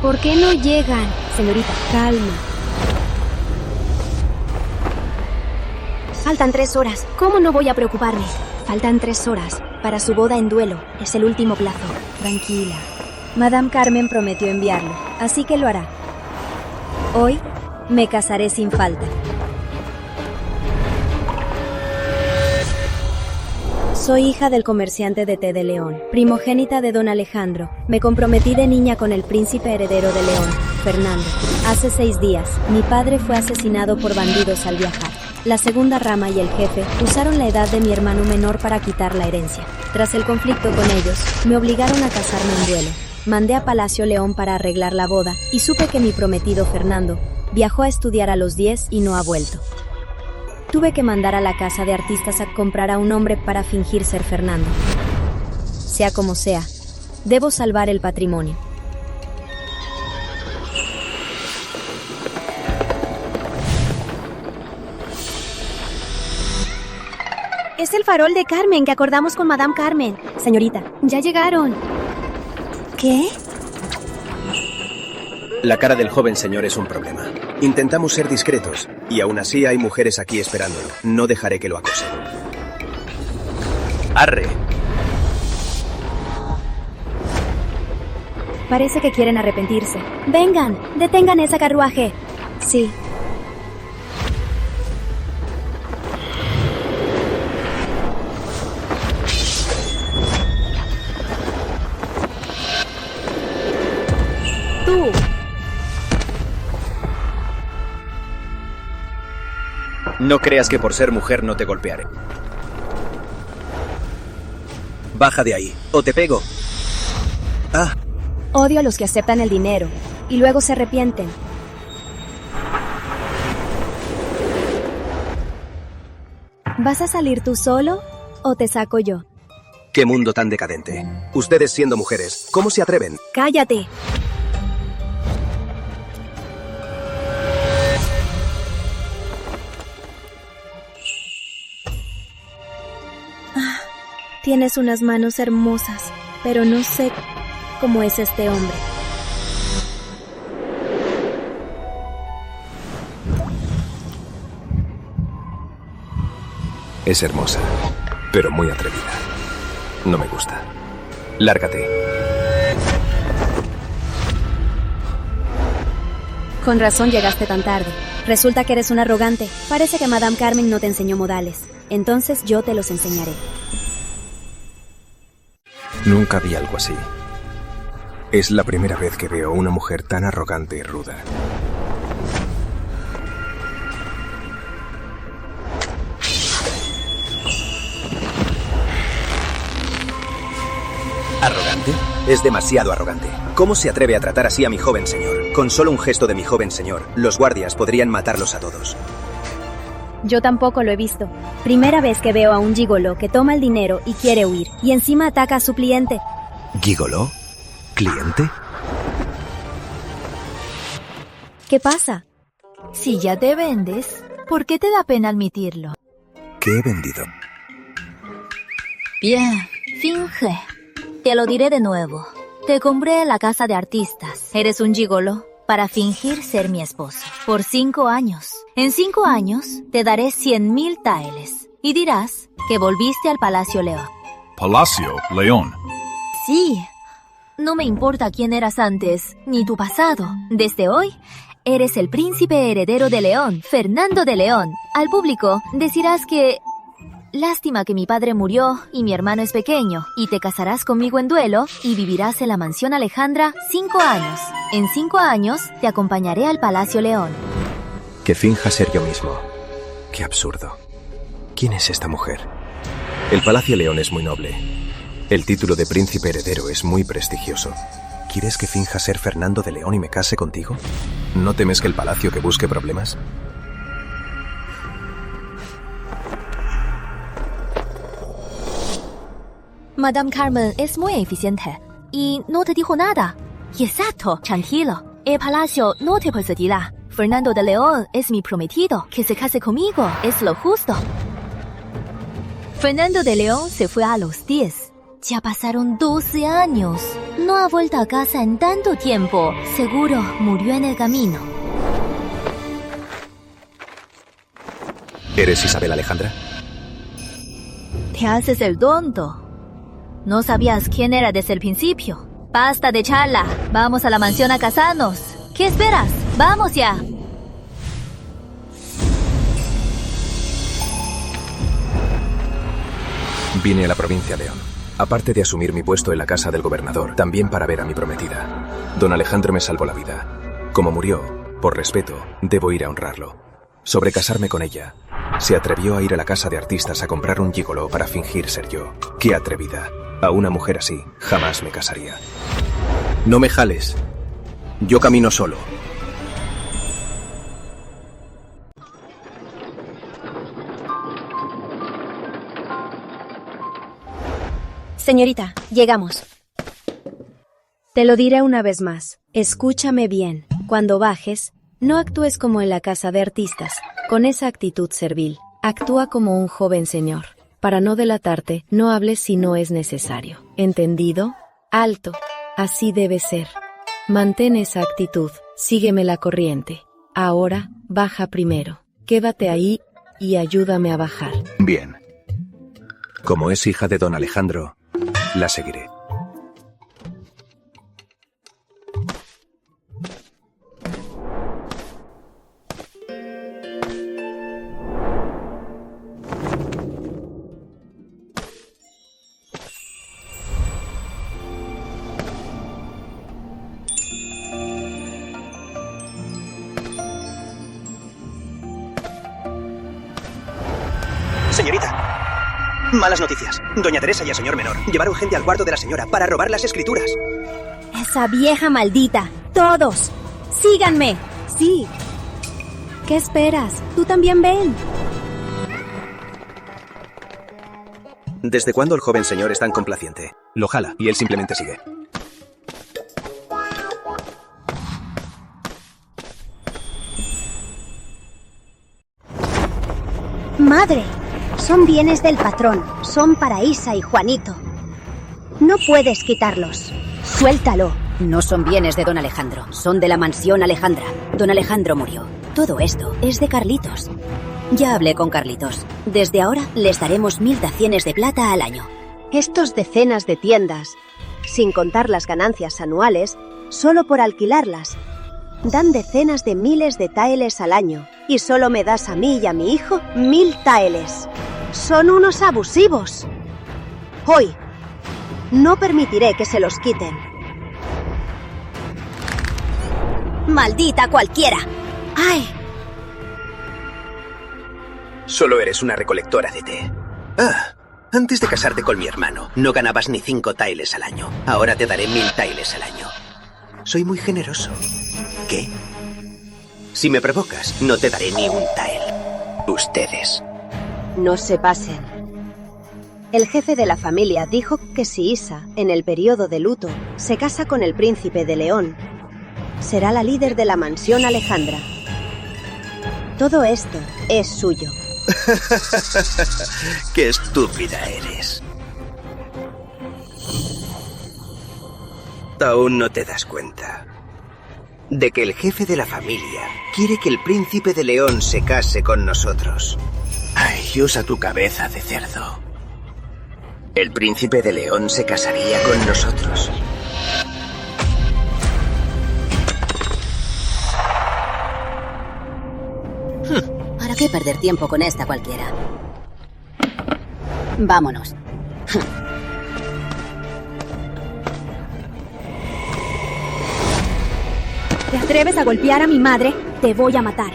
¿Por qué no llegan? Señorita, calma. Faltan 3 horas. ¿Cómo no voy a preocuparme? Faltan 3 horas. Para su boda en duelo. Es el último plazo. Tranquila. Madame Carmen prometió enviarlo, así que lo hará. Hoy me casaré sin falta. Soy hija del comerciante de té de León, primogénita de don Alejandro. Me comprometí de niña con el príncipe heredero de León, Fernando. Hace 6 días, mi padre fue asesinado por bandidos al viajar. La segunda rama y el jefe usaron la edad de mi hermano menor para quitar la herencia. Tras el conflicto con ellos, me obligaron a casarme en duelo. Mandé a Palacio León para arreglar la boda y supe que mi prometido Fernando viajó a estudiar a los 10 y no ha vuelto. Tuve que mandar a la casa de artistas a comprar a un hombre para fingir ser Fernando. Sea como sea, debo salvar el patrimonio. Es el farol de Carmen que acordamos con Madame Carmen. Señorita, Ya llegaron. ¿qué? La cara del joven señor es un problema. Intentamos ser discretos, y aún así hay mujeres aquí esperándolo. No dejaré que lo acosen. ¡Arre! Parece que quieren arrepentirse. Vengan, detengan ese carruaje. Sí. Tú. No creas que por ser mujer no te golpearé. Baja de ahí, o te pego. ¡Ah! Odio a los que aceptan el dinero y luego se arrepienten. ¿Vas a salir tú solo o te saco yo? ¡Qué mundo tan decadente! Ustedes siendo mujeres, ¿cómo se atreven? Cállate. Tienes unas manos hermosas, pero no sé cómo es este hombre. Es hermosa, pero muy atrevida. No me gusta. Lárgate. Con razón llegaste tan tarde. Resulta que eres un arrogante. Parece que Madame Carmen no te enseñó modales. Entonces yo te los enseñaré. Nunca vi algo así. Es la primera vez que veo a una mujer tan arrogante y ruda. ¿Arrogante? Es demasiado arrogante. ¿Cómo se atreve a tratar así a mi joven señor? Con solo un gesto de mi joven señor, los guardias podrían matarlos a todos. Yo tampoco lo he visto. Primera vez que veo a un gigoló que toma el dinero y quiere huir, y encima ataca a su cliente. ¿Gigoló? ¿Cliente? ¿Qué pasa? Si ya te vendes, ¿por qué te da pena admitirlo? ¿Qué he vendido? Bien, finge. Te lo diré de nuevo. Te compré en la casa de artistas. Eres un gigoló para fingir ser mi esposo. Por 5 años. En 5 años te daré 100,000 taeles. Y dirás que volviste al Palacio León. Palacio León. Sí. No me importa quién eras antes, ni tu pasado. Desde hoy, eres el príncipe heredero de León, Fernando de León. Al público decirás que... Lástima que mi padre murió y mi hermano es pequeño, y te casarás conmigo en duelo y vivirás en la mansión Alejandra 5 años. En 5 años te acompañaré al Palacio León. Que finja ser yo mismo. Qué absurdo. ¿Quién es esta mujer? El Palacio León es muy noble. El título de príncipe heredero es muy prestigioso. ¿Quieres que finja ser Fernando de León y me case contigo? ¿No temes que el palacio que busque problemas? Madame Carmen es muy eficiente y no te dijo nada. Exacto, tranquilo. El palacio no te perseguirá. Fernando de León es mi prometido. Que se case conmigo es lo justo. Fernando de León se fue a los 10. Ya pasaron 12 años. No ha vuelto a casa en tanto tiempo. Seguro murió en el camino. ¿Eres Isabel Alejandra? Te haces el tonto. No sabías quién era desde el principio. Basta de charla. Vamos a la mansión a casarnos. ¿Qué esperas? ¡Vamos ya! Vine a la provincia de León. Aparte de asumir mi puesto en la casa del gobernador, también para ver a mi prometida. Don Alejandro me salvó la vida. Como murió, por respeto, debo ir a honrarlo. Sobre casarme con ella, se atrevió a ir a la casa de artistas a comprar un gigoló para fingir ser yo. ¡Qué atrevida! A una mujer así, jamás me casaría. No me jales. Yo camino solo. Señorita, llegamos. Te lo diré una vez más. Escúchame bien. Cuando bajes, no actúes como en la casa de artistas, con esa actitud servil. Actúa como un joven señor. Para no delatarte, no hables si no es necesario. ¿Entendido? Alto. Así debe ser. Mantén esa actitud. Sígueme la corriente. Ahora, baja primero. Quédate ahí y ayúdame a bajar. Bien. Como es hija de don Alejandro, la seguiré. Señorita, malas noticias. Doña Teresa y el señor menor llevaron gente al cuarto de la señora para robar las escrituras. ¡Esa vieja maldita! ¡Todos! ¡Síganme! Sí. ¿Qué esperas? Tú también ven. ¿Desde cuándo el joven señor es tan complaciente? Lo jala y él simplemente sigue. ¡Madre! Son bienes del patrón. Son para Isa y Juanito. No puedes quitarlos. Suéltalo. No son bienes de don Alejandro. Son de la mansión Alejandra. Don Alejandro murió. Todo esto es de Carlitos. Ya hablé con Carlitos. Desde ahora les daremos 1000 dacienes de plata al año. Estos decenas de tiendas, sin contar las ganancias anuales, solo por alquilarlas, dan decenas de miles de taeles al año. Y solo me das a mí y a mi hijo 1000 taeles. Son unos abusivos. Hoy, no permitiré que se los quiten. ¡Maldita cualquiera! ¡Ay! Solo eres una recolectora de té. Antes de casarte con mi hermano, no ganabas ni 5 taeles al año. Ahora te daré 1000 taeles al año. Soy muy generoso. ¿Qué? Si me provocas, no te daré ni un tael. Ustedes. No se pasen. El jefe de la familia dijo que si Isa, en el periodo de luto, se casa con el príncipe de León, será la líder de la mansión Alejandra. Todo esto es suyo. ¡Qué estúpida eres! Aún no te das cuenta de que el jefe de la familia quiere que el príncipe de León se case con nosotros. Ay, usa tu cabeza de cerdo. El príncipe de León se casaría con nosotros. ¿Para qué perder tiempo con esta cualquiera? Vámonos. ¿Te atreves a golpear a mi madre? Te voy a matar.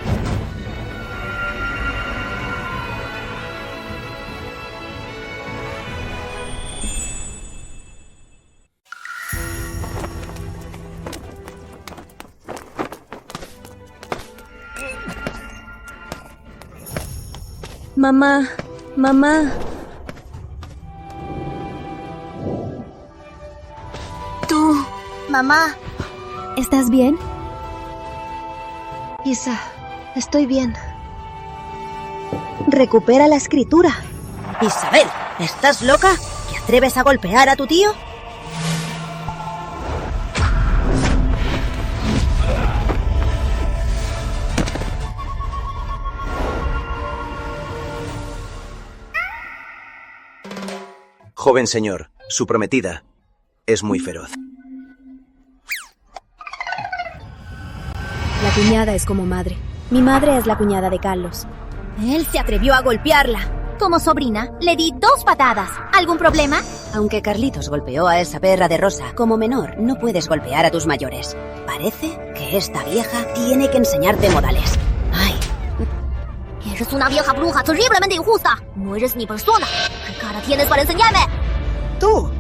Mamá, mamá. Tú, mamá. ¿Estás bien? Isa, estoy bien. Recupera la escritura. Isabel, ¿estás loca? ¿Te atreves a golpear a tu tío? Joven señor, su prometida es muy feroz. La cuñada es como madre. Mi madre es la cuñada de Carlos. Él se atrevió a golpearla. Como sobrina, le di 2 patadas. ¿Algún problema? Aunque Carlitos golpeó a esa perra de Rosa, como menor no puedes golpear a tus mayores. Parece que esta vieja tiene que enseñarte modales. Ay, Eres una vieja bruja terriblemente injusta. No eres ni persona. ¿Qué cara tienes para enseñarme? ¡Tú!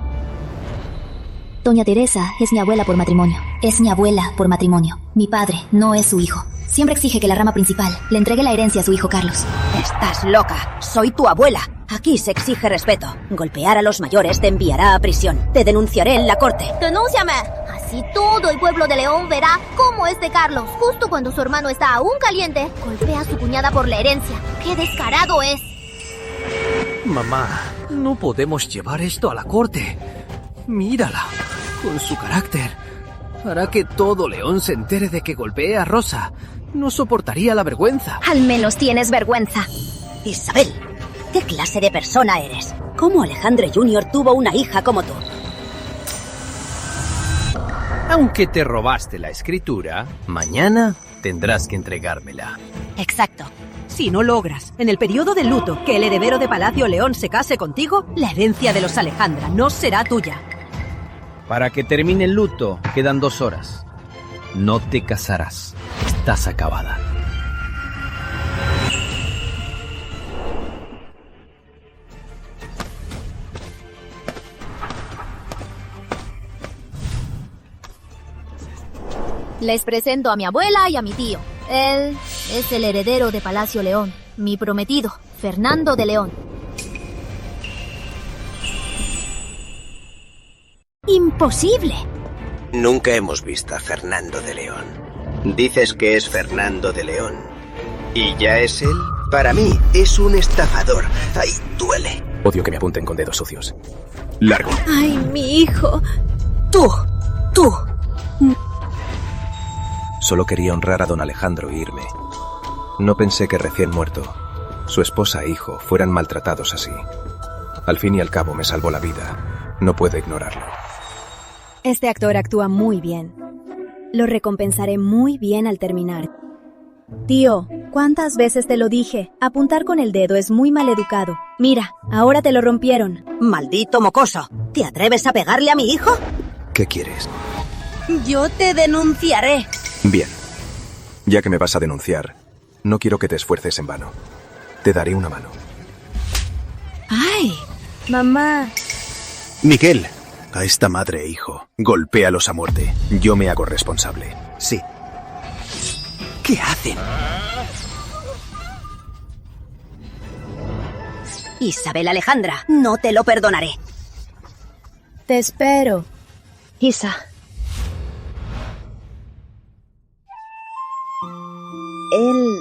Doña Teresa es mi abuela por matrimonio. Es mi abuela por matrimonio. Mi padre no es su hijo. Siempre exige que la rama principal le entregue la herencia a su hijo Carlos. estás loca. Soy tu abuela. Aquí se exige respeto. Golpear a los mayores te enviará a prisión. Te denunciaré en la corte. ¡Denúnciame! Así todo el pueblo de León verá cómo este Carlos, justo cuando su hermano está aún caliente, golpea a su cuñada por la herencia. ¡Qué descarado es! Mamá, no podemos llevar esto a la corte. Mírala, con su carácter. Hará que todo León se entere de que golpea a Rosa. No soportaría la vergüenza. Al menos tienes vergüenza. Isabel, ¿qué clase de persona eres? ¿Cómo Alejandro Jr. tuvo una hija como tú? Aunque te robaste la escritura, mañana tendrás que entregármela. Exacto. Si no logras, en el periodo de luto, que el heredero de Palacio León se case contigo, la herencia de los Alejandra no será tuya. Para que termine el luto, quedan 2 horas. No te casarás. Estás acabada. Les presento a mi abuela y a mi tío. Él es el heredero de Palacio León, mi prometido, Fernando de León. ¡Imposible! Nunca hemos visto a Fernando de León. Dices que es Fernando de León. ¿Y ya es él? Para mí es un estafador. ¡Ay, duele! Odio que me apunten con dedos sucios. Largo. ¡Ay, mi hijo! ¡Tú! Solo quería honrar a don Alejandro e irme. No pensé que recién muerto, su esposa e hijo fueran maltratados así. Al fin y al cabo me salvó la vida. No puedo ignorarlo. Este actor actúa muy bien. Lo recompensaré muy bien al terminar. Tío, ¿cuántas veces te lo dije? Apuntar con el dedo es muy maleducado. Mira, ahora te lo rompieron. ¡Maldito mocoso! ¿Te atreves a pegarle a mi hijo? ¿Qué quieres? Yo te denunciaré. Bien. Ya que me vas a denunciar, no quiero que te esfuerces en vano. Te daré una mano. ¡Ay! Mamá. Miguel, a esta madre e hijo, golpéalos a muerte. Yo me hago responsable. Sí. ¿Qué hacen? Isabel Alejandra, no te lo perdonaré. Te espero. Isa. ¿Él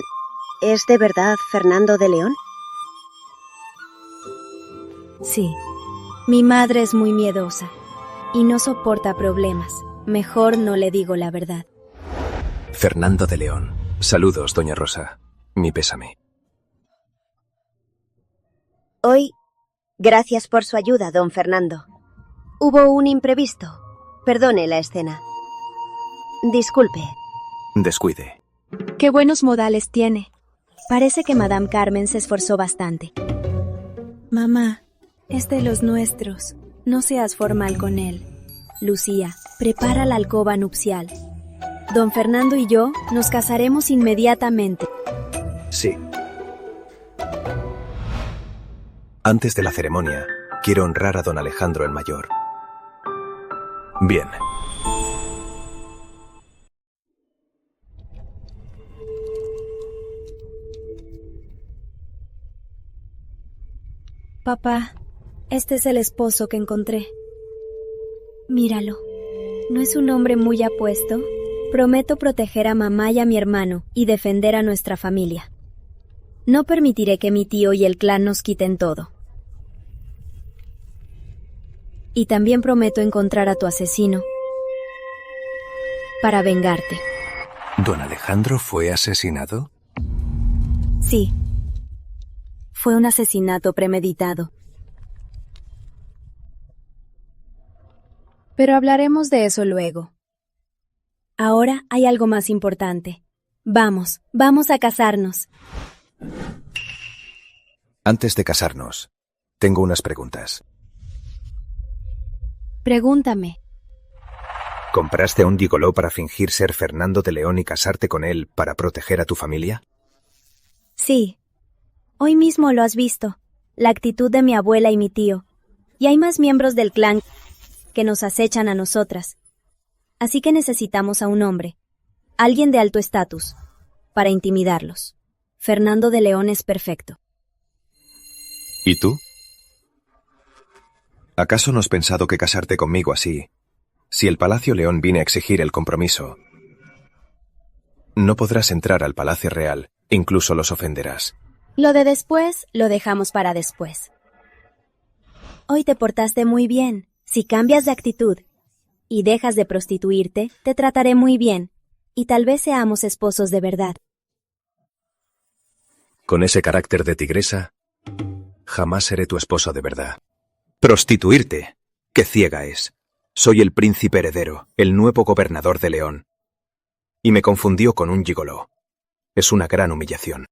es de verdad Fernando de León? Sí. Mi madre es muy miedosa y no soporta problemas. Mejor no le digo la verdad. Fernando de León. Saludos, doña Rosa. Mi pésame. Hoy, gracias por su ayuda, don Fernando. Hubo un imprevisto. Perdone la escena. Disculpe. Descuide. Qué buenos modales tiene. Parece que Madame Carmen se esforzó bastante. Mamá, es de los nuestros. No seas formal con él. Lucía, prepara la alcoba nupcial. Don Fernando y yo nos casaremos inmediatamente. Sí. Antes de la ceremonia, quiero honrar a don Alejandro el Mayor. Bien. Papá, este es el esposo que encontré. Míralo. ¿No es un hombre muy apuesto? Prometo proteger a mamá y a mi hermano y defender a nuestra familia. No permitiré que mi tío y el clan nos quiten todo. Y también prometo encontrar a tu asesino para vengarte. ¿Don Alejandro fue asesinado? Sí. Fue un asesinato premeditado. Pero hablaremos de eso luego. Ahora hay algo más importante. Vamos a casarnos. Antes de casarnos, tengo unas preguntas. Pregúntame. ¿Compraste a un gigoló para fingir ser Fernando de León y casarte con él para proteger a tu familia? Sí. Hoy mismo lo has visto. La actitud de mi abuela y mi tío. Y hay más miembros del clan que nos acechan a nosotras. Así que necesitamos a un hombre, alguien de alto estatus, para intimidarlos. Fernando de León es perfecto. ¿Y tú? ¿Acaso no has pensado que casarte conmigo así, si el Palacio León viene a exigir el compromiso, no podrás entrar al Palacio Real, incluso los ofenderás? Lo de después lo dejamos para después. Hoy te portaste muy bien. Si cambias de actitud y dejas de prostituirte, te trataré muy bien, y tal vez seamos esposos de verdad. Con ese carácter de tigresa, jamás seré tu esposo de verdad. ¿Prostituirte? ¡Qué ciega es! Soy el príncipe heredero, el nuevo gobernador de León. Y me confundió con un gigoló. Es una gran humillación.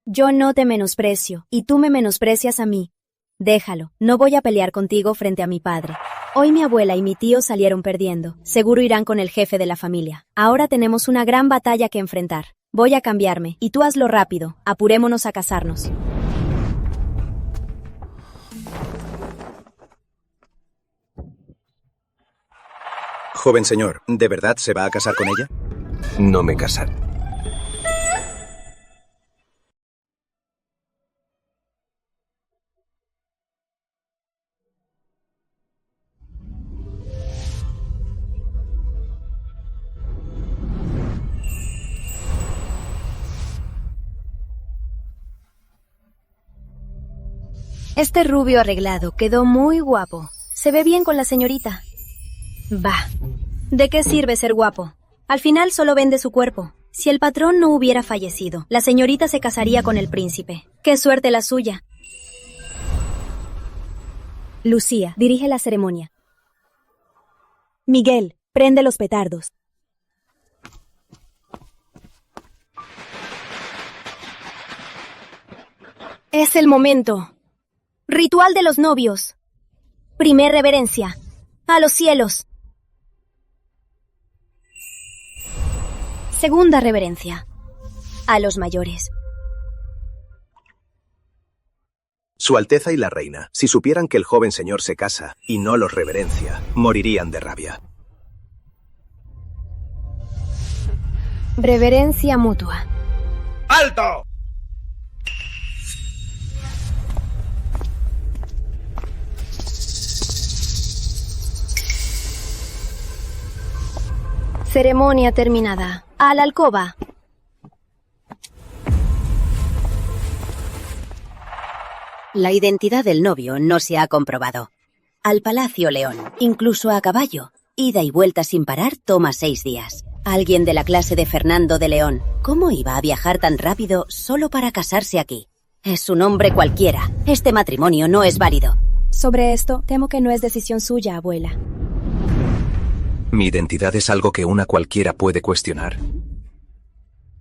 Yo no te menosprecio, y tú me menosprecias a mí. Déjalo, no voy a pelear contigo frente a mi padre. Hoy mi abuela y mi tío salieron perdiendo. Seguro irán con el jefe de la familia. Ahora tenemos una gran batalla que enfrentar. Voy a cambiarme, y tú hazlo rápido. Apurémonos a casarnos. Joven señor, ¿de verdad se va a casar con ella? No me casaré. Este rubio arreglado quedó muy guapo. Se ve bien con la señorita. Bah, ¿de qué sirve ser guapo? Al final solo vende su cuerpo. Si el patrón no hubiera fallecido, la señorita se casaría con el príncipe. ¡Qué suerte la suya! Lucía, dirige la ceremonia. Miguel, prende los petardos. Es el momento. Ritual de los novios. Primer reverencia. A los cielos. Segunda reverencia. A los mayores. Su Alteza y la Reina, si supieran que el joven señor se casa y no los reverencia, morirían de rabia. Reverencia mutua. ¡Alto! Ceremonia terminada. A la alcoba. La identidad del novio no se ha comprobado. Al Palacio León, incluso a caballo, ida y vuelta sin parar, toma 6 días. Alguien de la clase de Fernando de León, ¿cómo iba a viajar tan rápido solo para casarse aquí? Es un hombre cualquiera. Este matrimonio no es válido. Sobre esto, temo que no es decisión suya, abuela. Mi identidad es algo que una cualquiera puede cuestionar.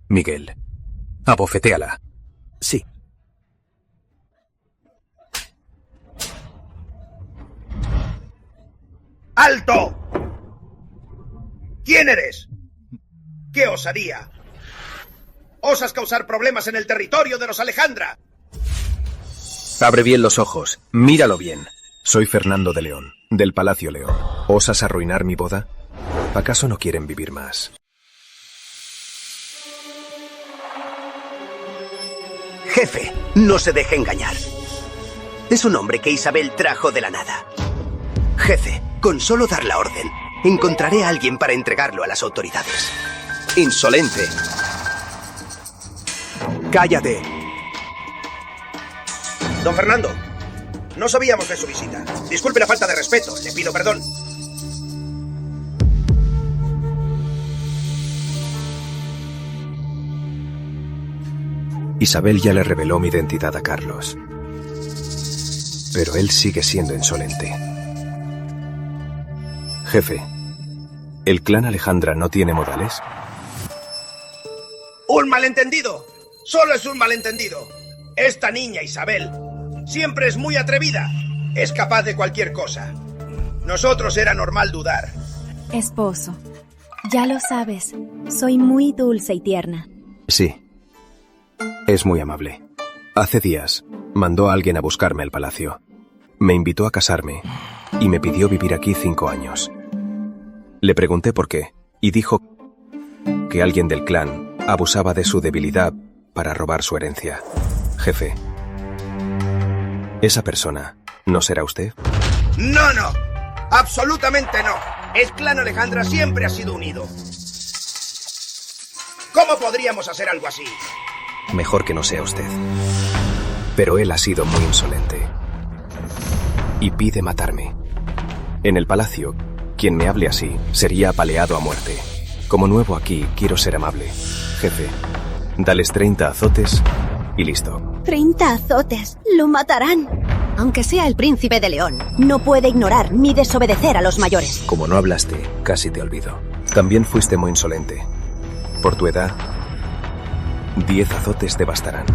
Miguel, abofetéala. Sí. ¡Alto! ¿Quién eres? ¡Qué osadía! ¡Osas causar problemas en el territorio de los Alejandra! Abre bien los ojos, míralo bien. Soy Fernando de León, del Palacio León. ¿Osas arruinar mi boda? ¿Acaso no quieren vivir más? Jefe, no se deje engañar. Es un hombre que Isabel trajo de la nada. Jefe, con solo dar la orden, encontraré a alguien para entregarlo a las autoridades. ¡Insolente! ¡Cállate! Don Fernando, no sabíamos de su visita. Disculpe la falta de respeto, le pido perdón. Isabel ya le reveló mi identidad a Carlos. Pero él sigue siendo insolente. Jefe, ¿el clan Alejandra no tiene modales? ¡Un malentendido! ¡Solo es un malentendido! Esta niña, Isabel, siempre es muy atrevida. Es capaz de cualquier cosa. Nosotros era normal dudar. Esposo, ya lo sabes, soy muy dulce y tierna. Sí. Es muy amable. Hace días mandó a alguien a buscarme al palacio. Me invitó a casarme y me pidió vivir aquí 5 años. Le pregunté por qué y dijo que alguien del clan abusaba de su debilidad para robar su herencia. Jefe, ¿esa persona no será usted? ¡No, no! ¡Absolutamente no! El clan Alejandra siempre ha sido unido. ¿Cómo podríamos hacer algo así? Mejor que no sea usted. Pero él ha sido muy insolente. Y pide matarme. En el palacio, quien me hable así sería apaleado a muerte. Como nuevo aquí, quiero ser amable. Jefe, dales 30 azotes y listo. 30 azotes. Lo matarán. Aunque sea el príncipe de León, no puede ignorar ni desobedecer a los mayores. Como no hablaste, casi te olvido. También fuiste muy insolente. Por tu edad, 10 azotes te bastarán.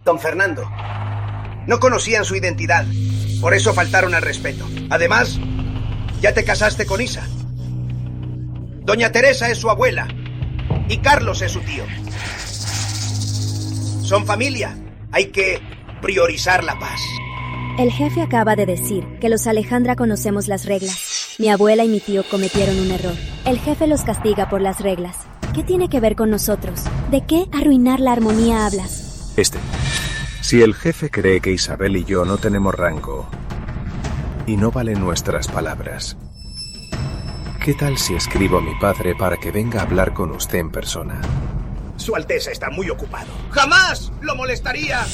Don Fernando, no conocían su identidad. Por eso faltaron al respeto. Además, ya te casaste con Isa. Doña Teresa es su abuela y Carlos es su tío. Son familia. Hay que priorizar la paz. El jefe acaba de decir que los Alejandra conocemos las reglas. Mi abuela y mi tío cometieron un error. El jefe los castiga por las reglas. ¿Qué tiene que ver con nosotros? ¿De qué arruinar la armonía hablas? Si el jefe cree que Isabel y yo no tenemos rango y no valen nuestras palabras, ¿qué tal si escribo a mi padre para que venga a hablar con usted en persona? Su Alteza está muy ocupado. ¡Jamás lo molestaría!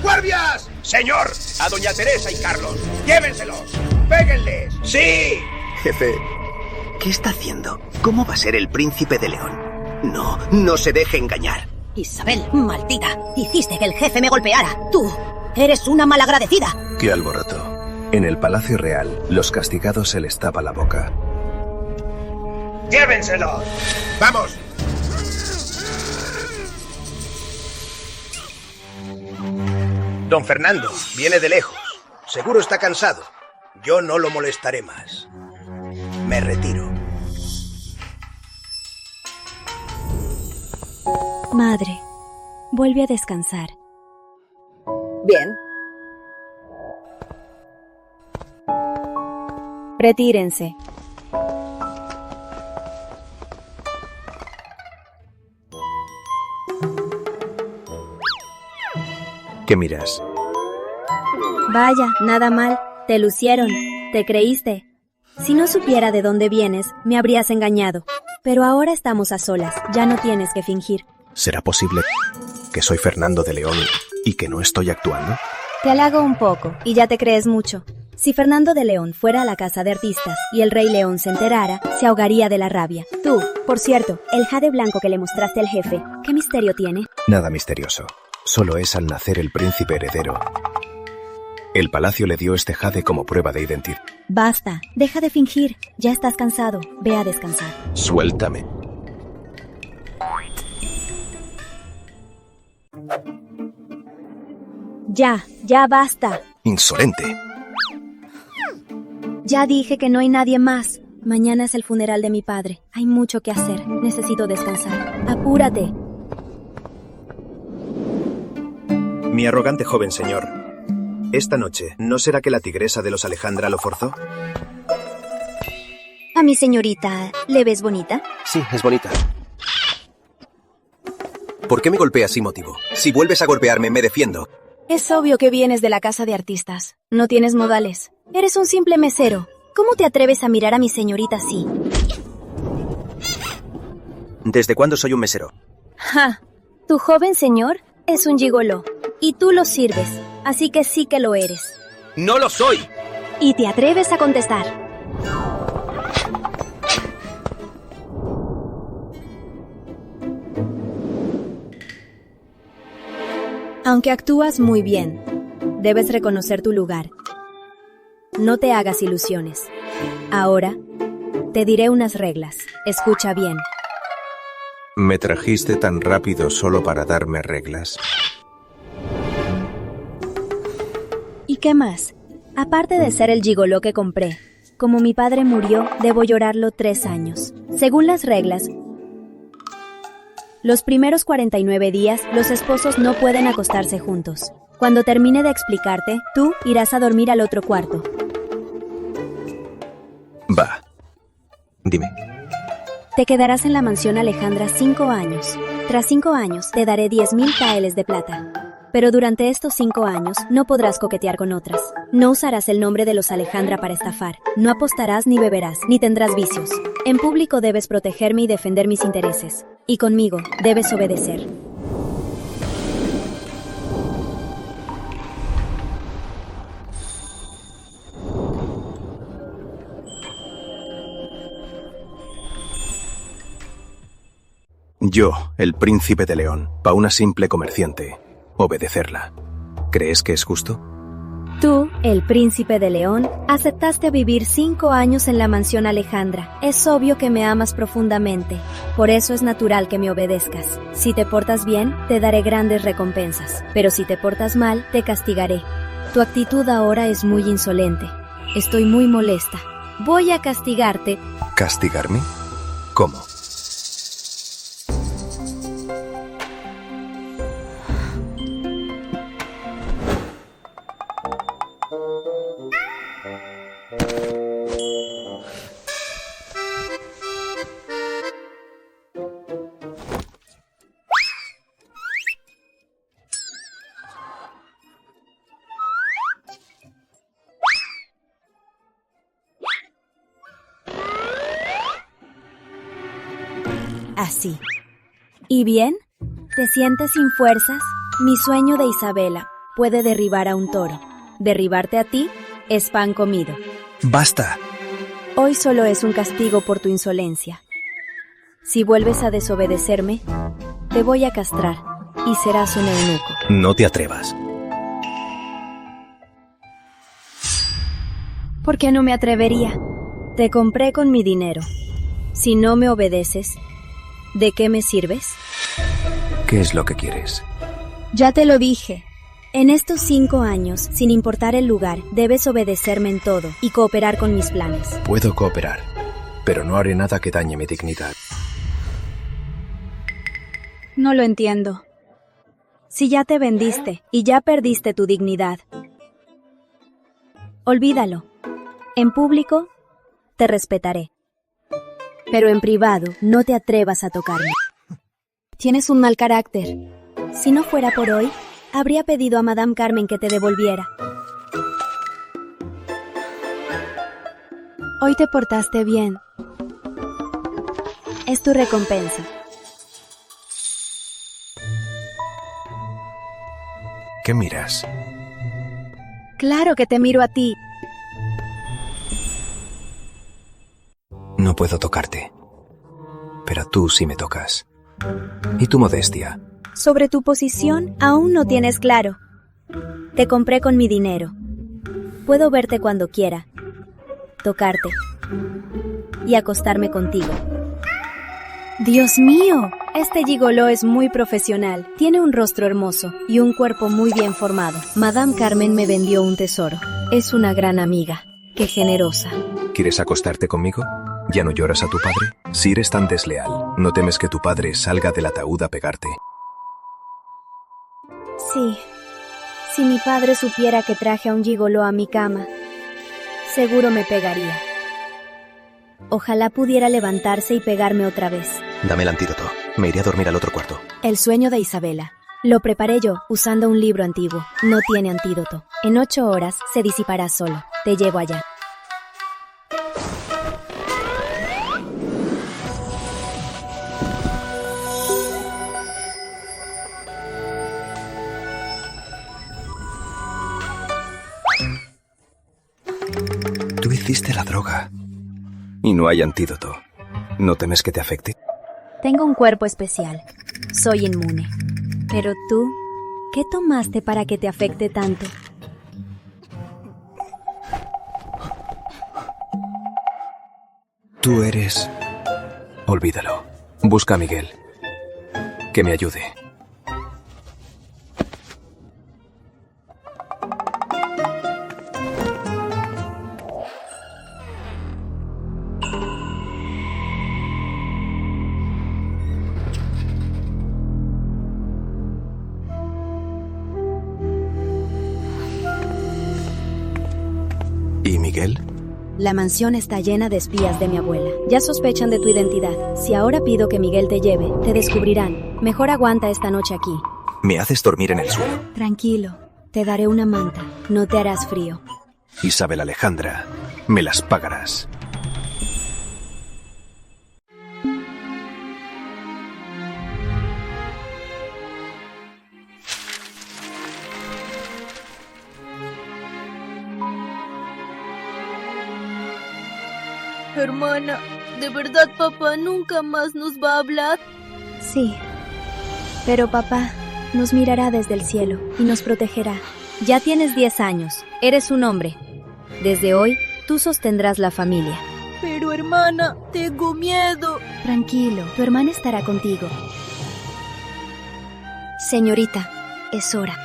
¡Guardias! Señor, a Doña Teresa y Carlos, llévenselos. ¡Péguenles! ¡Sí! Jefe, ¿qué está haciendo? ¿Cómo va a ser el príncipe de León? No, no se deje engañar. Isabel, maldita, hiciste que el jefe me golpeara. Tú eres una malagradecida. ¡Qué alboroto! En el Palacio Real, los castigados se les tapa la boca. ¡Llévenselos! ¡Vamos! Don Fernando viene de lejos. Seguro está cansado. Yo no lo molestaré más. Me retiro. Madre, vuelve a descansar. Bien. Retírense. ¿Qué miras? Vaya, nada mal. Te lucieron. Te creíste. Si no supiera de dónde vienes, me habrías engañado. Pero ahora estamos a solas. Ya no tienes que fingir. ¿Será posible que soy Fernando de León y que no estoy actuando? Te halago un poco y ya te crees mucho. Si Fernando de León fuera a la casa de artistas y el rey León se enterara, se ahogaría de la rabia. Tú, por cierto, el jade blanco que le mostraste al jefe, ¿qué misterio tiene? Nada misterioso. Solo es al nacer el príncipe heredero. El palacio le dio este jade como prueba de identidad. Basta, deja de fingir. Ya estás cansado. Ve a descansar. Suéltame. Ya basta. Insolente. Ya dije que no hay nadie más. Mañana es el funeral de mi padre. Hay mucho que hacer. Necesito descansar. Apúrate. Mi arrogante joven señor, esta noche, ¿no será que la tigresa de los Alejandra lo forzó? ¿A mi señorita le ves bonita? Sí, es bonita. ¿Por qué me golpeas sin motivo? Si vuelves a golpearme, me defiendo. Es obvio que vienes de la casa de artistas. No tienes modales. Eres un simple mesero. ¿Cómo te atreves a mirar a mi señorita así? ¿Desde cuándo soy un mesero? ¡Ja! Tu joven señor es un gigoló. Y tú lo sirves. Así que sí que lo eres. ¡No lo soy! Y te atreves a contestar. Aunque actúas muy bien, debes reconocer tu lugar. no te hagas ilusiones. Ahora, te diré unas reglas. Escucha bien. ¿Me trajiste tan rápido solo para darme reglas? ¿Y qué más? Aparte de ser el gigoló que compré, como mi padre murió, debo llorarlo 3 años. Según las reglas, los primeros 49 días, los esposos no pueden acostarse juntos. Cuando termine de explicarte, tú irás a dormir al otro cuarto. Va. Dime. Te quedarás en la mansión Alejandra 5 años. Tras 5 años, te daré 10,000 taeles de plata. Pero durante estos 5 años, no podrás coquetear con otras. No usarás el nombre de los Alejandra para estafar. No apostarás ni beberás, ni tendrás vicios. En público debes protegerme y defender mis intereses. Y conmigo, debes obedecer. Yo, el príncipe de León, pa' una simple comerciante, obedecerla. ¿Crees que es justo? Tú, el príncipe de León, aceptaste vivir 5 años en la mansión Alejandra. Es obvio que me amas profundamente. Por eso es natural que me obedezcas. Si te portas bien, te daré grandes recompensas. Pero si te portas mal, te castigaré. Tu actitud ahora es muy insolente. Estoy muy molesta. Voy a castigarte. ¿Castigarme? ¿Cómo? Así. ¿Y bien? ¿Te sientes sin fuerzas? Mi sueño de Isabela puede derribar a un toro. Derribarte a ti es pan comido. ¡Basta! Hoy solo es un castigo por tu insolencia. Si vuelves a desobedecerme, te voy a castrar y serás un eunuco. No te atrevas. ¿Por qué no me atrevería? Te compré con mi dinero. Si no me obedeces, ¿de qué me sirves? ¿Qué es lo que quieres? Ya te lo dije. En estos 5 años, sin importar el lugar, debes obedecerme en todo y cooperar con mis planes. Puedo cooperar, pero no haré nada que dañe mi dignidad. No lo entiendo. Si ya te vendiste y ya perdiste tu dignidad, olvídalo. En público, te respetaré. Pero en privado, no te atrevas a tocarme. Tienes un mal carácter. Si no fuera por hoy, habría pedido a Madame Carmen que te devolviera. Hoy te portaste bien. Es tu recompensa. ¿Qué miras? Claro que te miro a ti. No puedo tocarte, pero tú sí me tocas. ¿Y tu modestia? Sobre tu posición, aún no tienes claro. Te compré con mi dinero. Puedo verte cuando quiera, tocarte y acostarme contigo. ¡Dios mío! Este gigoló es muy profesional. Tiene un rostro hermoso y un cuerpo muy bien formado. Madame Carmen me vendió un tesoro. Es una gran amiga. ¡Qué generosa! ¿Quieres acostarte conmigo? ¿Ya no lloras a tu padre? Si eres tan desleal, ¿no temes que tu padre salga del ataúd a pegarte? Sí. Si mi padre supiera que traje a un gigoló a mi cama, seguro me pegaría. Ojalá pudiera levantarse y pegarme otra vez. Dame el antídoto. Me iré a dormir al otro cuarto. El sueño de Isabela. Lo preparé yo, usando un libro antiguo. No tiene antídoto. En 8 horas se disipará solo. Te llevo allá. Tú hiciste la droga. Y no hay antídoto. ¿No temes que te afecte? Tengo un cuerpo especial. Soy inmune. Pero tú, ¿qué tomaste para que te afecte tanto? Tú eres... Olvídalo. Busca a Miguel. Que me ayude. ¿Y Miguel? La mansión está llena de espías de mi abuela. Ya sospechan de tu identidad. Si ahora pido que Miguel te lleve, te descubrirán. Mejor aguanta esta noche aquí. Me haces dormir en el suelo. Tranquilo, te daré una manta. No te harás frío. Isabel Alejandra, me las pagarás. Hermana, ¿de verdad papá nunca más nos va a hablar? Sí, pero papá nos mirará desde el cielo y nos protegerá. Ya tienes 10 años, eres un hombre. Desde hoy, tú sostendrás la familia. Pero hermana, tengo miedo. Tranquilo, tu hermana estará contigo. Señorita, es hora.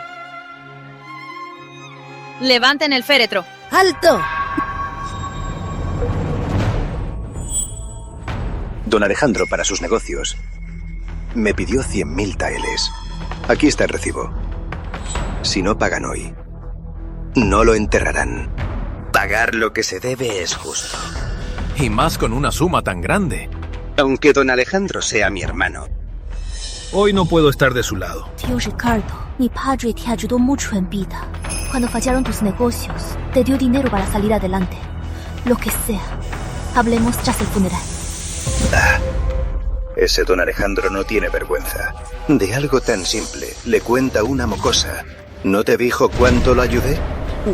Levanten el féretro. ¡Alto! Don Alejandro, para sus negocios, me pidió 100.000 taeles. Aquí está el recibo. Si no pagan hoy, no lo enterrarán. Pagar lo que se debe es justo. Y más con una suma tan grande. Aunque don Alejandro sea mi hermano. Hoy no puedo estar de su lado. Tío Ricardo, mi padre te ayudó mucho en vida. Cuando fallaron tus negocios, te dio dinero para salir adelante. Lo que sea. Hablemos tras el funeral. Ese don Alejandro no tiene vergüenza. De algo tan simple, le cuenta una mocosa. ¿No te dijo cuánto lo ayudé?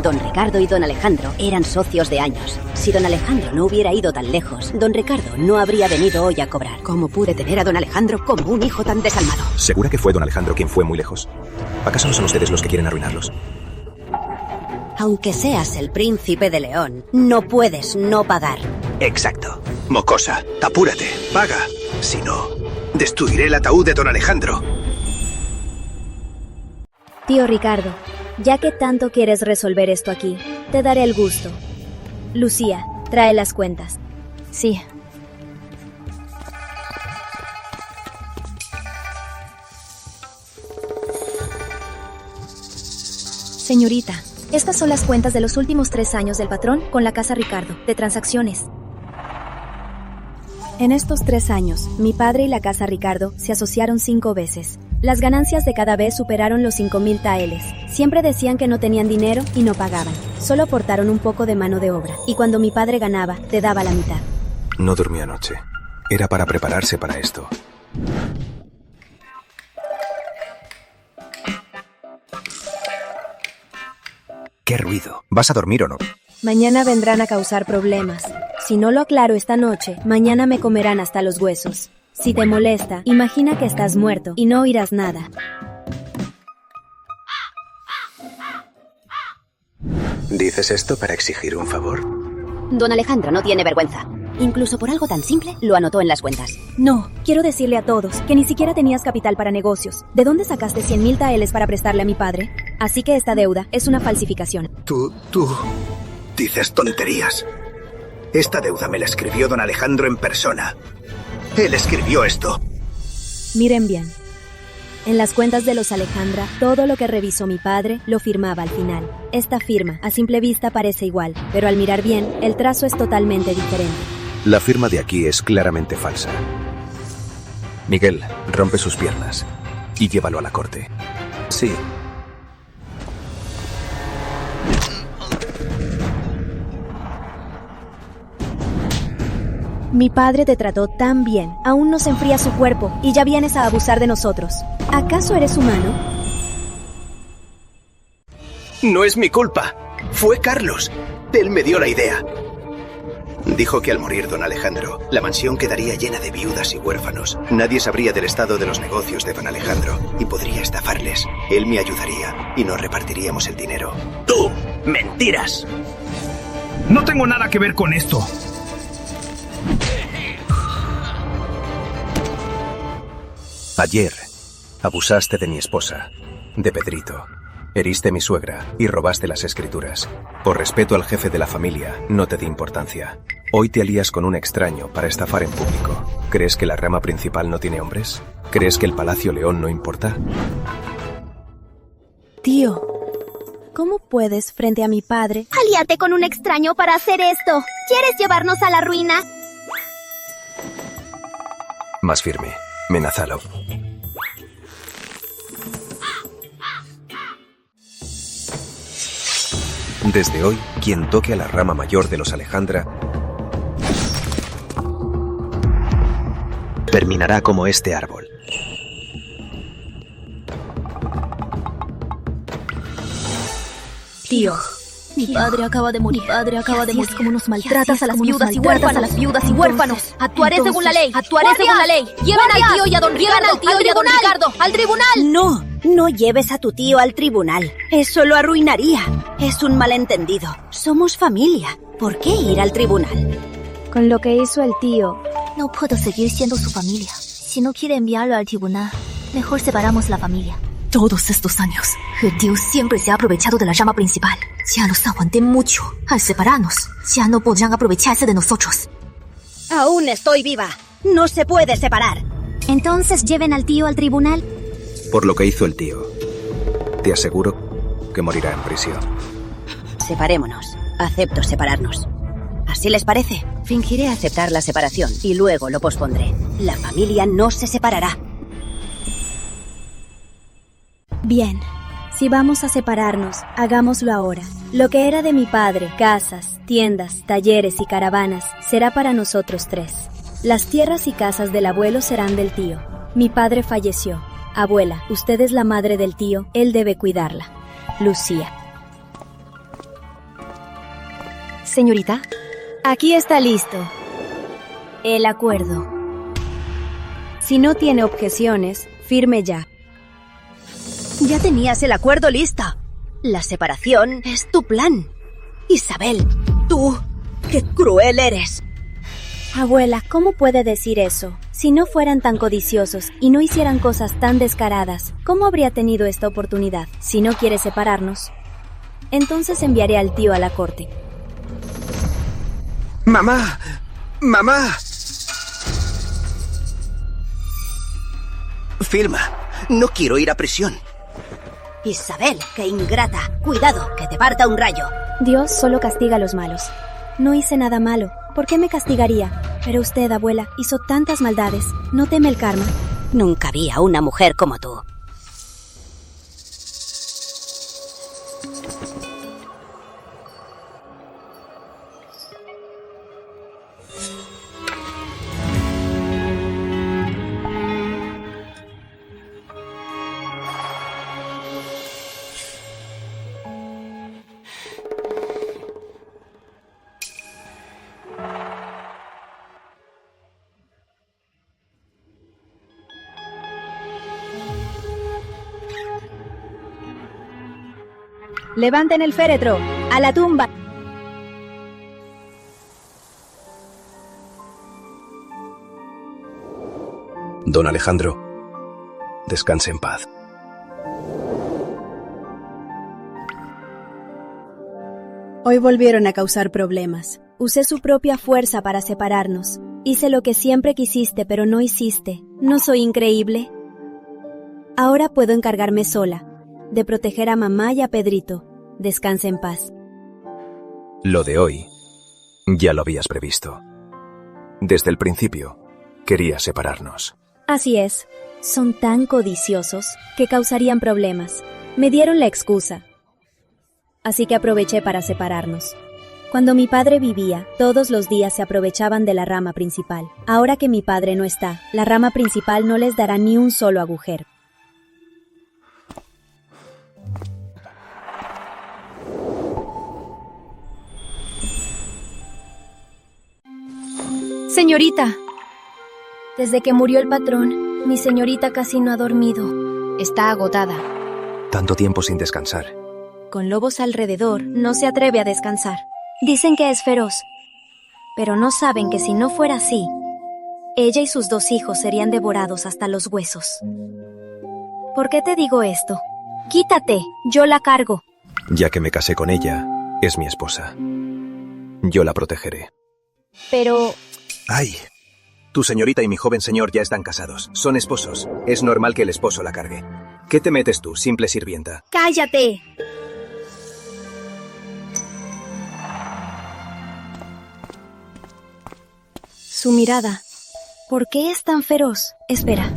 Don Ricardo y don Alejandro eran socios de años. Si don Alejandro no hubiera ido tan lejos, don Ricardo no habría venido hoy a cobrar. ¿Cómo pude tener a don Alejandro como un hijo tan desalmado? ¿Segura que fue don Alejandro quien fue muy lejos? ¿Acaso no son ustedes los que quieren arruinarlos? Aunque seas el príncipe de León, no puedes no pagar. Exacto. Mocosa, apúrate, paga. Si no, destruiré el ataúd de don Alejandro. Tío Ricardo, ya que tanto quieres resolver esto aquí, te daré el gusto. Lucía, trae las cuentas. Sí. Señorita, estas son las cuentas de los últimos 3 años del patrón con la Casa Ricardo, de transacciones. En estos 3 años, mi padre y la Casa Ricardo se asociaron 5 veces. Las ganancias de cada vez superaron los 5.000 taeles. Siempre decían que no tenían dinero y no pagaban. Solo aportaron un poco de mano de obra. Y cuando mi padre ganaba, te daba la mitad. No dormí anoche. Era para prepararse para esto. ¿Qué ruido? ¿Vas a dormir o no? Mañana vendrán a causar problemas. Si no lo aclaro esta noche, mañana me comerán hasta los huesos. Si te molesta, imagina que estás muerto y no oirás nada. ¿Dices esto para exigir un favor? Don Alejandro no tiene vergüenza. Incluso por algo tan simple, lo anotó en las cuentas. No, quiero decirle a todos que ni siquiera tenías capital para negocios. ¿De dónde sacaste 100.000 taeles para prestarle a mi padre? Así que esta deuda es una falsificación. Tú dices tonterías. Esta deuda me la escribió don Alejandro en persona. Él escribió esto. Miren bien. En las cuentas de los Alejandra, todo lo que revisó mi padre lo firmaba al final. Esta firma, a simple vista, parece igual, pero al mirar bien, el trazo es totalmente diferente. La firma de aquí es claramente falsa. Miguel, rompe sus piernas y llévalo a la corte. Sí. Mi padre te trató tan bien, aún no se enfría su cuerpo y ya vienes a abusar de nosotros. ¿Acaso eres humano? No es mi culpa. Fue Carlos. Él me dio la idea. Dijo que al morir don Alejandro, la mansión quedaría llena de viudas y huérfanos. Nadie sabría del estado de los negocios de don Alejandro y podría estafarles. Él me ayudaría y nos repartiríamos el dinero. ¡Tú! ¡Mentiras! No tengo nada que ver con esto. Ayer abusaste de mi esposa, de Pedrito. Heriste a mi suegra y robaste las escrituras. Por respeto al jefe de la familia, no te di importancia. Hoy te alías con un extraño para estafar en público. ¿Crees que la rama principal no tiene hombres? ¿Crees que el Palacio León no importa? Tío, ¿cómo puedes frente a mi padre? Aliarte con un extraño para hacer esto. ¿Quieres llevarnos a la ruina? Más firme, Menazalo. Desde hoy, quien toque a la rama mayor de los Alejandra terminará como este árbol. Tío, mi padre acaba de morir. Es como nos maltratas a las viudas y huérfanos. Actuaré según la ley. Lleven al tío y a don Ricardo. ¡Al tribunal! No lleves a tu tío al tribunal. Eso lo arruinaría. Es un malentendido. Somos familia. ¿Por qué ir al tribunal? Con lo que hizo el tío. No puedo seguir siendo su familia. Si no quiere enviarlo al tribunal, mejor separamos la familia. Todos estos años, el tío siempre se ha aprovechado de la rama principal. Ya nos aguanté mucho. Al separarnos, ya no podrán aprovecharse de nosotros. Aún estoy viva. No se puede separar. Entonces lleven al tío al tribunal. Por lo que hizo el tío, te aseguro que morirá en prisión. Separémonos. Acepto separarnos. ¿Así les parece? Fingiré aceptar la separación y luego lo pospondré. La familia no se separará. Bien, si vamos a separarnos, hagámoslo ahora. Lo que era de mi padre, casas, tiendas, talleres y caravanas, será para nosotros tres. Las tierras y casas del abuelo serán del tío. Mi padre falleció. Abuela, usted es la madre del tío, él debe cuidarla. Lucía. Señorita, Aquí está listo. El acuerdo. Si no tiene objeciones, firme ya. Ya tenías el acuerdo listo. La separación es tu plan. Isabel, tú, qué cruel eres. Abuela, ¿cómo puede decir eso? Si no fueran tan codiciosos y no hicieran cosas tan descaradas, ¿cómo habría tenido esta oportunidad? Si no quiere separarnos, entonces enviaré al tío a la corte. ¡Mamá! ¡Mamá! Firma. No quiero ir a prisión. Isabel, qué ingrata. Cuidado, que te parta un rayo. Dios solo castiga a los malos. No hice nada malo. ¿Por qué me castigaría? Pero usted, abuela, hizo tantas maldades. ¿No teme el karma? Nunca vi a una mujer como tú. ¡Levanten el féretro! ¡A la tumba! Don Alejandro, descanse en paz. Hoy volvieron a causar problemas. Usé su propia fuerza para separarnos. Hice lo que siempre quisiste, pero no hiciste. ¿No soy increíble? Ahora puedo encargarme sola de proteger a mamá y a Pedrito. Descanse en paz. Lo de hoy ya lo habías previsto. Desde el principio querías separarnos. Así es. Son tan codiciosos que causarían problemas. Me dieron la excusa. Así que aproveché para separarnos. Cuando mi padre vivía, todos los días se aprovechaban de la rama principal. Ahora que mi padre no está, la rama principal no les dará ni un solo agujero. Señorita, desde que murió el patrón, mi señorita casi no ha dormido. Está agotada. Tanto tiempo sin descansar. Con lobos alrededor, no se atreve a descansar. Dicen que es feroz, pero no saben que si no fuera así, ella y sus 2 hijos serían devorados hasta los huesos. ¿Por qué te digo esto? Quítate, yo la cargo. Ya que me casé con ella, es mi esposa. Yo la protegeré. Pero... ¡Ay! Tu señorita y mi joven señor ya están casados. Son esposos. Es normal que el esposo la cargue. ¿Qué te metes tú, simple sirvienta? ¡Cállate! Su mirada. ¿Por qué es tan feroz? Espera,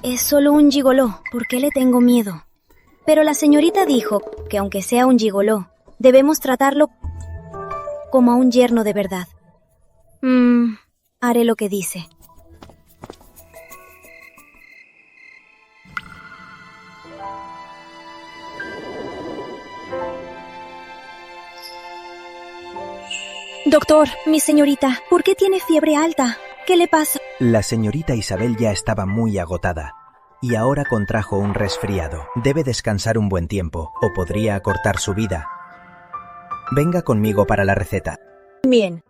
es solo un gigoló. ¿Por qué le tengo miedo? Pero la señorita dijo que aunque sea un gigoló, debemos tratarlo como a un yerno de verdad. Haré lo que dice. Doctor, mi señorita, ¿por qué tiene fiebre alta? ¿Qué le pasa? La señorita Isabel ya estaba muy agotada y ahora contrajo un resfriado. Debe descansar un buen tiempo o podría acortar su vida. Venga conmigo para la receta. Bien.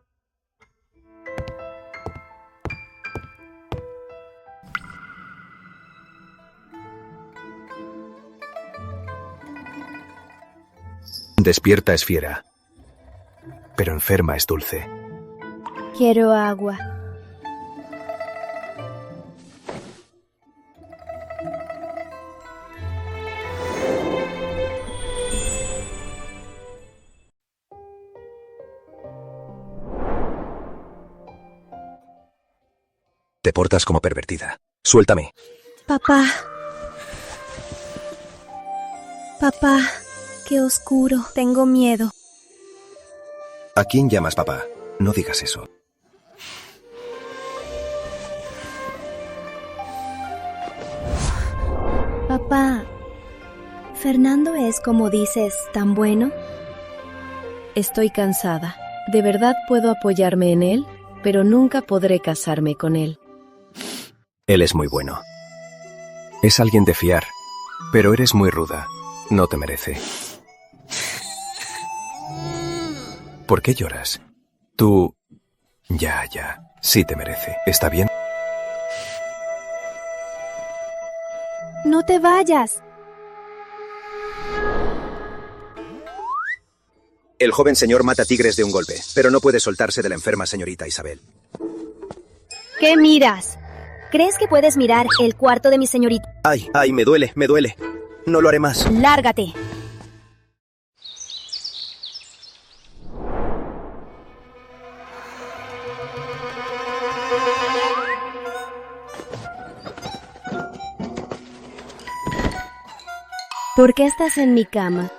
Despierta es fiera, pero enferma es dulce. Quiero agua. Te portas como pervertida. Suéltame. Papá. Papá, qué oscuro. Tengo miedo. ¿A quién llamas papá? No digas eso. Papá, ¿Fernando es, como dices, tan bueno? Estoy cansada. De verdad puedo apoyarme en él, pero nunca podré casarme con él. Él es muy bueno. Es alguien de fiar, pero eres muy ruda. No te merece. ¿Por qué lloras? Tú... Ya. Sí te merece. ¿Está bien? No te vayas. El joven señor mata tigres de un golpe, pero no puede soltarse de la enferma señorita Isabel. ¿Qué miras? ¿Crees que puedes mirar el cuarto de mi señorita? Ay, me duele. No lo haré más. Lárgate. ¿Por qué estás en mi cama?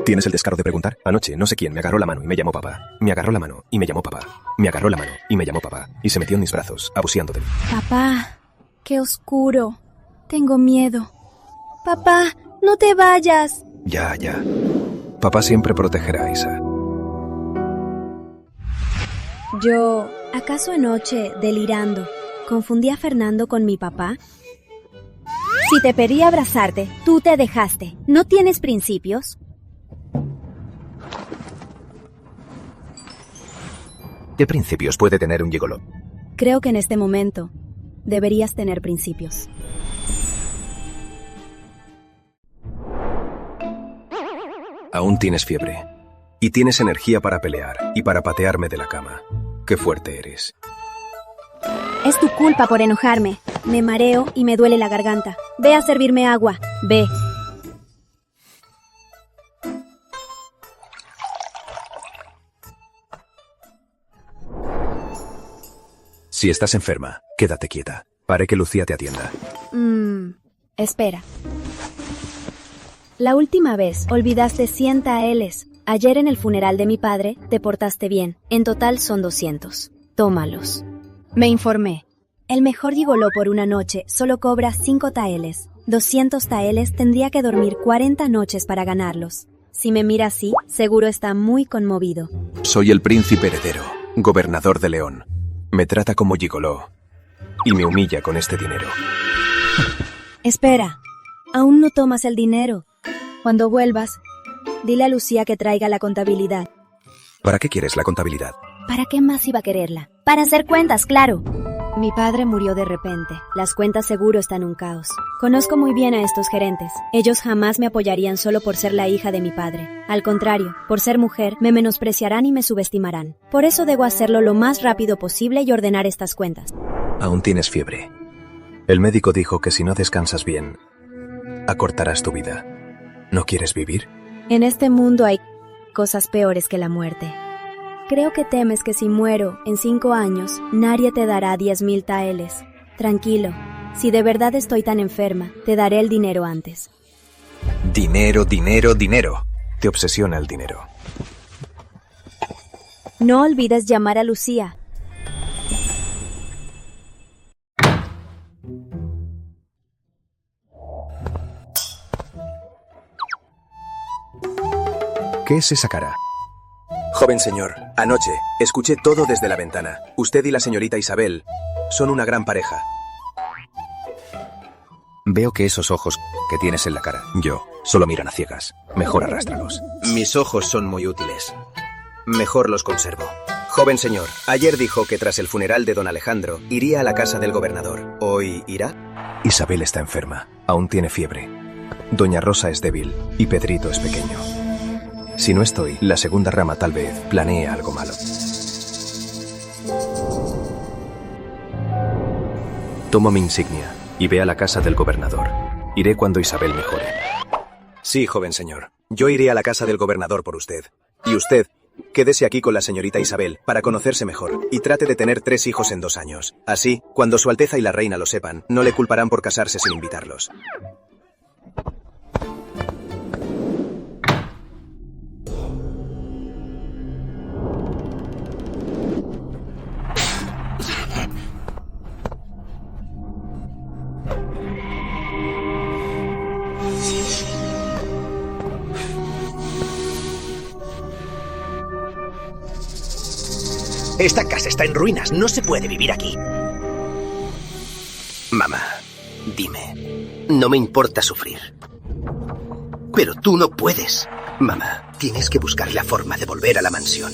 ¿Tienes el descaro de preguntar? Anoche, no sé quién me agarró la mano y me llamó papá. Me agarró la mano y me llamó papá. Me agarró la mano y me llamó papá. Y se metió en mis brazos, abuseando de mí. Papá, qué oscuro. Tengo miedo. Papá, no te vayas. Ya. Papá siempre protegerá a Isa. Yo, ¿acaso anoche, delirando, confundí a Fernando con mi papá? Si te pedí abrazarte, tú te dejaste. ¿No tienes principios? ¿Qué principios puede tener un gigoló? Creo que en este momento deberías tener principios. Aún tienes fiebre. Y tienes energía para pelear y para patearme de la cama. Qué fuerte eres. Es tu culpa por enojarme. Me mareo y me duele la garganta. Ve a servirme agua. Ve. Si estás enferma, quédate quieta. Haré que Lucía te atienda. Espera. La última vez olvidaste 100 taeles. Ayer en el funeral de mi padre te portaste bien. En total son 200. Tómalos. Me informé. El mejor gigoló por una noche solo cobra 5 taeles. 200 taeles tendría que dormir 40 noches para ganarlos. Si me mira así, seguro está muy conmovido. Soy el príncipe heredero, gobernador de León. Me trata como gigoló y me humilla con este dinero. Espera, aún no tomas el dinero. Cuando vuelvas, dile a Lucía que traiga la contabilidad. ¿Para qué quieres la contabilidad? ¿Para qué más iba a quererla? Para hacer cuentas, claro. Mi padre murió de repente. Las cuentas seguro están un caos. Conozco muy bien a estos gerentes. Ellos jamás me apoyarían solo por ser la hija de mi padre. Al contrario, por ser mujer, me menospreciarán y me subestimarán. Por eso debo hacerlo lo más rápido posible y ordenar estas cuentas. Aún tienes fiebre. El médico dijo que si no descansas bien, acortarás tu vida. ¿No quieres vivir? En este mundo hay cosas peores que la muerte. Creo que temes que si muero en 5 años, nadie te dará 10,000 taeles. Tranquilo, si de verdad estoy tan enferma, te daré el dinero antes. Dinero, dinero, dinero. Te obsesiona el dinero. No olvides llamar a Lucía. ¿Qué es esa cara? Joven señor, anoche escuché todo desde la ventana. Usted y la señorita Isabel son una gran pareja. Veo que esos ojos que tienes en la cara, solo miran a ciegas. Mejor arrástralos. Mis ojos son muy útiles. Mejor los conservo. Joven señor, ayer dijo que tras el funeral de don Alejandro iría a la casa del gobernador. ¿Hoy irá? Isabel está enferma. Aún tiene fiebre. Doña Rosa es débil y Pedrito es pequeño. Si no estoy, la segunda rama tal vez planee algo malo. Toma mi insignia y ve a la casa del gobernador. Iré cuando Isabel mejore. Sí, joven señor. Yo iré a la casa del gobernador por usted. Y usted, quédese aquí con la señorita Isabel para conocerse mejor y trate de tener 3 hijos en 2 años. Así, cuando su Alteza y la reina lo sepan, no le culparán por casarse sin invitarlos. Esta casa está en ruinas, no se puede vivir aquí. Mamá, dime, no me importa sufrir. Pero tú no puedes. Mamá, tienes que buscar la forma de volver a la mansión.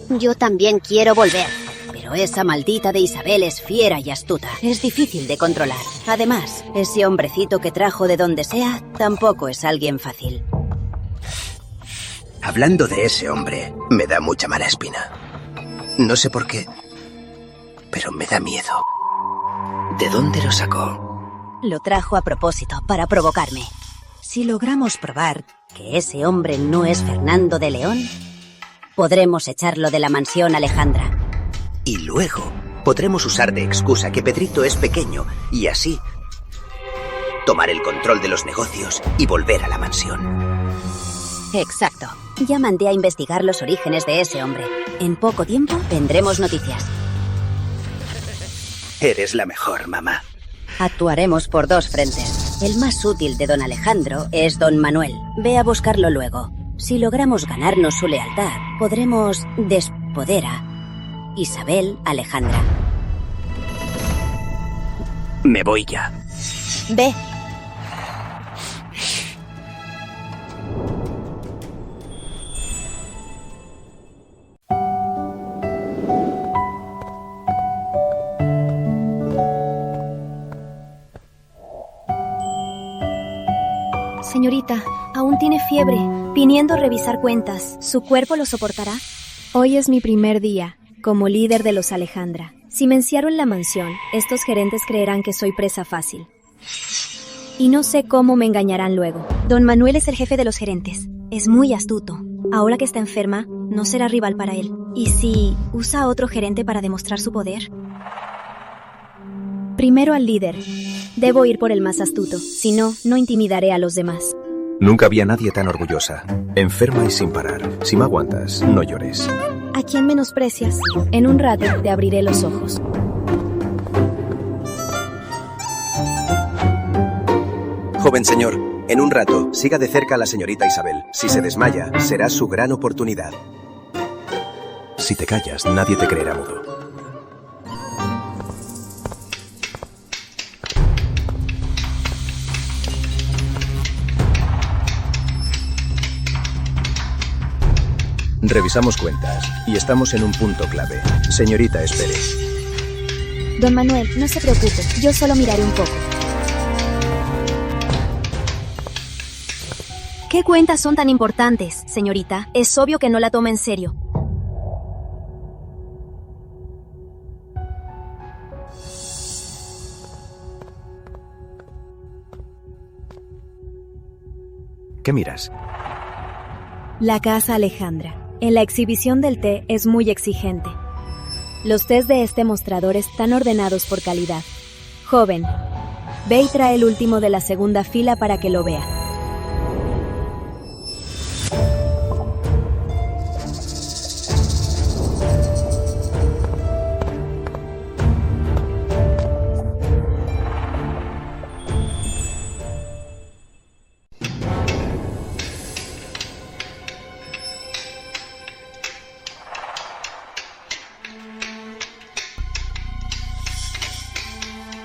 Yo también quiero volver. Pero esa maldita de Isabel es fiera y astuta. Es difícil de controlar. Además, ese hombrecito que trajo de donde sea tampoco es alguien fácil. Hablando de ese hombre, me da mucha mala espina. No sé por qué, pero me da miedo. ¿De dónde lo sacó? Lo trajo a propósito, para provocarme. Si logramos probar que ese hombre no es Fernando de León, podremos echarlo de la mansión Alejandra. Y luego podremos usar de excusa que Pedrito es pequeño y así tomar el control de los negocios y volver a la mansión. Exacto. Ya mandé a investigar los orígenes de ese hombre. En poco tiempo tendremos noticias. Eres la mejor, mamá. Actuaremos por 2 frentes. El más útil de don Alejandro es don Manuel. Ve a buscarlo luego. Si logramos ganarnos su lealtad, podremos despoder a Isabel Alejandra. Me voy ya. Ve. Señorita, aún tiene fiebre. Viniendo a revisar cuentas, ¿su cuerpo lo soportará? Hoy es mi primer día como líder de los Alejandra. Si me encierro en la mansión, estos gerentes creerán que soy presa fácil. Y no sé cómo me engañarán luego. Don Manuel es el jefe de los gerentes. Es muy astuto. Ahora que está enferma, no será rival para él. ¿Y si usa a otro gerente para demostrar su poder? Primero al líder. Debo ir por el más astuto. Si no, no intimidaré a los demás. Nunca había nadie tan orgullosa. Enferma y sin parar. Si me aguantas, no llores. ¿A quién menosprecias? En un rato te abriré los ojos. Joven señor, en un rato, siga de cerca a la señorita Isabel. Si se desmaya, será su gran oportunidad. Si te callas, nadie te creerá mudo. Revisamos cuentas y estamos en un punto clave. Señorita, espere. Don Manuel, no se preocupe, yo solo miraré un poco. ¿Qué cuentas son tan importantes, señorita? Es obvio que no la toma en serio. ¿Qué miras? La casa Alejandra. En la exhibición del té es muy exigente. Los tés de este mostrador están ordenados por calidad. Joven, ve y trae el último de la segunda fila para que lo vea.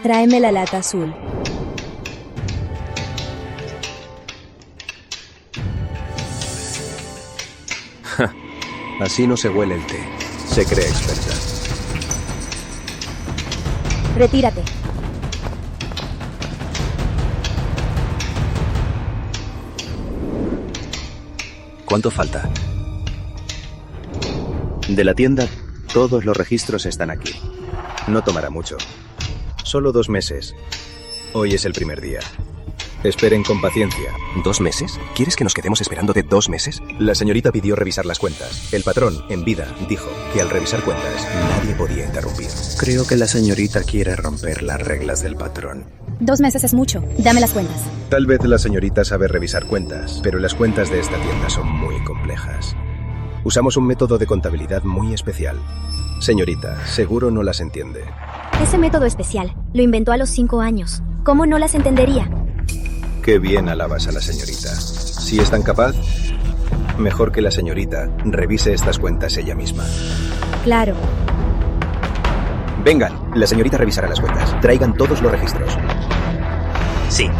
Tráeme la lata azul. Así no se huele el té. Se cree experta. Retírate. ¿Cuánto falta? De la tienda, todos los registros están aquí. No tomará mucho. Solo 2 meses. Hoy es el primer día. Esperen con paciencia. ¿2 meses? ¿Quieres que nos quedemos esperándote 2 meses? La señorita pidió revisar las cuentas. El patrón, en vida, dijo que al revisar cuentas nadie podía interrumpir. Creo que la señorita quiere romper las reglas del patrón. 2 meses es mucho. Dame las cuentas. Tal vez la señorita sabe revisar cuentas, pero las cuentas de esta tienda son muy complejas. Usamos un método de contabilidad muy especial. Señorita, seguro no las entiende. Ese método especial lo inventó a los 5 años. ¿Cómo no las entendería? Qué bien alabas a la señorita. Si es tan capaz, mejor que la señorita revise estas cuentas ella misma. Claro. Vengan, la señorita revisará las cuentas. Traigan todos los registros. Sí.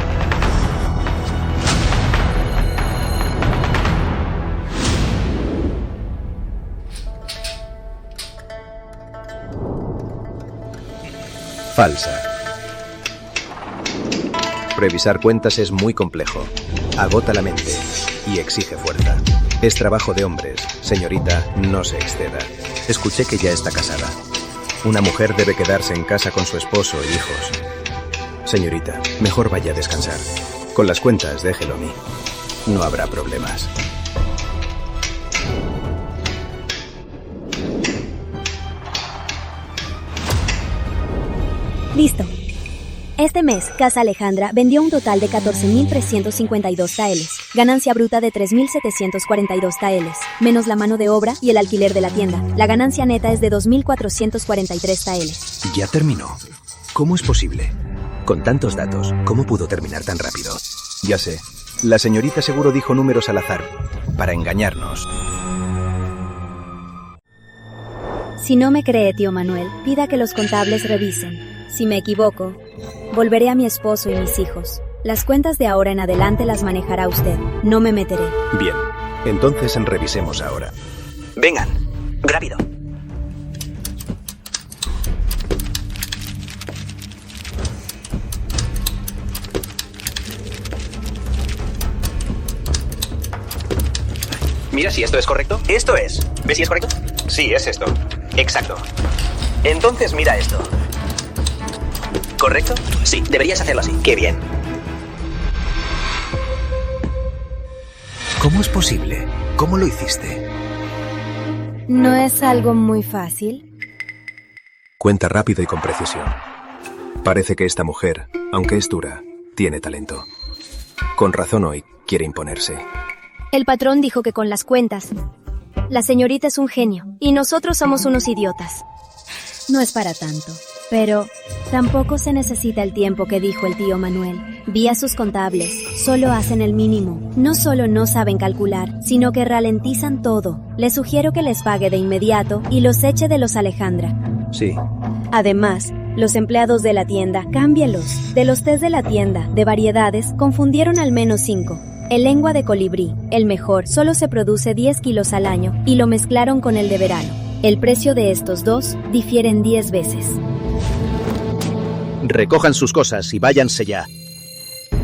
Falsa. Revisar cuentas es muy complejo, agota la mente y exige fuerza. Es trabajo de hombres, señorita, no se exceda. Escuché que ya está casada. Una mujer debe quedarse en casa con su esposo e hijos. Señorita, mejor vaya a descansar. Con las cuentas, déjelo a mí. No habrá problemas. Listo. Este mes, Casa Alejandra vendió un total de 14.352 taeles, ganancia bruta de 3.742 taeles, menos la mano de obra y el alquiler de la tienda. La ganancia neta es de 2.443 taeles. Ya terminó. ¿Cómo es posible? Con tantos datos, ¿cómo pudo terminar tan rápido? Ya sé. La señorita seguro dijo números al azar, para engañarnos. Si no me cree, tío Manuel, pida que los contables revisen. Si me equivoco, volveré a mi esposo y mis hijos. Las cuentas de ahora en adelante las manejará usted. No me meteré. Bien, entonces revisemos ahora. Vengan, rápido. Mira si esto es correcto. Esto es. ¿Ves si es correcto? Sí, es esto. Exacto. Entonces mira esto. ¿Correcto? Sí, deberías hacerlo así. ¡Qué bien! ¿Cómo es posible? ¿Cómo lo hiciste? ¿No es algo muy fácil? Cuenta rápido y con precisión. Parece que esta mujer, aunque es dura, tiene talento. Con razón hoy quiere imponerse. El patrón dijo que con las cuentas. La señorita es un genio y nosotros somos unos idiotas. No es para tanto. Pero tampoco se necesita el tiempo que dijo el tío Manuel. Vi a sus contables, solo hacen el mínimo. No solo no saben calcular, sino que ralentizan todo. Les sugiero que les pague de inmediato y los eche de los Alejandra. Sí. Además, los empleados de la tienda, cámbielos. De los tés de la tienda, de variedades, confundieron al menos 5. El lengua de colibrí, el mejor, solo se produce 10 kilos al año y lo mezclaron con el de verano. El precio de estos dos difieren 10 veces. Recojan sus cosas y váyanse ya.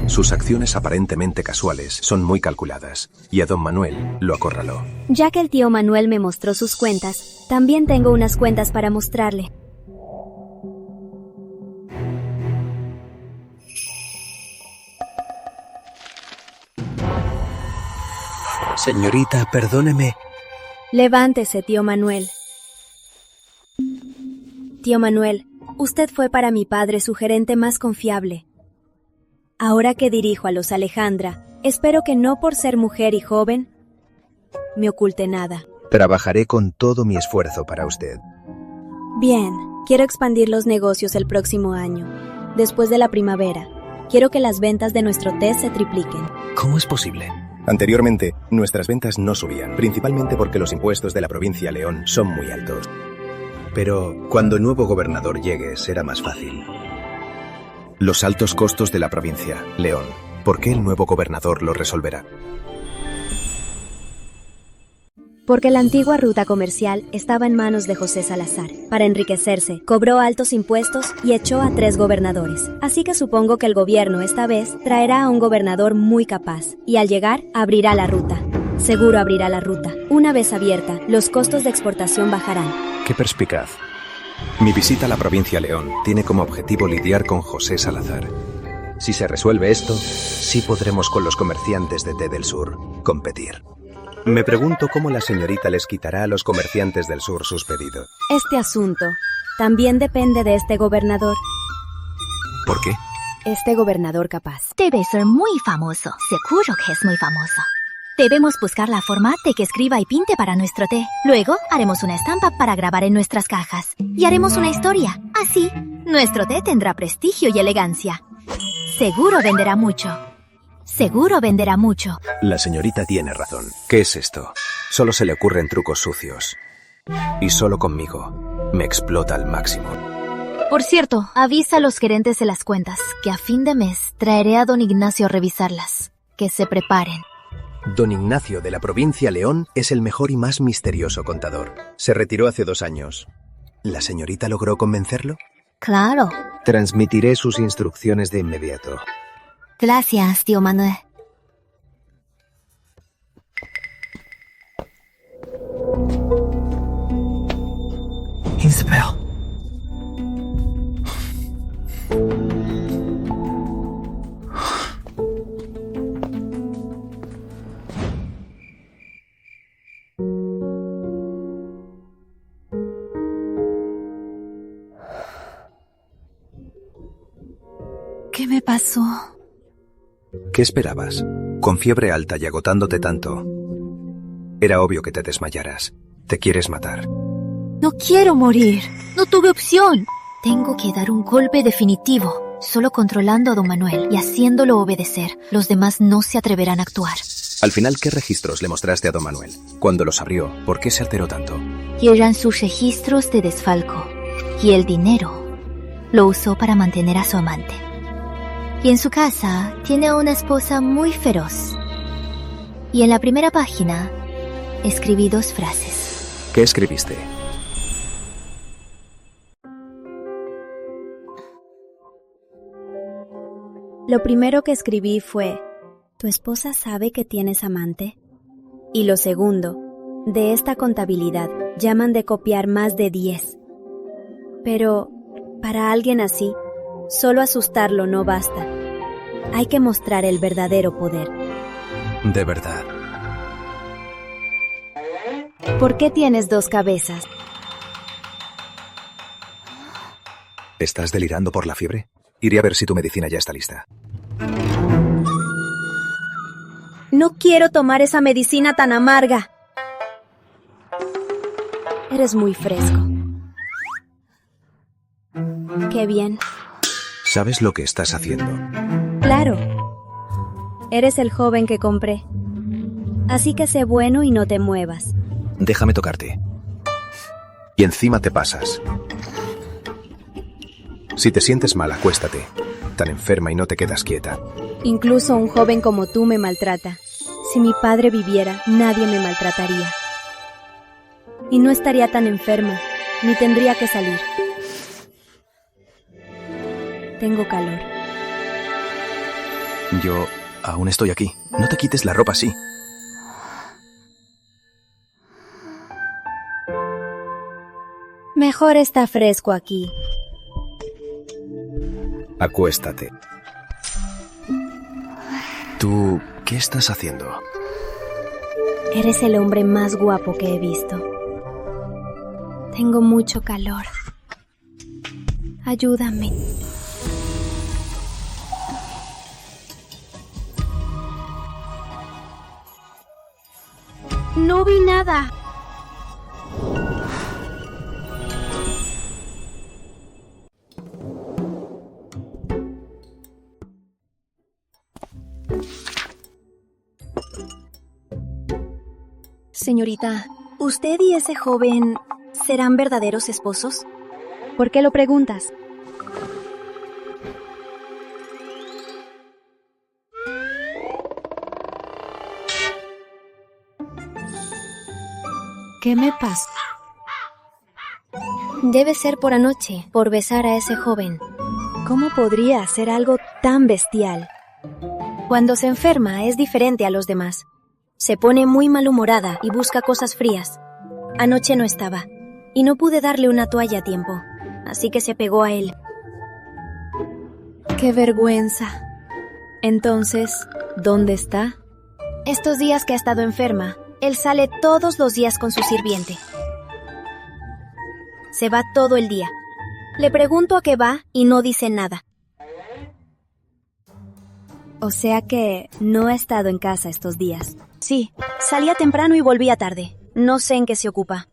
Sus acciones aparentemente casuales son muy calculadas, y a don Manuel lo acorraló. Ya que el tío Manuel me mostró sus cuentas, también tengo unas cuentas para mostrarle. Señorita, perdóneme. Levántese, tío Manuel. Tío Manuel, usted fue para mi padre su gerente más confiable. Ahora que dirijo a los Alejandra, espero que no por ser mujer y joven, me oculte nada. Trabajaré con todo mi esfuerzo para usted. Bien, quiero expandir los negocios el próximo año. Después de la primavera, quiero que las ventas de nuestro té se tripliquen. ¿Cómo es posible? Anteriormente, nuestras ventas no subían, principalmente porque los impuestos de la provincia León son muy altos. Pero cuando el nuevo gobernador llegue, será más fácil. Los altos costos de la provincia, León. ¿Por qué el nuevo gobernador lo resolverá? Porque la antigua ruta comercial estaba en manos de José Salazar. Para enriquecerse, cobró altos impuestos y echó a 3 gobernadores. Así que supongo que el gobierno esta vez traerá a un gobernador muy capaz. Y al llegar, abrirá la ruta. Seguro abrirá la ruta. Una vez abierta, los costos de exportación bajarán. ¡Qué perspicaz! Mi visita a la provincia León tiene como objetivo lidiar con José Salazar. Si se resuelve esto, sí podremos con los comerciantes de té del sur competir. Me pregunto cómo la señorita les quitará a los comerciantes del sur sus pedidos. Este asunto también depende de este gobernador. ¿Por qué? Este gobernador capaz. Debe ser muy famoso. Seguro que es muy famoso. Debemos buscar la forma de que escriba y pinte para nuestro té. Luego, haremos una estampa para grabar en nuestras cajas. Y haremos una historia. Así, nuestro té tendrá prestigio y elegancia. Seguro venderá mucho. Seguro venderá mucho. La señorita tiene razón. ¿Qué es esto? Solo se le ocurren trucos sucios. Y solo conmigo. Me explota al máximo. Por cierto, avisa a los gerentes de las cuentas que a fin de mes traeré a don Ignacio a revisarlas. Que se preparen. Don Ignacio de la provincia León es el mejor y más misterioso contador. Se retiró hace 2 años. ¿La señorita logró convencerlo? Claro. Transmitiré sus instrucciones de inmediato. Gracias, tío Manuel. Isabel. ¿Qué me pasó? ¿Qué esperabas? Con fiebre alta y agotándote tanto. Era obvio que te desmayaras. Te quieres matar. No quiero morir. No tuve opción. Tengo que dar un golpe definitivo. Solo controlando a don Manuel y haciéndolo obedecer. Los demás no se atreverán a actuar. Al final, ¿qué registros le mostraste a don Manuel? Cuando los abrió, ¿por qué se alteró tanto? Y eran sus registros de desfalco. Y el dinero lo usó para mantener a su amante. Y en su casa tiene a una esposa muy feroz. Y en la primera página escribí 2 frases. ¿Qué escribiste? Lo primero que escribí fue: ¿tu esposa sabe que tienes amante? Y lo segundo, de esta contabilidad llaman de copiar más de 10. Pero para alguien así, solo asustarlo no basta. Hay que mostrar el verdadero poder. De verdad. ¿Por qué tienes 2 cabezas? ¿Estás delirando por la fiebre? Iré a ver si tu medicina ya está lista. No quiero tomar esa medicina tan amarga. Eres muy fresco. Qué bien. ¿Sabes lo que estás haciendo? Claro. Eres el joven que compré. Así que sé bueno y no te muevas. Déjame tocarte. Y encima te pasas. Si te sientes mal, acuéstate. Tan enferma y no te quedas quieta. Incluso un joven como tú me maltrata. Si mi padre viviera, nadie me maltrataría. Y no estaría tan enferma, ni tendría que salir. Tengo calor. Yo aún estoy aquí. No te quites la ropa así. Mejor está fresco aquí. Acuéstate. ¿Tú qué estás haciendo? Eres el hombre más guapo que he visto. Tengo mucho calor. Ayúdame. No vi nada. Señorita, ¿usted y ese joven serán verdaderos esposos? ¿Por qué lo preguntas? ¿Qué me pasa? Debe ser por anoche, por besar a ese joven. ¿Cómo podría hacer algo tan bestial? Cuando se enferma es diferente a los demás. Se pone muy malhumorada y busca cosas frías. Anoche no estaba, y no pude darle una toalla a tiempo, así que se pegó a él. ¡Qué vergüenza! Entonces, ¿dónde está? Estos días que ha estado enferma, él sale todos los días con su sirviente. Se va todo el día. Le pregunto a qué va y no dice nada. O sea que no ha estado en casa estos días. Sí, salía temprano y volvía tarde. No sé en qué se ocupa.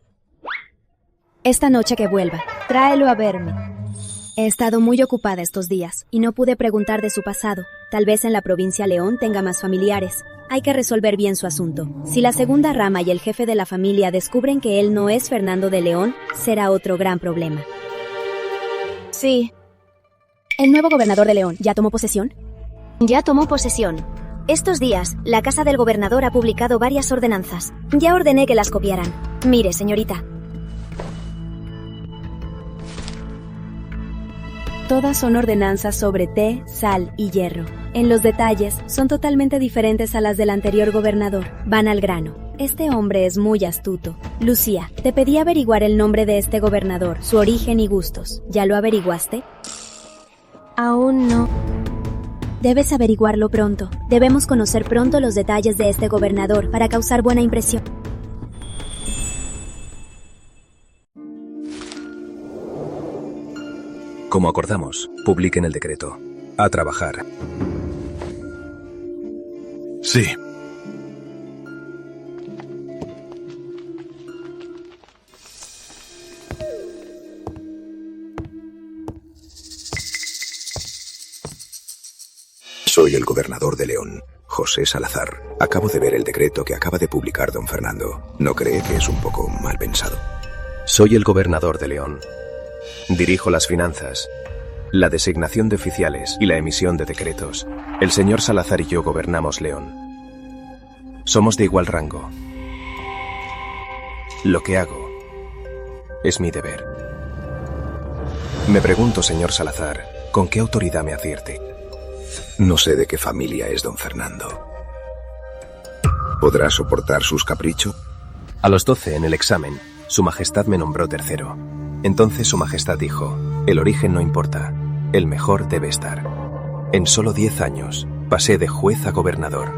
Esta noche que vuelva, tráelo a verme. He estado muy ocupada estos días y no pude preguntar de su pasado. Tal vez en la provincia León tenga más familiares. Hay que resolver bien su asunto. Si la segunda rama y el jefe de la familia descubren que él no es Fernando de León, será otro gran problema. Sí. ¿El nuevo gobernador de León ya tomó posesión? Ya tomó posesión. Estos días, la casa del gobernador ha publicado varias ordenanzas. Ya ordené que las copiaran. Mire, señorita. Todas son ordenanzas sobre té, sal y hierro. En los detalles, son totalmente diferentes a las del anterior gobernador. Van al grano. Este hombre es muy astuto. Lucía, te pedí averiguar el nombre de este gobernador, su origen y gustos. ¿Ya lo averiguaste? Aún no. Debes averiguarlo pronto. Debemos conocer pronto los detalles de este gobernador para causar buena impresión. Como acordamos, publiquen el decreto. A trabajar. Sí. Soy el gobernador de León, José Salazar. Acabo de ver el decreto que acaba de publicar don Fernando. ¿No cree que es un poco mal pensado? Soy el gobernador de León. Dirijo las finanzas, la designación de oficiales y la emisión de decretos. El señor Salazar y yo gobernamos León. Somos de igual rango. Lo que hago es mi deber. Me pregunto, señor Salazar, ¿con qué autoridad me advierte? No sé de qué familia es don Fernando. ¿Podrá soportar sus caprichos? A los 12, en el examen, Su Majestad me nombró tercero. Entonces Su Majestad dijo, el origen no importa, el mejor debe estar. En solo 10 años, pasé de juez a gobernador.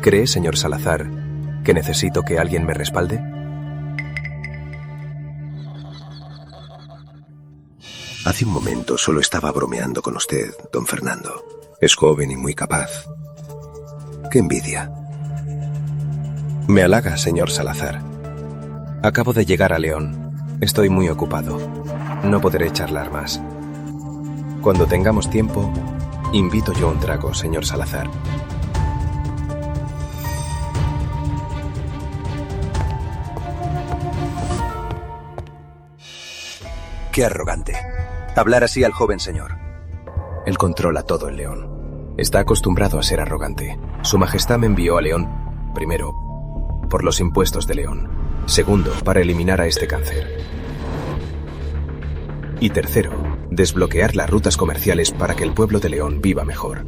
¿Cree, señor Salazar, que necesito que alguien me respalde? Hace un momento solo estaba bromeando con usted, don Fernando. Es joven y muy capaz. ¡Qué envidia! Me halaga, señor Salazar. Acabo de llegar a León. Estoy muy ocupado. No podré charlar más. Cuando tengamos tiempo, invito yo un trago, señor Salazar. ¡Qué arrogante! Hablar así al joven señor. Él controla todo el León. Está acostumbrado a ser arrogante. Su Majestad me envió a León, primero, por los impuestos de León. Segundo, para eliminar a este cáncer. Y tercero, Desbloquear las rutas comerciales para que el pueblo de León viva mejor.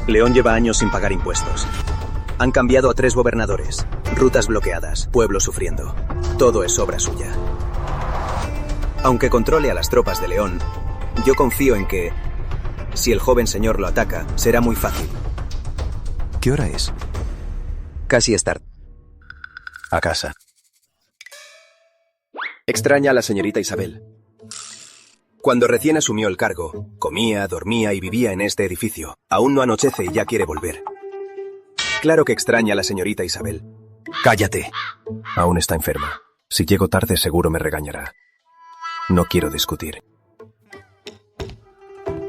León lleva años sin pagar impuestos. Han cambiado a 3 gobernadores. Rutas bloqueadas, pueblo sufriendo. Todo es obra suya. Aunque controle a las tropas de León, yo confío en que, si el joven señor lo ataca, será muy fácil. ¿Qué hora es? Casi es tarde. A casa. Extraña a la señorita Isabel. Cuando recién asumió el cargo, comía, dormía y vivía en este edificio. Aún no anochece y ya quiere volver. Claro que extraña a la señorita Isabel. ¡Cállate! Aún está enferma. Si llego tarde seguro me regañará. No quiero discutir.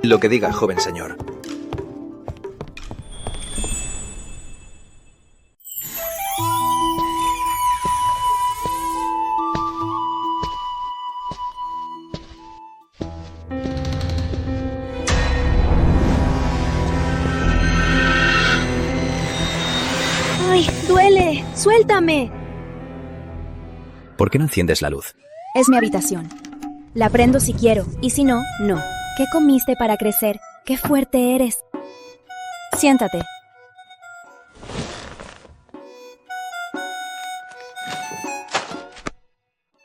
Lo que diga, joven señor. ¡Ay, duele! ¡Suéltame! ¿Por qué no enciendes la luz? Es mi habitación. La prendo si quiero, y si no, no. ¿Qué comiste para crecer? ¡Qué fuerte eres! Siéntate.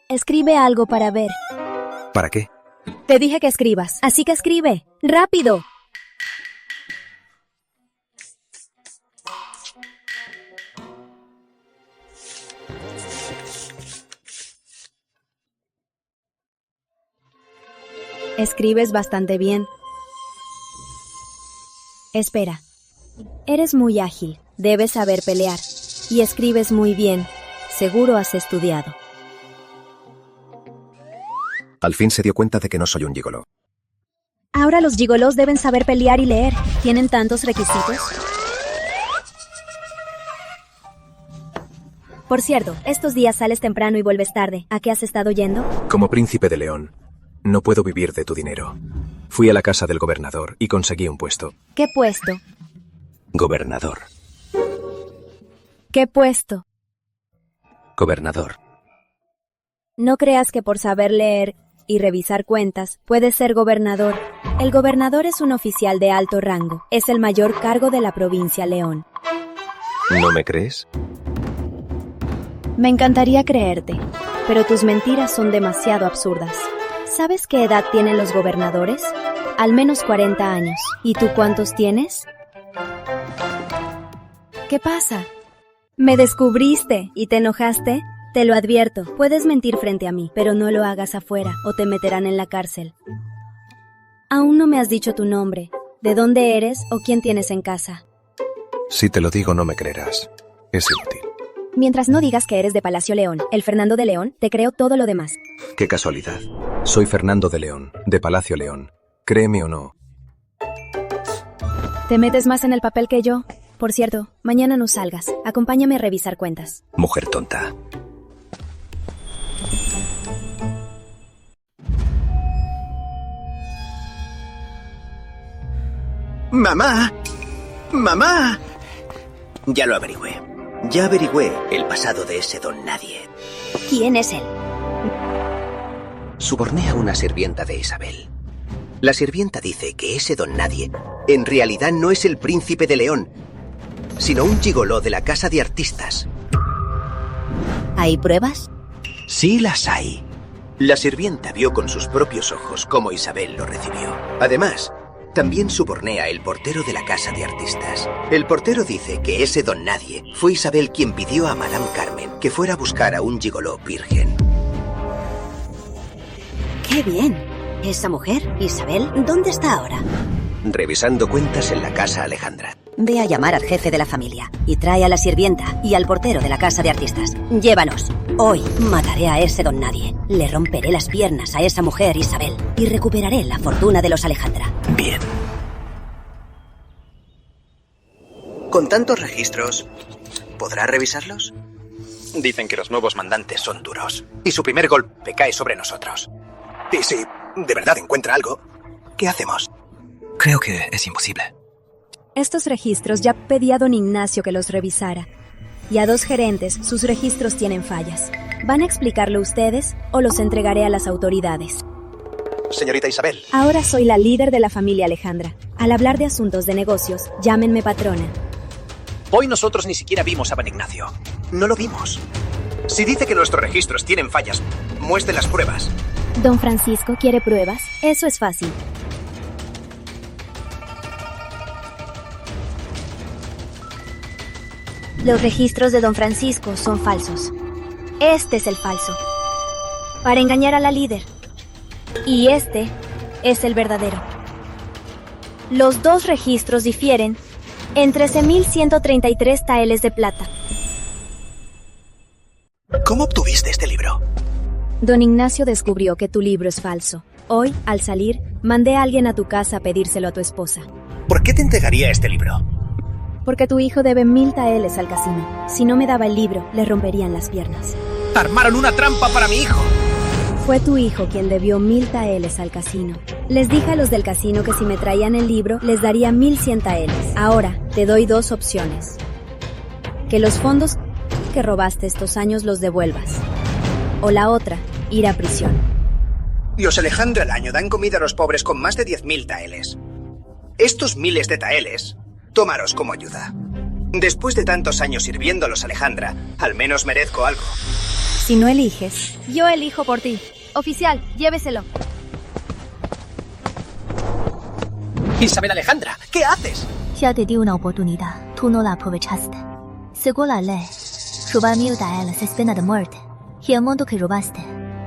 Escribe algo para ver. ¿Para qué? Te dije que escribas, así que escribe. ¡Rápido! Escribes bastante bien. Espera. Eres muy ágil, debes saber pelear. Y escribes muy bien. Seguro has estudiado. Al fin se dio cuenta de que no soy un gigoló. Ahora los gigolos deben saber pelear y leer. ¿Tienen tantos requisitos? Por cierto, estos días sales temprano y vuelves tarde. ¿A qué has estado yendo? Como príncipe de León, no puedo vivir de tu dinero. Fui a la casa del gobernador y conseguí un puesto. ¿Qué puesto? Gobernador. ¿Qué puesto? Gobernador. No creas que por saber leer y revisar cuentas puedes ser gobernador. El gobernador es un oficial de alto rango. Es el mayor cargo de la provincia León. ¿No me crees? Me encantaría creerte, pero tus mentiras son demasiado absurdas. ¿Sabes qué edad tienen los gobernadores? Al menos 40 años. ¿Y tú cuántos tienes? ¿Qué pasa? ¿Me descubriste y te enojaste? Te lo advierto, puedes mentir frente a mí, pero no lo hagas afuera o te meterán en la cárcel. Aún no me has dicho tu nombre, de dónde eres o quién tienes en casa. Si te lo digo no me creerás. Es inútil. Mientras no digas que eres de Palacio León, el Fernando de León, te creo todo lo demás. Qué casualidad. Soy Fernando de León, de Palacio León. Créeme o no. ¿Te metes más en el papel que yo? Por cierto, mañana no salgas. Acompáñame a revisar cuentas. Mujer tonta. ¡Mamá! ¡Mamá! Ya lo averigüé. Ya averigüé el pasado de ese don nadie. ¿Quién es él? Suborné a una sirvienta de Isabel. La sirvienta dice que ese don nadie en realidad no es el príncipe de León, sino un gigoló de la casa de artistas. ¿Hay pruebas? Sí las hay. La sirvienta vio con sus propios ojos cómo Isabel lo recibió. Además, también suborné a el portero de la casa de artistas. El portero dice que ese don nadie fue Isabel quien pidió a Madame Carmen que fuera a buscar a un gigoló virgen. ¡Qué bien! ¿Esa mujer, Isabel, dónde está ahora? Revisando cuentas en la casa Alejandra. Ve a llamar al jefe de la familia y trae a la sirvienta y al portero de la casa de artistas. Llévalos. Hoy mataré a ese don nadie. Le romperé las piernas a esa mujer, Isabel, y recuperaré la fortuna de los Alejandra. Bien. Con tantos registros, ¿podrá revisarlos? Dicen que los nuevos mandantes son duros y su primer golpe cae sobre nosotros. Y si de verdad encuentra algo, ¿qué hacemos? Creo que es imposible. Estos registros ya pedí a don Ignacio que los revisara. Y a 2 gerentes, sus registros tienen fallas. ¿Van a explicarlo ustedes o los entregaré a las autoridades? señorita Isabel. Ahora soy la líder de la familia Alejandra. Al hablar de asuntos de negocios, llámenme patrona. Hoy nosotros ni siquiera vimos a Ban Ignacio. No lo vimos. Si dice que nuestros registros tienen fallas, muestre las pruebas. Don Francisco quiere pruebas. Eso es fácil. Los registros de Don Francisco son falsos. Este es el falso. Para engañar a la líder. Y este es el verdadero. Los dos registros difieren en 13.133 taeles de plata. ¿Cómo obtuviste este libro? Don Ignacio descubrió que tu libro es falso. Hoy, al salir, mandé a alguien a tu casa a pedírselo a tu esposa. ¿Por qué te entregaría este libro? Porque tu hijo debe 1000 taeles al casino. Si no me daba el libro, le romperían las piernas. ¡Armaron una trampa para mi hijo! Fue tu hijo quien debió 1000 taeles al casino. Les dije a los del casino que si me traían el libro, les daría 1100 taeles. Ahora, te doy dos opciones. Que los fondos que robaste estos años los devuelvas. O la otra, ir a prisión. Los Alejandra al año dan comida a los pobres con más de 10.000 taeles. Estos miles de taeles, tómalos como ayuda. Después de tantos años sirviendo a los Alejandra, al menos merezco algo. Si no eliges, yo elijo por ti. Oficial, lléveselo. Isabel Alejandra, ¿qué haces? Ya te di una oportunidad. Tú no la aprovechaste. Según la ley, robar 1000 taeles es pena de muerte. Y el monto que robaste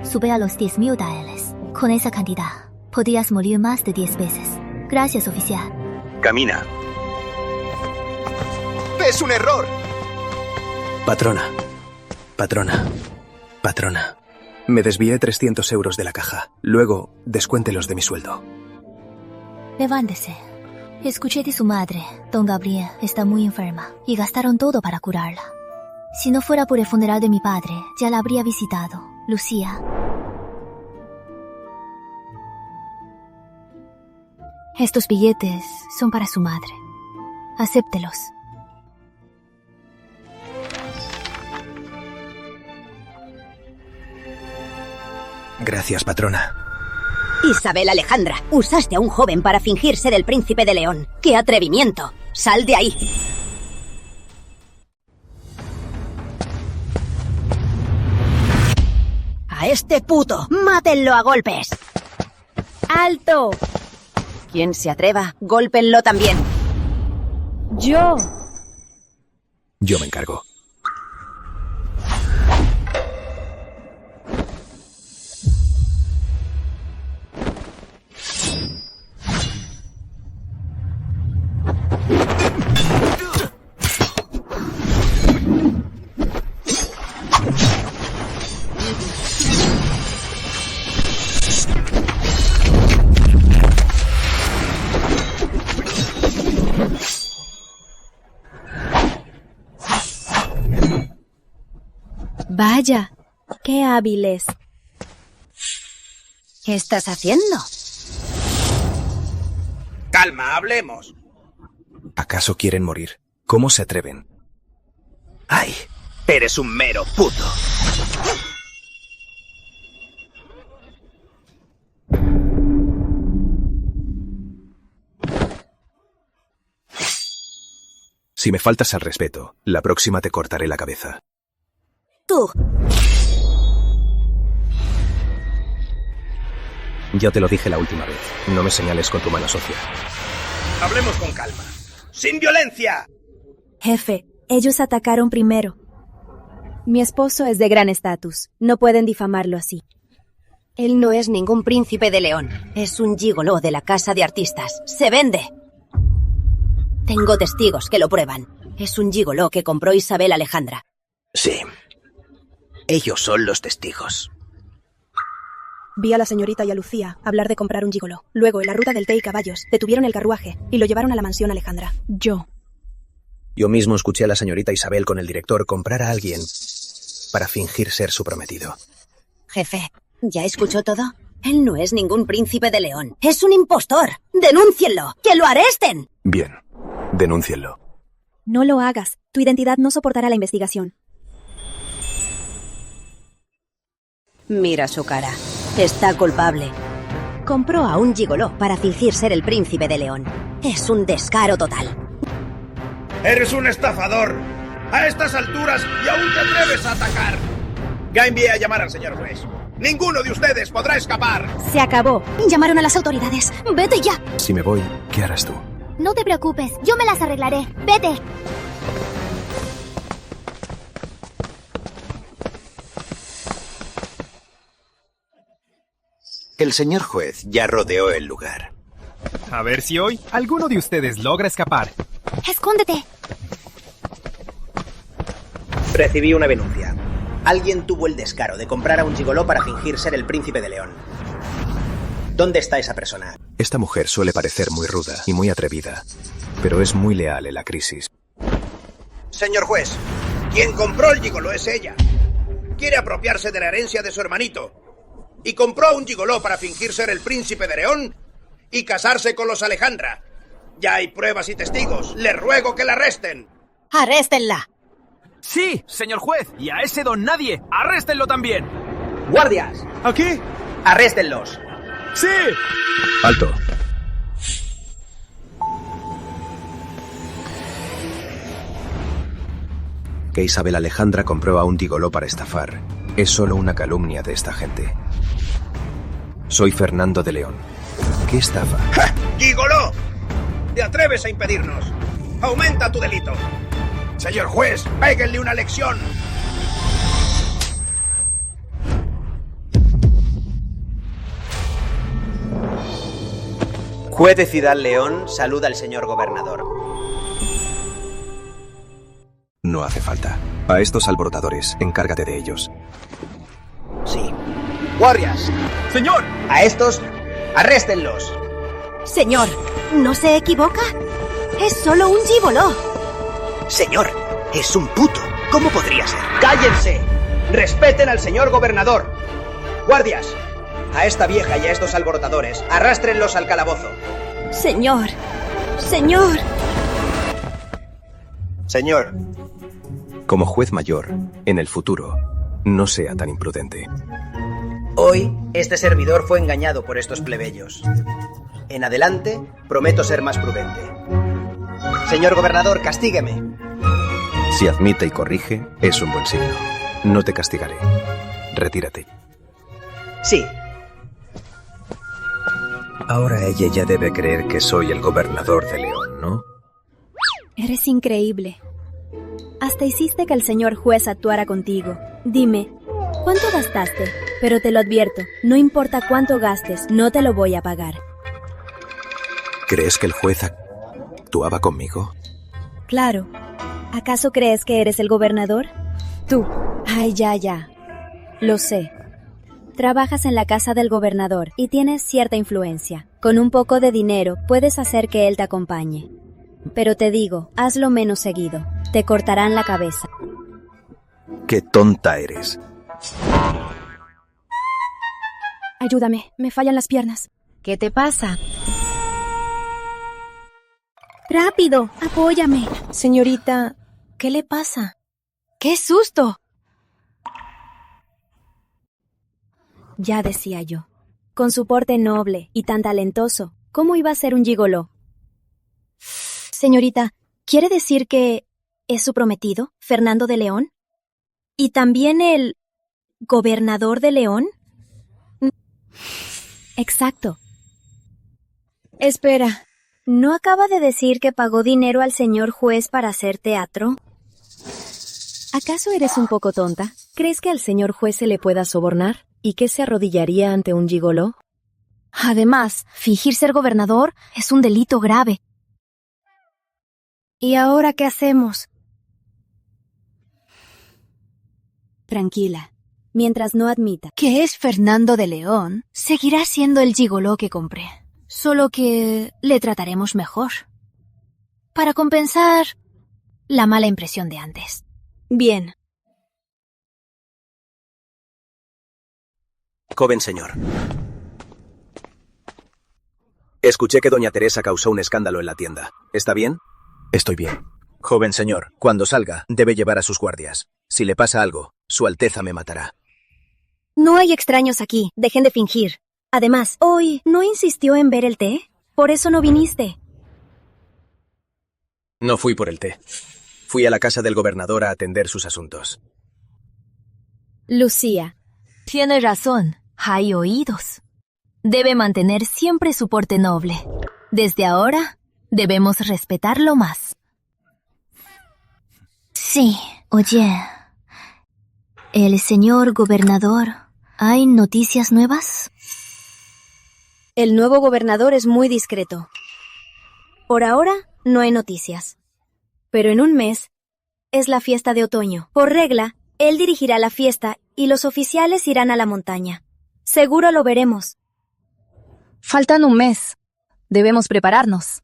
supera los 10.000 taeles. Con esa cantidad, podrías morir más de 10 veces. Gracias, oficial. Camina. ¡Es un error! Patrona. Me desvié 300 euros de la caja. Luego, descuéntelos de mi sueldo. Levántese. Escuché de su madre, don Gabriel, está muy enferma y gastaron todo para curarla. Si no fuera por el funeral de mi padre, ya la habría visitado. Lucía. Estos billetes son para su madre. Acéptelos. Gracias, patrona. Isabel Alejandra, usaste a un joven para fingir ser el príncipe de León. ¡Qué atrevimiento! ¡Sal de ahí! ¡A este puto! ¡Mátenlo a golpes! ¡Alto! Quien se atreva, gólpenlo también. Yo me encargo. Vaya, qué hábil es. ¿Qué estás haciendo? Calma, hablemos. ¿Acaso quieren morir? ¿Cómo se atreven? ¡Ay! Eres un mero puto. Si me faltas al respeto, la próxima te cortaré la cabeza. ¡Tú! Ya te lo dije la última vez. No me señales con tu mano socia. Hablemos con calma. ¡Sin violencia! Jefe, ellos atacaron primero. Mi esposo es de gran estatus. No pueden difamarlo así. Él no es ningún príncipe de León. Es un gigoló de la casa de artistas. ¡Se vende! Tengo testigos que lo prueban. Es un gigoló que compró Isabel Alejandra. Sí. Ellos son los testigos. Vi a la señorita y a Lucía hablar de comprar un gigoló. Luego, en la ruta del té y caballos, detuvieron el carruaje y lo llevaron a la mansión Alejandra. Yo mismo escuché a la señorita Isabel con el director comprar a alguien para fingir ser su prometido. Jefe, ¿ya escuchó todo? Él no es ningún príncipe de León. ¡Es un impostor! ¡Denúncienlo! ¡Que lo arresten! Bien, denúncienlo. No lo hagas. Tu identidad no soportará la investigación. Mira su cara. Está culpable. Compró a un gigoló para fingir ser el príncipe de León. Es un descaro total. ¡Eres un estafador! A estas alturas y aún te atreves a atacar. Ya envié a llamar al señor juez. ¡Ninguno de ustedes podrá escapar! Se acabó. Llamaron a las autoridades. ¡Vete ya! Si me voy, ¿qué harás tú? No te preocupes, yo me las arreglaré. ¡Vete! El señor juez ya rodeó el lugar. A ver si hoy alguno de ustedes logra escapar. ¡Escóndete! Recibí una denuncia. Alguien tuvo el descaro de comprar a un gigoló para fingir ser el príncipe de León. ¿Dónde está esa persona? Esta mujer suele parecer muy ruda y muy atrevida, pero es muy leal en la crisis. Señor juez, quien compró el gigoló es ella. Quiere apropiarse de la herencia de su hermanito. Y compró a un gigoló para fingir ser el príncipe de León y casarse con los Alejandra. Ya hay pruebas y testigos. Les ruego que la arresten. ¡Arréstenla! Sí, señor juez. Y a ese don nadie, arréstenlo también. ¡Guardias! ¿Aquí? ¡Arréstenlos! ¡Sí! ¡Alto! Que Isabel Alejandra compró a un gigoló para estafar es solo una calumnia de esta gente. Soy Fernando de León. ¿Qué estafa? ¡Ja! ¡Gigoló! ¿Te atreves a impedirnos? ¡Aumenta tu delito! Señor juez, péguenle una lección. Juez de Ciudad León saluda al señor gobernador. No hace falta. A estos alborotadores, encárgate de ellos. Sí. ¡Guardias! ¡Señor! A estos, arréstenlos. Señor, ¿no se equivoca? Es solo un gigoló. Señor, es un puto. ¿Cómo podría ser? ¡Cállense! ¡Respeten al señor gobernador! ¡Guardias! A esta vieja y a estos alborotadores, arrástrenlos al calabozo. Señor. Señor. Señor. Como juez mayor, en el futuro, no sea tan imprudente. Hoy, este servidor fue engañado por estos plebeyos. En adelante, prometo ser más prudente. Señor gobernador, castígueme. Si admite y corrige, es un buen signo. No te castigaré. Retírate. Sí. Ahora ella ya debe creer que soy el gobernador de León, ¿no? Eres increíble. Hasta hiciste que el señor juez actuara contigo. Dime, ¿cuánto gastaste? Pero te lo advierto, no importa cuánto gastes, no te lo voy a pagar. ¿Crees que el juez actuaba conmigo? Claro. ¿Acaso crees que eres el gobernador? Tú. Ay, ya. Lo sé. Trabajas en la casa del gobernador y tienes cierta influencia. Con un poco de dinero puedes hacer que él te acompañe. Pero te digo, hazlo menos seguido. Te cortarán la cabeza. ¡Qué tonta eres! Ayúdame, me fallan las piernas. ¿Qué te pasa? ¡Rápido! ¡Apóyame! Señorita, ¿qué le pasa? ¡Qué susto! Ya decía yo. Con su porte noble y tan talentoso, ¿cómo iba a ser un gigoló? Señorita, ¿quiere decir que es su prometido, Fernando de León? ¿Y también el gobernador de León? Exacto. Espera, ¿no acaba de decir que pagó dinero al señor juez para hacer teatro? ¿Acaso eres un poco tonta? ¿Crees que al señor juez se le pueda sobornar? ¿Y que se arrodillaría ante un gigoló? Además, fingir ser gobernador es un delito grave. ¿Y ahora qué hacemos? Tranquila, mientras no admita que es Fernando de León, seguirá siendo el gigoló que compré. Solo que le trataremos mejor. Para compensar la mala impresión de antes. Bien. Joven señor. Escuché que doña Teresa causó un escándalo en la tienda. ¿Está bien? Estoy bien. Joven señor, cuando salga, debe llevar a sus guardias. Si le pasa algo, Su Alteza me matará. No hay extraños aquí. Dejen de fingir. Además, hoy no insistió en ver el té. Por eso no viniste. No fui por el té. Fui a la casa del gobernador a atender sus asuntos. Lucía. Tiene razón. Hay oídos. Debe mantener siempre su porte noble. Desde ahora, debemos respetarlo más. Sí, oye. El señor gobernador, ¿hay noticias nuevas? El nuevo gobernador es muy discreto. Por ahora, no hay noticias. Pero en un mes, es la fiesta de otoño. Por regla, él dirigirá la fiesta y los oficiales irán a la montaña. Seguro lo veremos. Faltan un mes. Debemos prepararnos.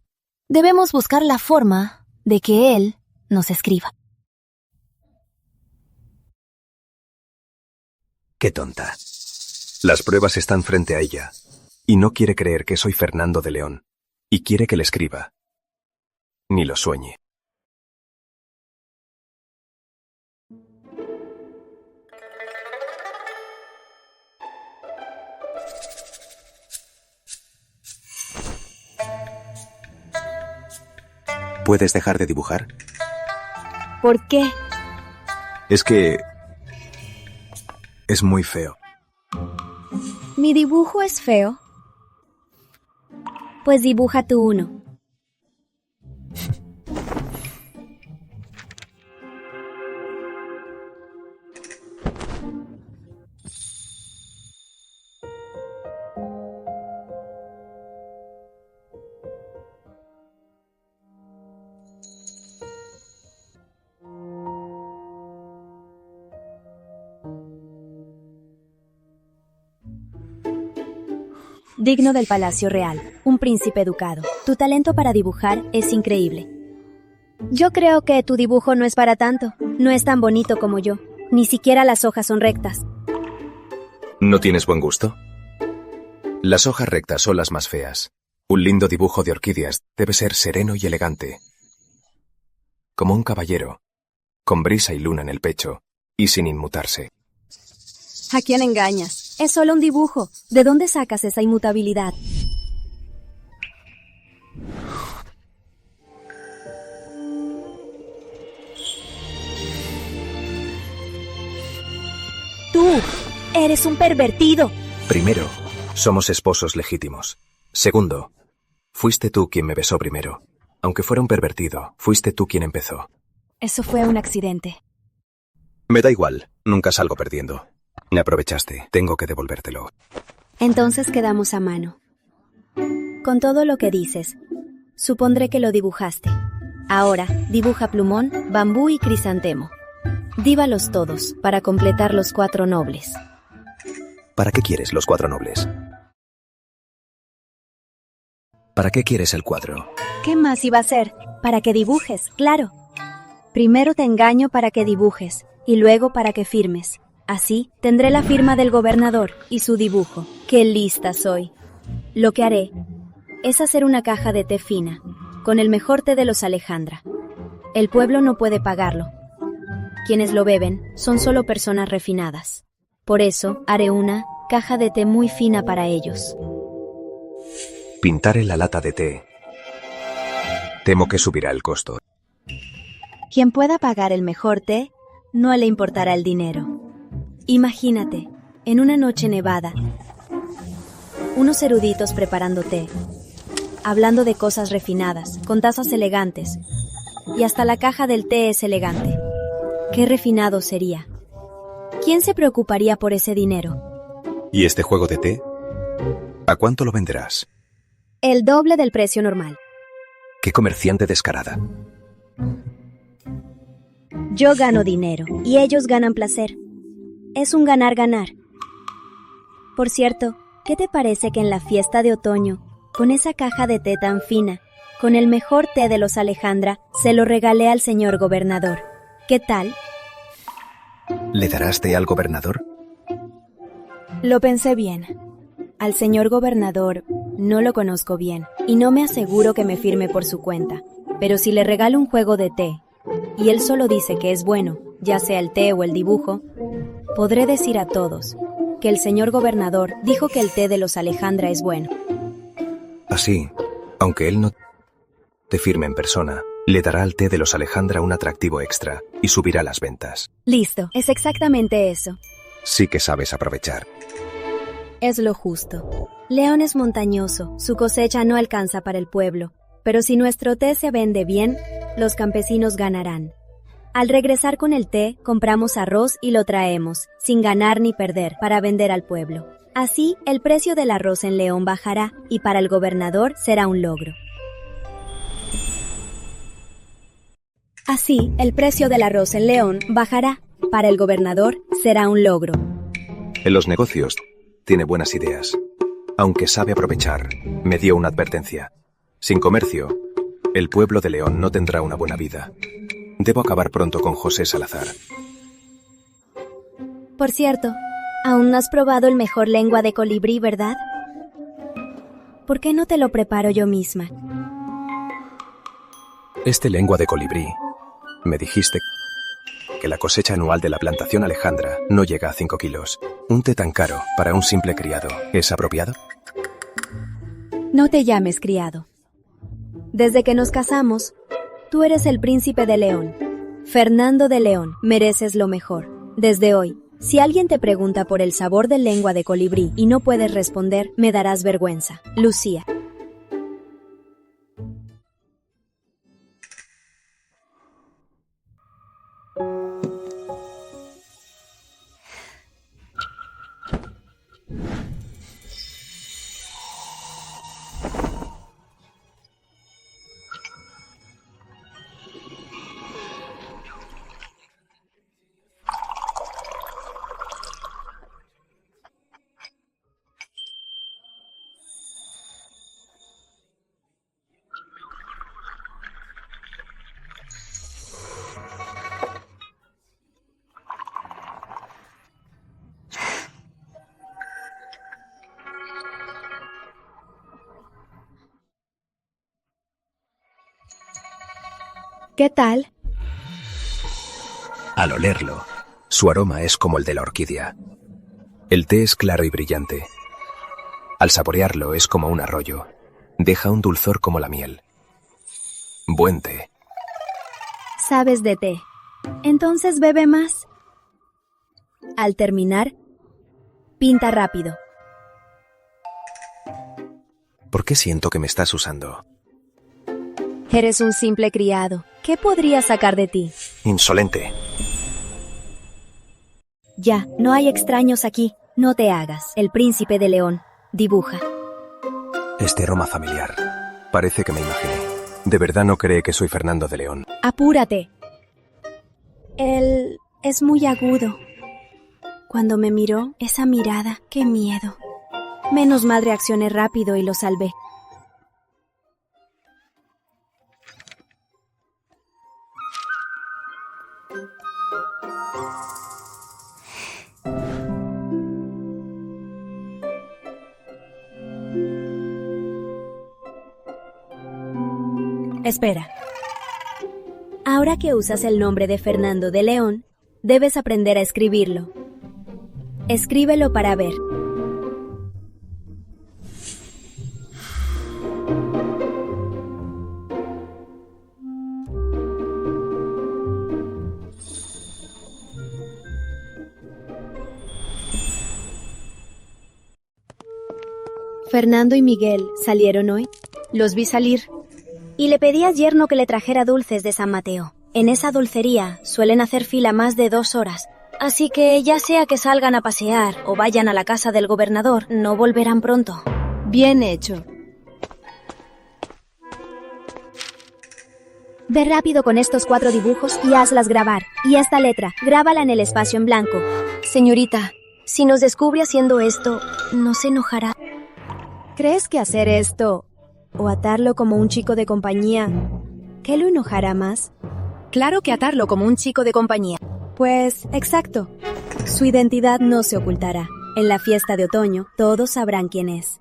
Debemos buscar la forma de que él nos escriba. Qué tonta. Las pruebas están frente a ella, y no quiere creer que soy Fernando de León, y quiere que le escriba. Ni lo sueñe. ¿Puedes dejar de dibujar? ¿Por qué? Es que... es muy feo. ¿Mi dibujo es feo? Pues dibuja tú uno. Digno del Palacio Real, un príncipe educado. Tu talento para dibujar es increíble. Yo creo que tu dibujo no es para tanto. No es tan bonito como yo. Ni siquiera las hojas son rectas. ¿No tienes buen gusto? Las hojas rectas son las más feas. Un lindo dibujo de orquídeas debe ser sereno y elegante. Como un caballero, con brisa y luna en el pecho, y sin inmutarse. ¿A quién engañas? Es solo un dibujo. ¿De dónde sacas esa inmutabilidad? Tú eres un pervertido. Primero, somos esposos legítimos. Segundo, fuiste tú quien me besó primero. Aunque fuera un pervertido, fuiste tú quien empezó. Eso fue un accidente. Me da igual, nunca salgo perdiendo. Me aprovechaste, tengo que devolvértelo. Entonces quedamos a mano. Con todo lo que dices, supondré que lo dibujaste. Ahora, dibuja plumón, bambú y crisantemo. Dívalos todos, para completar los 4 nobles. ¿Para qué quieres los 4 nobles? ¿Para qué quieres el cuadro? ¿Qué más iba a ser? Para que dibujes, claro. Primero te engaño para que dibujes, y luego para que firmes. Así, tendré la firma del gobernador y su dibujo. ¡Qué lista soy! Lo que haré es hacer una caja de té fina, con el mejor té de los Alejandra. El pueblo no puede pagarlo. Quienes lo beben son solo personas refinadas. Por eso, haré una caja de té muy fina para ellos. Pintaré la lata de té. Temo que subirá el costo. Quien pueda pagar el mejor té, no le importará el dinero. Imagínate, en una noche nevada, unos eruditos preparando té, hablando de cosas refinadas, con tazas elegantes, y hasta la caja del té es elegante. ¡Qué refinado sería! ¿Quién se preocuparía por ese dinero? ¿Y este juego de té? ¿A cuánto lo venderás? El doble del precio normal. ¡Qué comerciante descarada! Yo gano dinero, y ellos ganan placer. Es un ganar-ganar. Por cierto, ¿qué te parece que en la fiesta de otoño, con esa caja de té tan fina, con el mejor té de los Alejandra, se lo regalé al señor gobernador? ¿Qué tal? ¿Le darás té al gobernador? Lo pensé bien. Al señor gobernador no lo conozco bien, y no me aseguro que me firme por su cuenta. Pero si le regalo un juego de té, y él solo dice que es bueno, ya sea el té o el dibujo, podré decir a todos, que el señor gobernador dijo que el té de los Alejandra es bueno. Así, aunque él no te firme en persona, le dará al té de los Alejandra un atractivo extra y subirá las ventas. Listo, es exactamente eso. Sí que sabes aprovechar. Es lo justo. León es montañoso, su cosecha no alcanza para el pueblo, pero si nuestro té se vende bien, los campesinos ganarán. Al regresar con el té, compramos arroz y lo traemos, sin ganar ni perder, para vender al pueblo. Así, el precio del arroz en León bajará y para el gobernador será un logro. Así, el precio del arroz en León bajará. Para el gobernador será un logro. En los negocios, tiene buenas ideas. Aunque sabe aprovechar, me dio una advertencia. Sin comercio, el pueblo de León no tendrá una buena vida. Debo acabar pronto con José Salazar. Por cierto, aún no has probado el mejor lengua de colibrí, ¿verdad? ¿Por qué no te lo preparo yo misma? Este lengua de colibrí, me dijiste que la cosecha anual de la plantación Alejandra no llega a 5 kilos. Un té tan caro para un simple criado, ¿es apropiado? No te llames criado. Desde que nos casamos, tú eres el príncipe de León. Fernando de León, mereces lo mejor. Desde hoy, si alguien te pregunta por el sabor de lengua de colibrí y no puedes responder, me darás vergüenza. Lucía. ¿Qué tal? Al olerlo, su aroma es como el de la orquídea. El té es claro y brillante. Al saborearlo es como un arroyo. Deja un dulzor como la miel. Buen té. Sabes de té. Entonces bebe más. Al terminar, pinta rápido. ¿Por qué siento que me estás usando? Eres un simple criado. ¿Qué podría sacar de ti? Insolente. Ya, no hay extraños aquí. No te hagas. El príncipe de León. Dibuja. Este aroma familiar. Parece que me imaginé. ¿De verdad no cree que soy Fernando de León? Apúrate. Él es muy agudo. Cuando me miró, esa mirada, qué miedo. Menos mal reaccioné rápido y lo salvé. Espera. Ahora que usas el nombre de Fernando de León, debes aprender a escribirlo. Escríbelo para ver. Fernando y Miguel salieron hoy. Los vi salir. Y le pedí a yerno que le trajera dulces de San Mateo. En esa dulcería suelen hacer fila más de 2 horas. Así que ya sea que salgan a pasear o vayan a la casa del gobernador, no volverán pronto. Bien hecho. Ve rápido con estos 4 dibujos y hazlas grabar. Y esta letra, grábala en el espacio en blanco. Señorita, si nos descubre haciendo esto, ¿no se enojará? ¿Crees que hacer esto o atarlo como un chico de compañía, qué lo enojará más? Claro que atarlo como un chico de compañía. Pues, exacto. Su identidad no se ocultará. En la fiesta de otoño, todos sabrán quién es.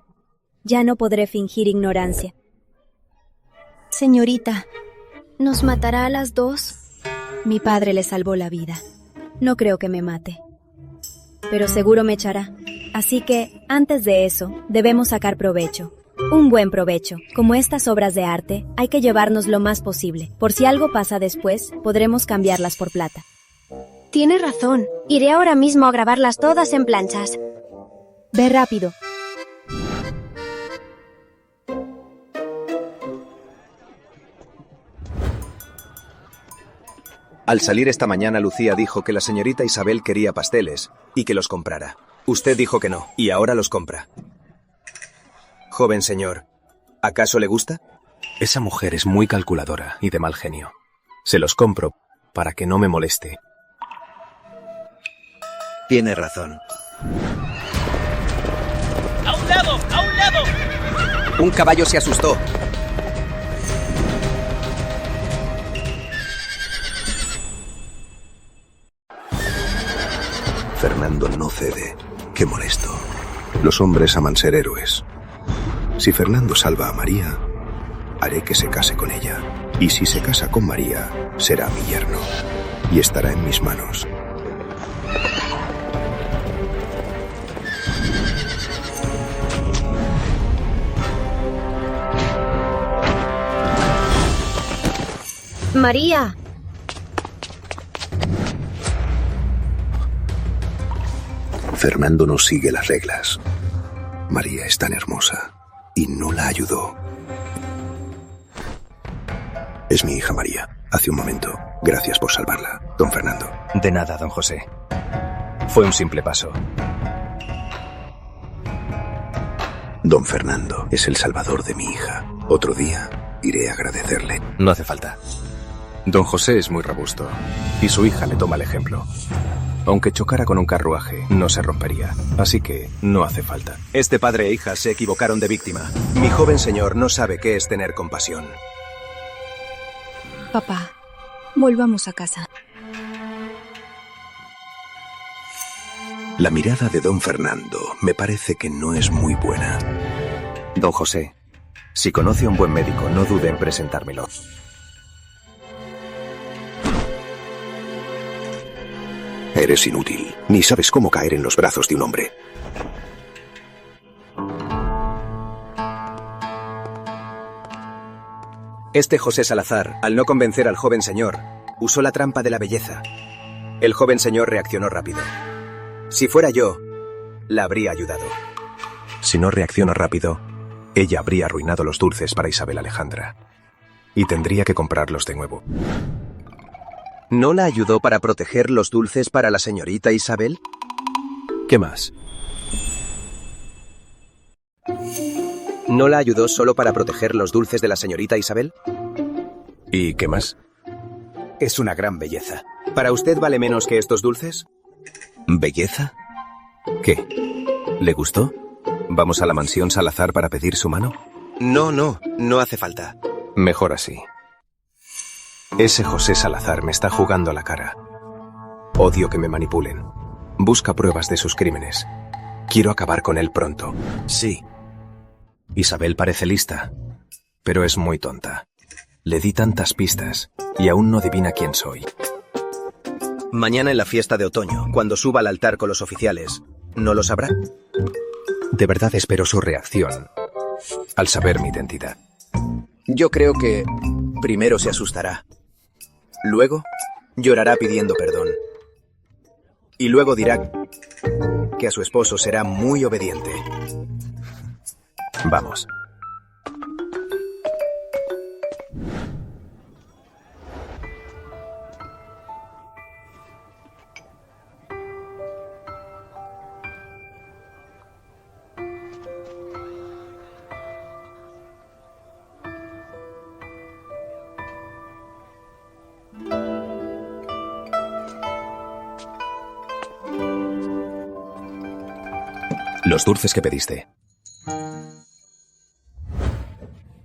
Ya no podré fingir ignorancia. Señorita, ¿nos matará a las 2? Mi padre le salvó la vida. No creo que me mate. pero seguro me echará. Así que, antes de eso, debemos sacar provecho. Un buen provecho. Como estas obras de arte, hay que llevarnos lo más posible. Por si algo pasa después, podremos cambiarlas por plata. Tienes razón. Iré ahora mismo a grabarlas todas en planchas. Ve rápido. Al salir esta mañana, Lucía dijo que la señorita Isabel quería pasteles y que los comprara. Usted dijo que no, y ahora los compra. Joven señor, ¿acaso le gusta? Esa mujer es muy calculadora y de mal genio. Se los compro para que no me moleste. Tiene razón. ¡A un lado! ¡A un lado! Un caballo se asustó. Fernando no cede. Qué molesto. Los hombres aman ser héroes. Si Fernando salva a María, haré que se case con ella. Y si se casa con María, será mi yerno. Y estará en mis manos. María. Fernando no sigue las reglas. María es tan hermosa y no la ayudó. Es mi hija María. Hace un momento. Gracias por salvarla, don Fernando. De nada, don José. Fue un simple paso. Don Fernando es el salvador de mi hija. Otro día iré a agradecerle. No hace falta. Don José es muy robusto y su hija le toma el ejemplo. Aunque chocara con un carruaje, no se rompería. Así que no hace falta. Este padre e hija se equivocaron de víctima. Mi joven señor no sabe qué es tener compasión. Papá, volvamos a casa. La mirada de don Fernando me parece que no es muy buena. Don José, si conoce a un buen médico, no dude en presentármelo. Eres inútil. Ni sabes cómo caer en los brazos de un hombre. Este José Salazar, al no convencer al joven señor, usó la trampa de la belleza. El joven señor reaccionó rápido. Si fuera yo, la habría ayudado. Si no reacciona rápido, ella habría arruinado los dulces para Isabel Alejandra. Y tendría que comprarlos de nuevo. ¿No la ayudó para proteger los dulces para la señorita Isabel? ¿Qué más? ¿No la ayudó solo para proteger los dulces de la señorita Isabel? ¿Y qué más? Es una gran belleza. ¿Para usted vale menos que estos dulces? ¿Belleza? ¿Qué? ¿Le gustó? ¿Vamos a la mansión Salazar para pedir su mano? No hace falta. Mejor así. Ese José Salazar me está jugando a la cara. Odio que me manipulen. Busca pruebas de sus crímenes. Quiero acabar con él pronto. Sí. Isabel parece lista, pero es muy tonta. Le di tantas pistas y aún no adivina quién soy. Mañana en la fiesta de otoño, cuando suba al altar con los oficiales, ¿no lo sabrá? De verdad espero su reacción al saber mi identidad. Yo creo que primero se asustará. Luego llorará pidiendo perdón. Y luego dirá que a su esposo será muy obediente. Vamos. Los dulces que pediste.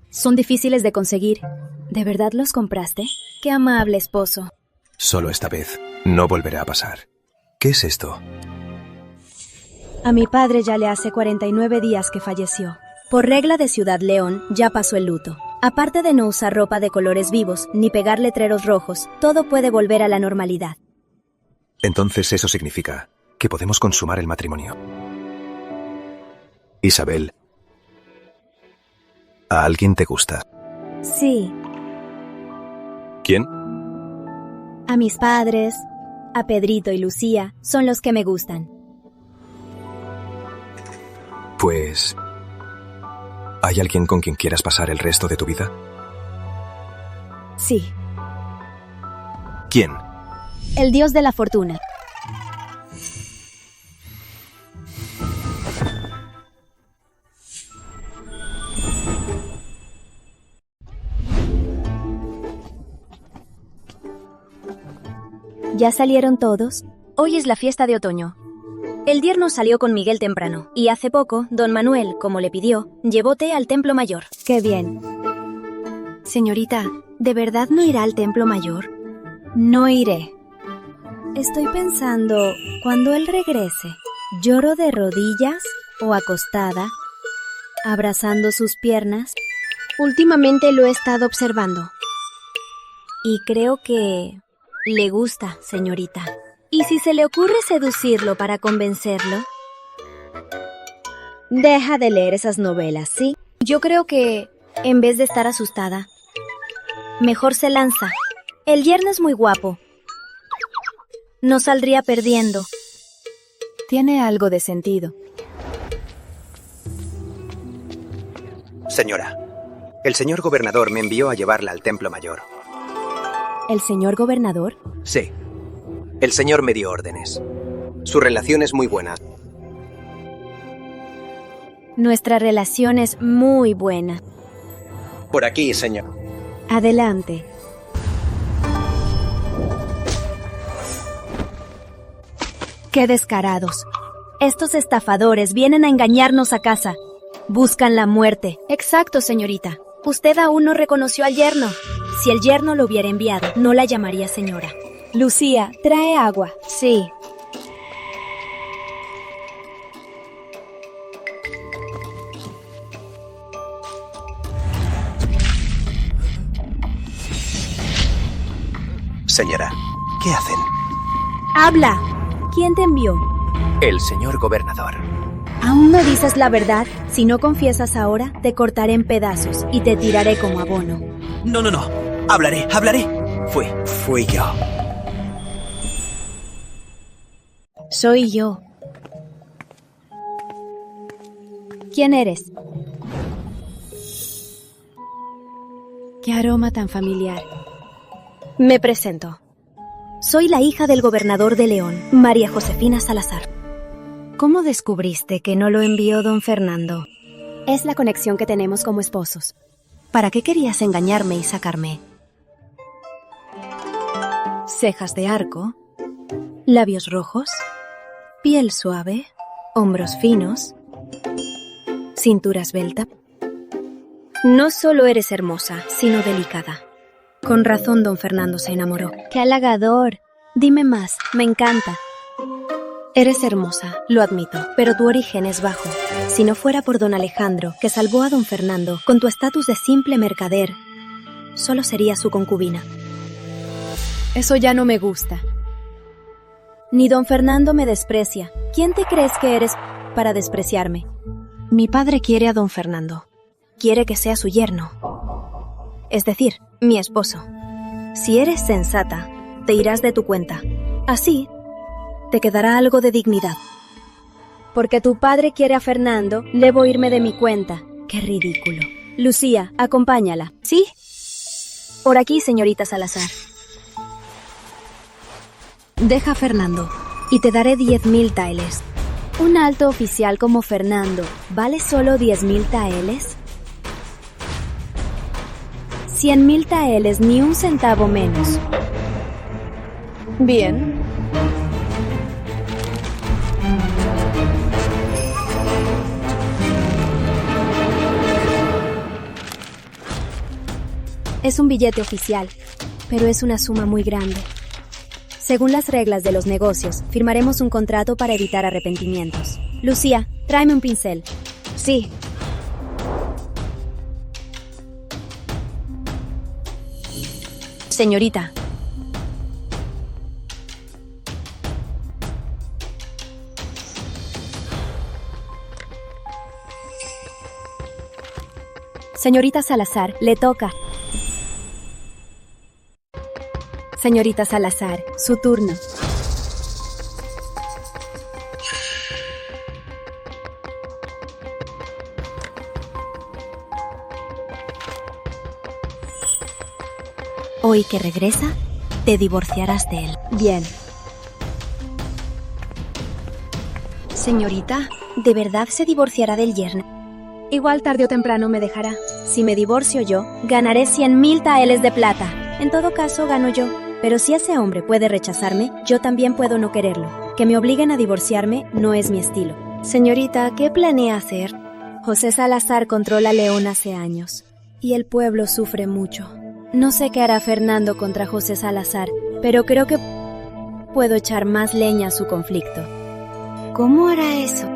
Son difíciles de conseguir. ¿De verdad los compraste? Qué amable esposo. Solo esta vez. No volverá a pasar. ¿Qué es esto? A mi padre ya le hace 49 días que falleció. Por regla de Ciudad León, ya pasó el luto. Aparte de no usar ropa de colores vivos, ni pegar letreros rojos, todo puede volver a la normalidad. Entonces eso significa que podemos consumar el matrimonio. Isabel, ¿a alguien te gusta? Sí. ¿Quién? A mis padres, a Pedrito y Lucía, son los que me gustan. Pues... ¿hay alguien con quien quieras pasar el resto de tu vida? Sí. ¿Quién? El dios de la fortuna. ¿Ya salieron todos? Hoy es la fiesta de otoño. El yerno salió con Miguel temprano, y hace poco, don Manuel, como le pidió, llevó té al Templo Mayor. ¡Qué bien! Señorita, ¿de verdad no irá al Templo Mayor? No iré. Estoy pensando, cuando él regrese, ¿lloro de rodillas o acostada, abrazando sus piernas? Últimamente lo he estado observando. Y creo que... le gusta, señorita. ¿Y si se le ocurre seducirlo para convencerlo? Deja de leer esas novelas, ¿sí? Yo creo que, en vez de estar asustada, mejor se lanza. El yerno es muy guapo. No saldría perdiendo. Tiene algo de sentido. Señora, el señor gobernador me envió a llevarla al Templo Mayor. ¿El señor gobernador? Sí. El señor me dio órdenes. Su relación es muy buena. Nuestra relación es muy buena. Por aquí, señor. Adelante. ¡Qué descarados! Estos estafadores vienen a engañarnos a casa. Buscan la muerte. Exacto, señorita. Usted aún no reconoció al yerno. Si el yerno lo hubiera enviado, no la llamaría señora. Lucía, trae agua. Sí. Señora, ¿qué hacen? ¡Habla! ¿Quién te envió? El señor gobernador. ¿Aún no dices la verdad? Si no confiesas ahora, te cortaré en pedazos y te tiraré como abono. No. Hablaré. Fui yo. Soy yo. ¿Quién eres? Qué aroma tan familiar. Me presento. Soy la hija del gobernador de León, María Josefina Salazar. ¿Cómo descubriste que no lo envió don Fernando? Es la conexión que tenemos como esposos. ¿Para qué querías engañarme y sacarme? Cejas de arco, labios rojos, piel suave, hombros finos, cintura esbelta. No solo eres hermosa, sino delicada. Con razón don Fernando se enamoró. ¡Qué halagador! Dime más, me encanta. Eres hermosa, lo admito, pero tu origen es bajo. Si no fuera por don Alejandro, que salvó a don Fernando, con tu estatus de simple mercader, solo sería su concubina. Eso ya no me gusta. Ni don Fernando me desprecia. ¿Quién te crees que eres para despreciarme? Mi padre quiere a don Fernando. Quiere que sea su yerno. Es decir, mi esposo. Si eres sensata, te irás de tu cuenta. Así, te quedará algo de dignidad. Porque tu padre quiere a Fernando, debo irme de mi cuenta. ¡Qué ridículo! Lucía, acompáñala. ¿Sí? Por aquí, señorita Salazar. Deja a Fernando y te daré 10,000 taeles. ¿Un alto oficial como Fernando vale solo 10,000 taeles? 100,000 taeles, ni un centavo menos. Bien. Es un billete oficial, pero es una suma muy grande. Según las reglas de los negocios, firmaremos un contrato para evitar arrepentimientos. Lucía, tráeme un pincel. Sí. Señorita. Señorita Salazar, le toca. Señorita Salazar, su turno. Hoy que regresa, te divorciarás de él. Bien. Señorita, ¿de verdad se divorciará del yerno? Igual tarde o temprano me dejará. Si me divorcio yo, ganaré 100.000 taeles de plata. En todo caso, gano yo. Pero si ese hombre puede rechazarme, yo también puedo no quererlo. Que me obliguen a divorciarme no es mi estilo. Señorita, ¿qué planea hacer? José Salazar controla León hace años. Y el pueblo sufre mucho. No sé qué hará Fernando contra José Salazar, pero creo que puedo echar más leña a su conflicto. ¿Cómo hará eso?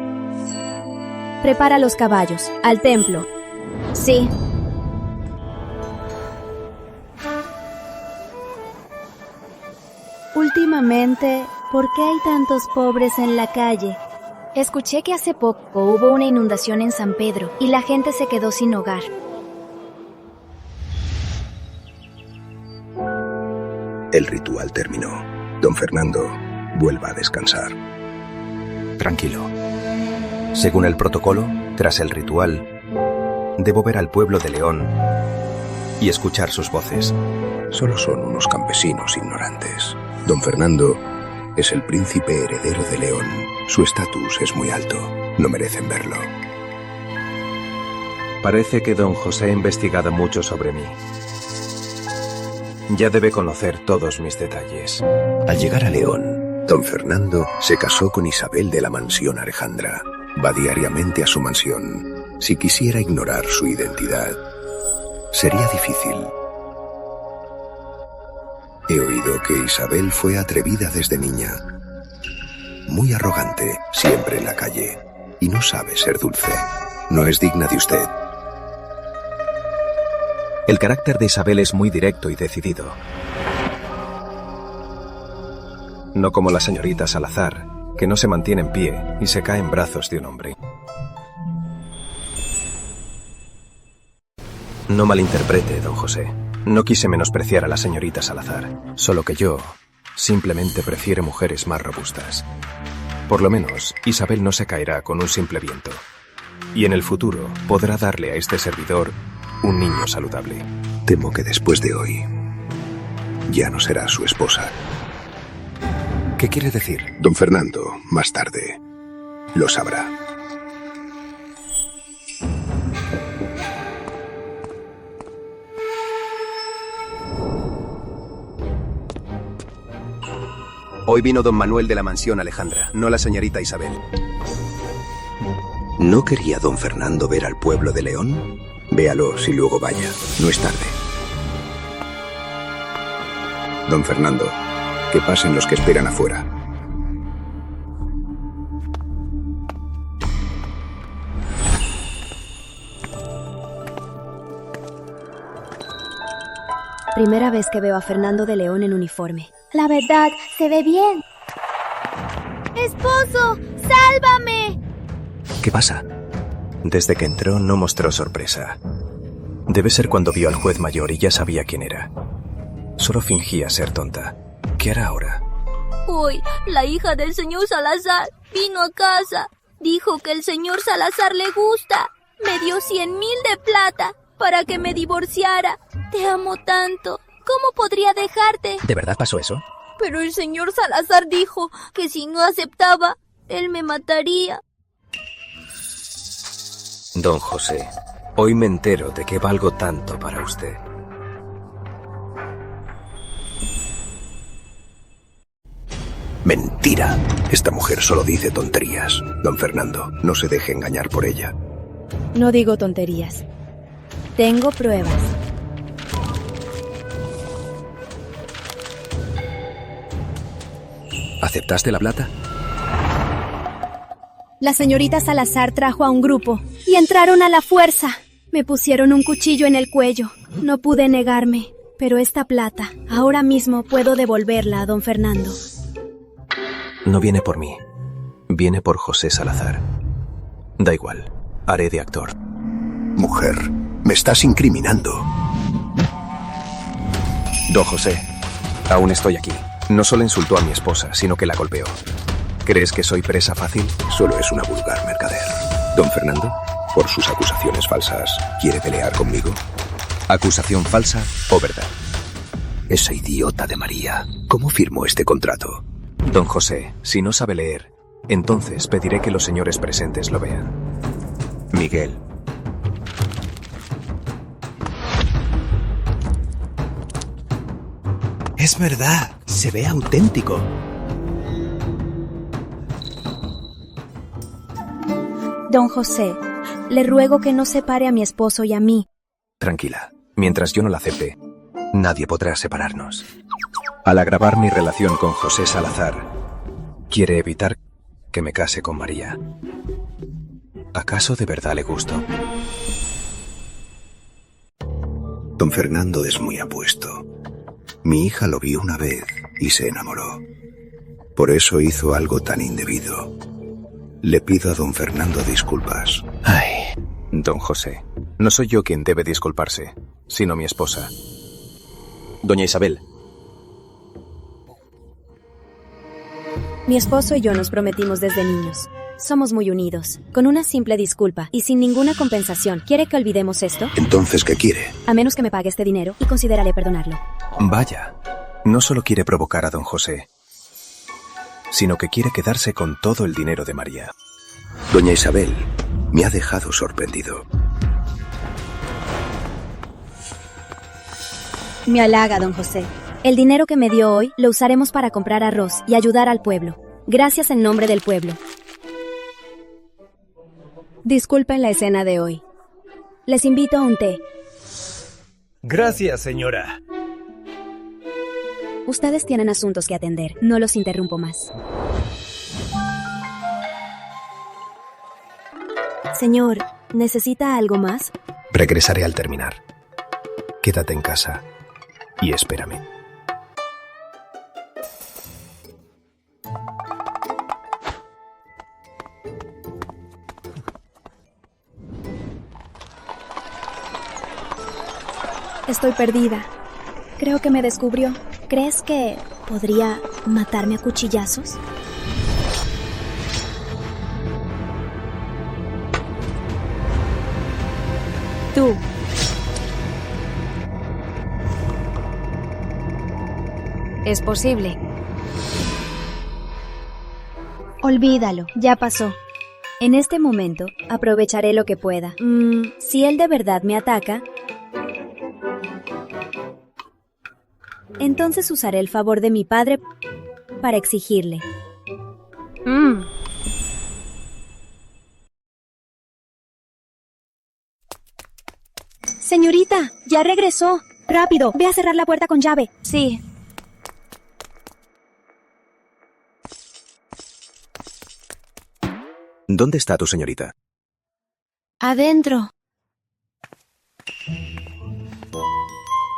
Prepara los caballos. Al templo. Sí. Últimamente, ¿por qué hay tantos pobres en la calle? Escuché que hace poco hubo una inundación en San Pedro y la gente se quedó sin hogar. El ritual terminó. Don Fernando, vuelva a descansar. Tranquilo. Según el protocolo, tras el ritual, debo ver al pueblo de León y escuchar sus voces. Solo son unos campesinos ignorantes. Don Fernando es el príncipe heredero de León. Su estatus es muy alto. No merecen verlo. Parece que don José ha investigado mucho sobre mí. Ya debe conocer todos mis detalles. Al llegar a León, don Fernando se casó con Isabel de la mansión Alejandra. Va diariamente a su mansión. Si quisiera ignorar su identidad, sería difícil. He oído que Isabel fue atrevida desde niña. Muy arrogante, siempre en la calle. Y no sabe ser dulce. No es digna de usted. El carácter de Isabel es muy directo y decidido. No como la señorita Salazar, que no se mantiene en pie y se cae en brazos de un hombre. No malinterprete, don José. No quise menospreciar a la señorita Salazar, solo que yo simplemente prefiero mujeres más robustas. Por lo menos, Isabel no se caerá con un simple viento. Y en el futuro podrá darle a este servidor un niño saludable. Temo que después de hoy ya no será su esposa. ¿Qué quiere decir? Don Fernando, más tarde, lo sabrá. Hoy vino don Manuel de la mansión Alejandra, no la señorita Isabel. ¿No quería don Fernando ver al pueblo de León? Véalo y luego vaya. No es tarde. Don Fernando, que pasen los que esperan afuera. Primera vez que veo a Fernando de León en uniforme. La verdad, se ve bien. ¡Esposo! ¡Sálvame! ¿Qué pasa? Desde que entró no mostró sorpresa. Debe ser cuando vio al juez mayor y ya sabía quién era. Solo fingía ser tonta. ¿Qué hará ahora? Hoy, la hija del señor Salazar vino a casa. Dijo que el señor Salazar le gusta. Me dio 100.000 de plata para que me divorciara. Te amo tanto. ¿Cómo podría dejarte? ¿De verdad pasó eso? Pero el señor Salazar dijo que si no aceptaba, él me mataría. Don José, hoy me entero de que valgo tanto para usted. Mentira. Esta mujer solo dice tonterías. Don Fernando, no se deje engañar por ella. No digo tonterías. Tengo pruebas. ¿Aceptaste la plata? La señorita Salazar trajo a un grupo y entraron a la fuerza. Me pusieron un cuchillo en el cuello. No pude negarme, pero esta plata, ahora mismo puedo devolverla a don Fernando. No viene por mí. Viene por José Salazar. Da igual, haré de actor. Mujer, Me estás incriminando. Don José, aún estoy aquí. No solo insultó a mi esposa, sino que la golpeó. ¿Crees que soy presa fácil? Solo es una vulgar mercader. Don Fernando, por sus acusaciones falsas, ¿quiere pelear conmigo? ¿Acusación falsa o verdad? Esa idiota de María, ¿cómo firmó este contrato? Don José, si no sabe leer, entonces pediré que los señores presentes lo vean. Miguel. Es verdad, se ve auténtico. Don José, le ruego que no separe a mi esposo y a mí. Tranquila, mientras yo no la acepte, nadie podrá separarnos. Al agravar mi relación con José Salazar, quiere evitar que me case con María. ¿Acaso de verdad le gusto? Don Fernando es muy apuesto. Mi hija lo vio una vez y se enamoró. Por eso hizo algo tan indebido. Le pido a don Fernando disculpas. Ay, don José, no soy yo quien debe disculparse, sino mi esposa. Doña Isabel. Mi esposo y yo nos prometimos desde niños. Somos muy unidos. Con una simple disculpa y sin ninguna compensación, ¿quiere que olvidemos esto? Entonces, ¿qué quiere? A menos que me pague este dinero y consideraré perdonarlo. Vaya, no solo quiere provocar a don José, sino que quiere quedarse con todo el dinero de María. Doña Isabel, me ha dejado sorprendido. Me halaga, don José. El dinero que me dio hoy lo usaremos para comprar arroz y ayudar al pueblo. Gracias en nombre del pueblo. Disculpen la escena de hoy. Les invito a un té. Gracias, señora. Ustedes tienen asuntos que atender. No los interrumpo más. Señor, ¿necesita algo más? Regresaré al terminar. Quédate en casa y espérame. Estoy perdida. Creo que me descubrió. ¿Crees que podría matarme a cuchillazos? Tú. Es posible. Olvídalo, ya pasó. En este momento, aprovecharé lo que pueda. Si él de verdad me ataca, entonces usaré el favor de mi padre para exigirle. Señorita, ya regresó. Rápido, ve a cerrar la puerta con llave. Sí. ¿Dónde está tu señorita? Adentro.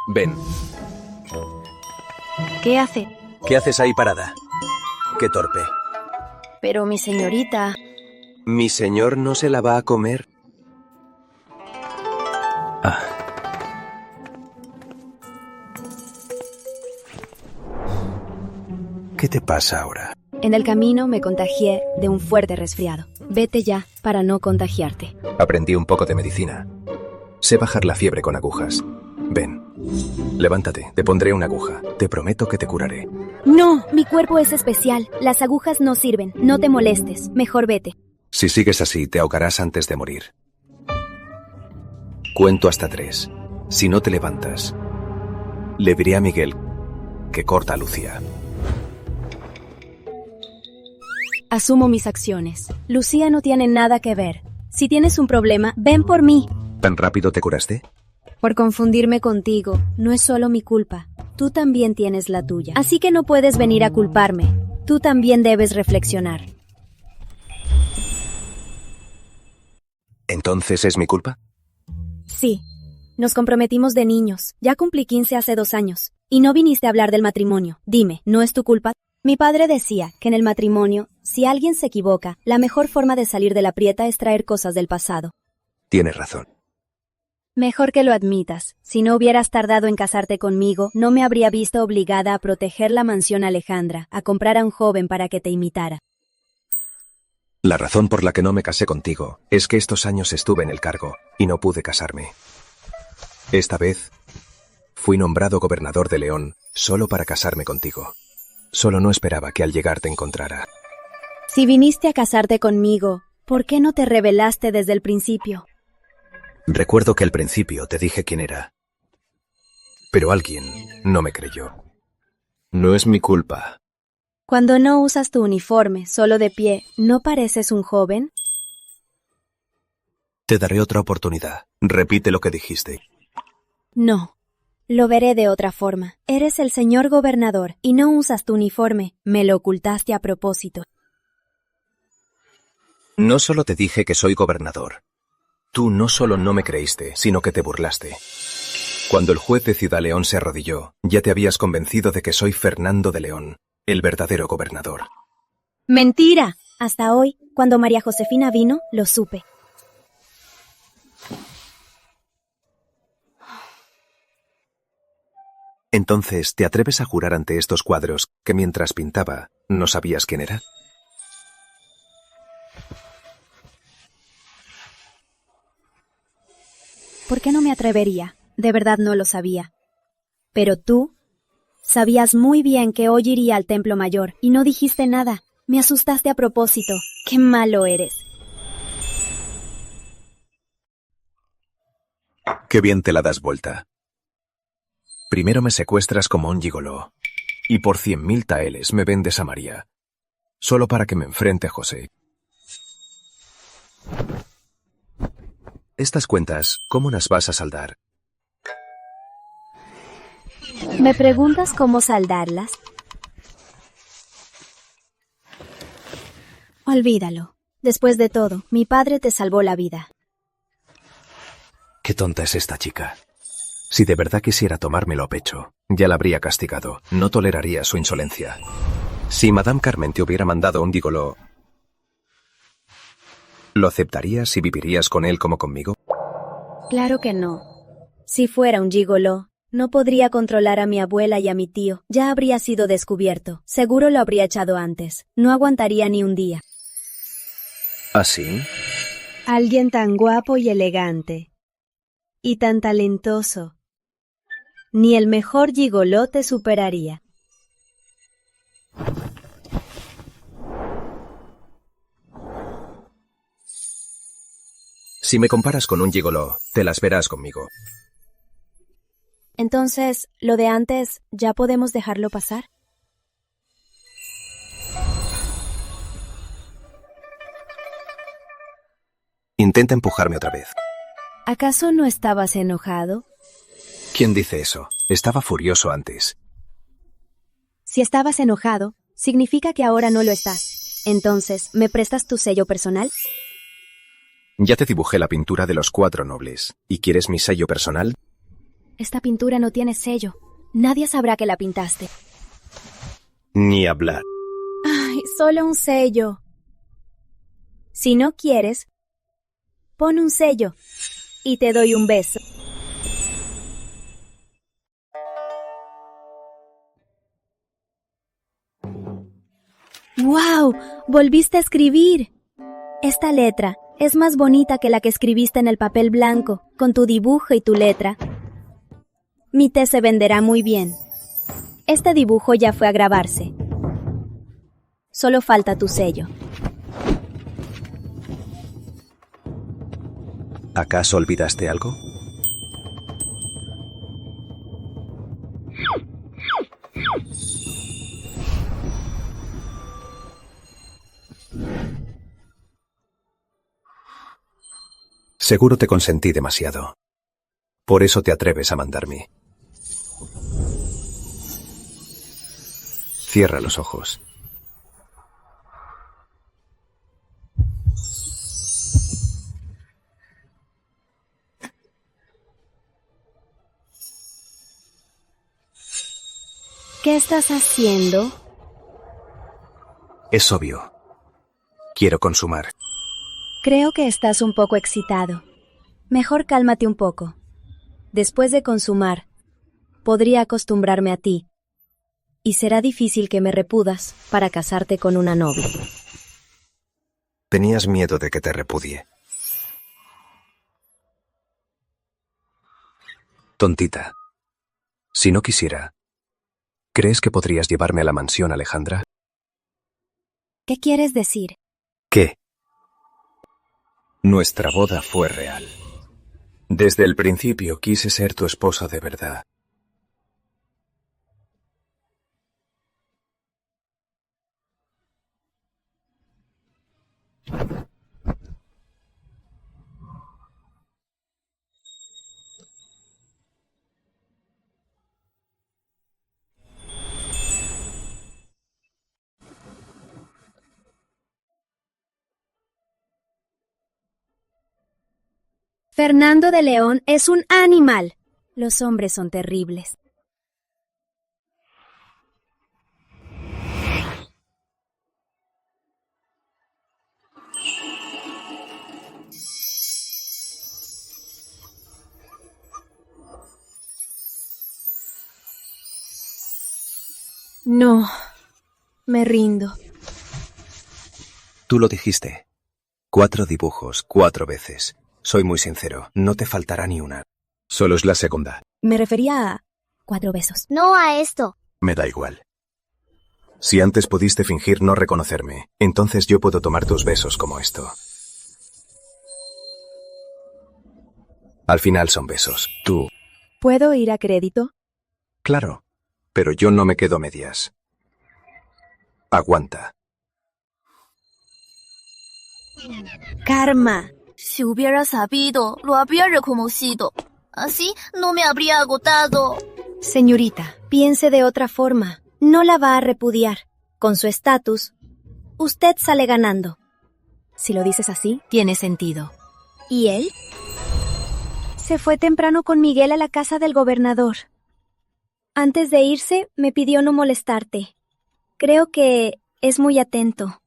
Ven. ¿Qué hace? ¿Qué haces ahí parada? Qué torpe. Pero mi señorita... ¿Mi señor no se la va a comer? ¿Qué te pasa ahora? En el camino me contagié de un fuerte resfriado. Vete ya para no contagiarte. Aprendí un poco de medicina. Sé bajar la fiebre con agujas. Ven, levántate, te pondré una aguja. Te prometo que te curaré. No, mi cuerpo es especial. Las agujas no sirven. No te molestes. Mejor vete. Si sigues así, te ahogarás antes de morir. Cuento hasta 3. Si no te levantas, le diré a Miguel que corta a Lucía. Asumo mis acciones. Lucía no tiene nada que ver. Si tienes un problema, ven por mí. ¿Tan rápido te curaste? Por confundirme contigo, no es solo mi culpa. Tú también tienes la tuya. Así que no puedes venir a culparme. Tú también debes reflexionar. ¿Entonces es mi culpa? Sí. Nos comprometimos de niños. Ya cumplí 15 hace 2 años. Y no viniste a hablar del matrimonio. Dime, ¿no es tu culpa? Mi padre decía que en el matrimonio, si alguien se equivoca, la mejor forma de salir de la prieta es traer cosas del pasado. Tienes razón. Mejor que lo admitas. Si no hubieras tardado en casarte conmigo, no me habría visto obligada a proteger la mansión Alejandra, a comprar a un joven para que te imitara. La razón por la que no me casé contigo es que estos años estuve en el cargo y no pude casarme. Esta vez fui nombrado gobernador de León solo para casarme contigo. Solo no esperaba que al llegar te encontrara. Si viniste a casarte conmigo, ¿por qué no te rebelaste desde el principio? Recuerdo que al principio te dije quién era. Pero alguien no me creyó. No es mi culpa. Cuando no usas tu uniforme, solo de pie, ¿no pareces un joven? Te daré otra oportunidad. Repite lo que dijiste. No. Lo veré de otra forma. Eres el señor gobernador y no usas tu uniforme. Me lo ocultaste a propósito. No solo te dije que soy gobernador. Tú no solo no me creíste, sino que te burlaste. Cuando el juez de Ciudad León se arrodilló, ya te habías convencido de que soy Fernando de León, el verdadero gobernador. ¡Mentira! Hasta hoy, cuando María Josefina vino, lo supe. Entonces, ¿te atreves a jurar ante estos cuadros que mientras pintaba, no sabías quién era? ¿Por qué no me atrevería? De verdad no lo sabía. Pero tú sabías muy bien que hoy iría al Templo Mayor y no dijiste nada. Me asustaste a propósito. ¡Qué malo eres! ¡Qué bien te la das vuelta! Primero me secuestras como un gigoló, y por 100.000 taeles me vendes a María, solo para que me enfrente a José. Estas cuentas, ¿cómo las vas a saldar? ¿Me preguntas cómo saldarlas? Olvídalo. Después de todo, mi padre te salvó la vida. Qué tonta es esta chica. Si de verdad quisiera tomármelo a pecho, ya la habría castigado. No toleraría su insolencia. Si Madame Carmen te hubiera mandado un gigoló, ¿lo aceptarías y vivirías con él como conmigo? Claro que no. Si fuera un gigoló, no podría controlar a mi abuela y a mi tío. Ya habría sido descubierto. Seguro lo habría echado antes. No aguantaría ni un día. ¿Ah, sí? Alguien tan guapo y elegante. Y tan talentoso. Ni el mejor gigoló te superaría. Si me comparas con un gigoló, te las verás conmigo. Entonces, lo de antes, ¿ya podemos dejarlo pasar? Intenta empujarme otra vez. ¿Acaso no estabas enojado? ¿Quién dice eso? Estaba furioso antes. Si estabas enojado, significa que ahora no lo estás. Entonces, ¿me prestas tu sello personal? Ya te dibujé la pintura de los 4 nobles. ¿Y quieres mi sello personal? Esta pintura no tiene sello. Nadie sabrá que la pintaste. Ni hablar. Ay, solo un sello. Si no quieres, pon un sello y te doy un beso. ¡Wow! ¡Volviste a escribir! Esta letra es más bonita que la que escribiste en el papel blanco, con tu dibujo y tu letra. Mi té se venderá muy bien. Este dibujo ya fue a grabarse. Solo falta tu sello. ¿Acaso olvidaste algo? Seguro te consentí demasiado. Por eso te atreves a mandarme. Cierra los ojos. ¿Qué estás haciendo? Es obvio. Quiero consumar. Creo que estás un poco excitado. Mejor cálmate un poco. Después de consumar, podría acostumbrarme a ti, y será difícil que me repudas para casarte con una noble. Tenías miedo de que te repudie. Tontita. Si no quisiera, ¿crees que podrías llevarme a la mansión, Alejandra? ¿Qué quieres decir? ¿Qué? Nuestra boda fue real. Desde el principio quise ser tu esposa de verdad. Fernando de León es un animal. Los hombres son terribles. No, me rindo. Tú lo dijiste. 4 dibujos, 4 veces. Soy muy sincero, no te faltará ni una. Solo es la segunda. Me refería a 4 besos. No a esto. Me da igual. Si antes pudiste fingir no reconocerme, entonces yo puedo tomar tus besos como esto. Al final son besos. Tú. ¿Puedo ir a crédito? Claro, pero yo no me quedo a medias. Aguanta. Karma. Si hubiera sabido, lo habría reconocido. Así no me habría agotado. Señorita, piense de otra forma. No la va a repudiar. Con su estatus, usted sale ganando. Si lo dices así, tiene sentido. ¿Y él? Se fue temprano con Miguel a la casa del gobernador. Antes de irse, me pidió no molestarte. Creo que es muy atento.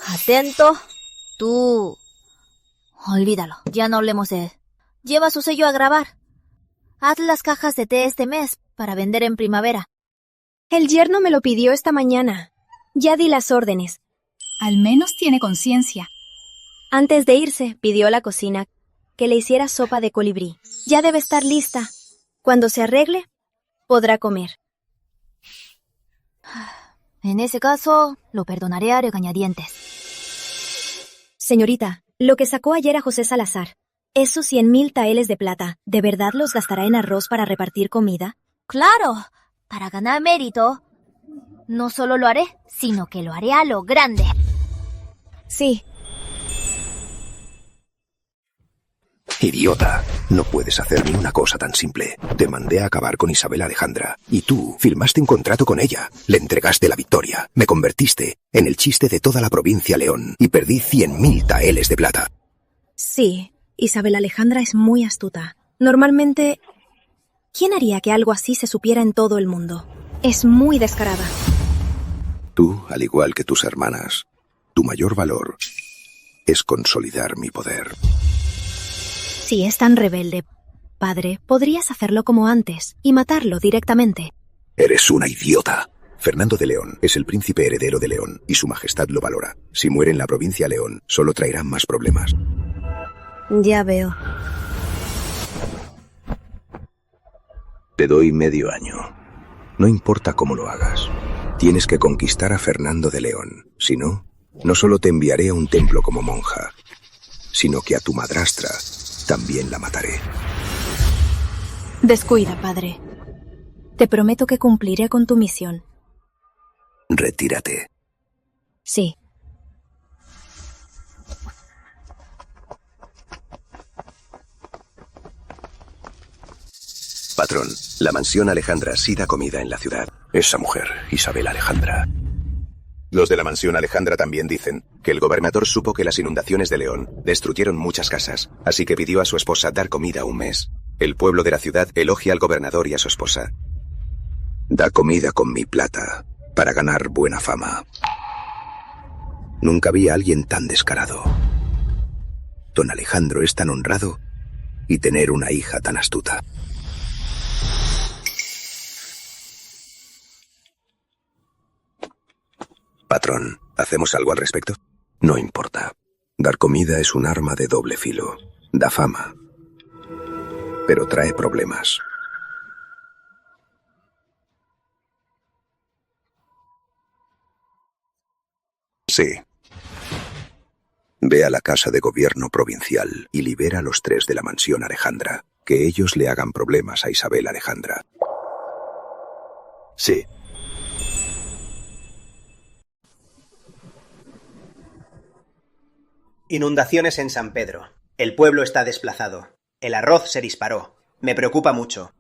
¿Atento? Tú... Olvídalo, ya no hablemos de él. Lleva su sello a grabar. Haz las cajas de té este mes para vender en primavera. El yerno me lo pidió esta mañana. Ya di las órdenes. Al menos tiene conciencia. Antes de irse, pidió a la cocina que le hiciera sopa de colibrí. Ya debe estar lista. Cuando se arregle, podrá comer. En ese caso, lo perdonaré a regañadientes. Señorita, lo que sacó ayer a José Salazar, esos 100,000 taeles de plata, ¿de verdad los gastará en arroz para repartir comida? ¡Claro! Para ganar mérito. No solo lo haré, sino que lo haré a lo grande. Sí. Idiota, no puedes hacer ni una cosa tan simple. Te mandé a acabar con Isabel Alejandra, y tú firmaste un contrato con ella. Le entregaste la victoria. Me convertiste en el chiste de toda la provincia León, y perdí 100,000 taeles de plata. Sí, Isabel Alejandra es muy astuta. Normalmente, ¿quién haría que algo así se supiera en todo el mundo? Es muy descarada. Tú, al igual que tus hermanas, tu mayor valor es consolidar mi poder. Si es tan rebelde, padre, podrías hacerlo como antes y matarlo directamente. Eres una idiota. Fernando de León es el príncipe heredero de León y su majestad lo valora. Si muere en la provincia León, solo traerá más problemas. Ya veo. Te doy medio año. No importa cómo lo hagas. Tienes que conquistar a Fernando de León. Si no, no solo te enviaré a un templo como monja, sino que a tu madrastra también la mataré. Descuida, padre. Te prometo que cumpliré con tu misión. Retírate. Sí. Patrón, la mansión Alejandra sí da comida en la ciudad. Esa mujer, Isabel Alejandra. Los de la mansión Alejandra también dicen que el gobernador supo que las inundaciones de León destruyeron muchas casas, así que pidió a su esposa dar comida un mes. El pueblo de la ciudad elogia al gobernador y a su esposa. Da comida con mi plata para ganar buena fama. Nunca vi a alguien tan descarado. Don Alejandro es tan honrado y tener una hija tan astuta. Patrón, ¿hacemos algo al respecto? No importa. Dar comida es un arma de doble filo. Da fama, pero trae problemas. Sí. Ve a la Casa de Gobierno Provincial y libera a los 3 de la mansión Alejandra. Que ellos le hagan problemas a Isabel Alejandra. Sí. Inundaciones en San Pedro. El pueblo está desplazado. El arroz se disparó. Me preocupa mucho.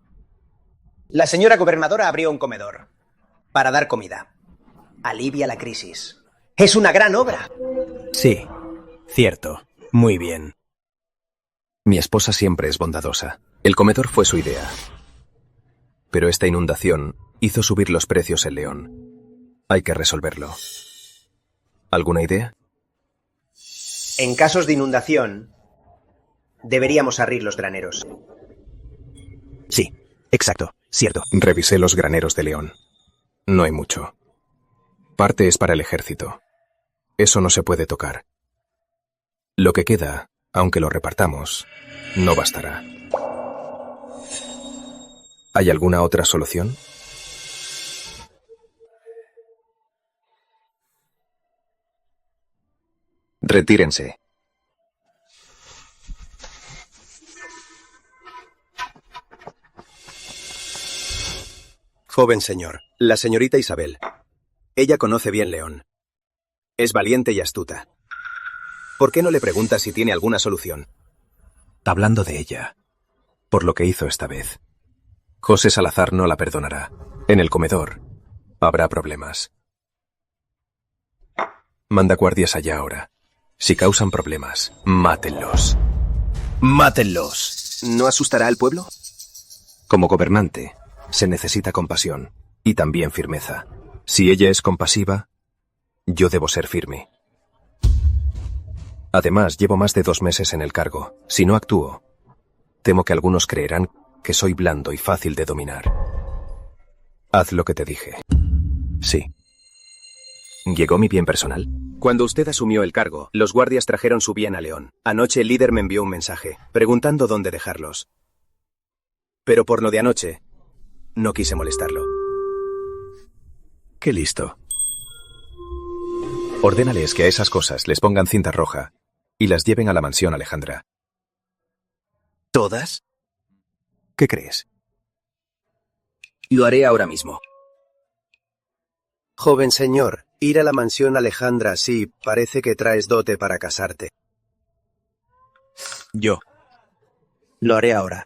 La señora gobernadora abrió un comedor para dar comida. Alivia la crisis. ¡Es una gran obra! Sí, cierto. Muy bien. Mi esposa siempre es bondadosa. El comedor fue su idea. Pero esta inundación hizo subir los precios en León. Hay que resolverlo. ¿Alguna idea? En casos de inundación, deberíamos abrir los graneros. Sí, exacto, cierto. Revisé los graneros de León. No hay mucho. Parte es para el ejército. Eso no se puede tocar. Lo que queda, aunque lo repartamos, no bastará. ¿Hay alguna otra solución? Retírense. Joven señor, la señorita Isabel. Ella conoce bien León. Es valiente y astuta. ¿Por qué no le pregunta si tiene alguna solución? Hablando de ella, por lo que hizo esta vez, José Salazar no la perdonará. En el comedor habrá problemas. Manda guardias allá ahora. Si causan problemas, mátenlos. ¡Mátenlos! ¿No asustará al pueblo? Como gobernante, se necesita compasión y también firmeza. Si ella es compasiva, yo debo ser firme. Además, llevo más de 2 meses en el cargo. Si no actúo, temo que algunos creerán que soy blando y fácil de dominar. Haz lo que te dije. Sí. ¿Llegó mi bien personal? Cuando usted asumió el cargo, los guardias trajeron su bien a León. Anoche el líder me envió un mensaje, preguntando dónde dejarlos. Pero por lo de anoche, no quise molestarlo. Qué listo. Ordénales que a esas cosas les pongan cinta roja y las lleven a la mansión Alejandra. ¿Todas? ¿Qué crees? Lo haré ahora mismo. Joven señor, ir a la mansión Alejandra, sí, parece que traes dote para casarte. Yo. Lo haré ahora.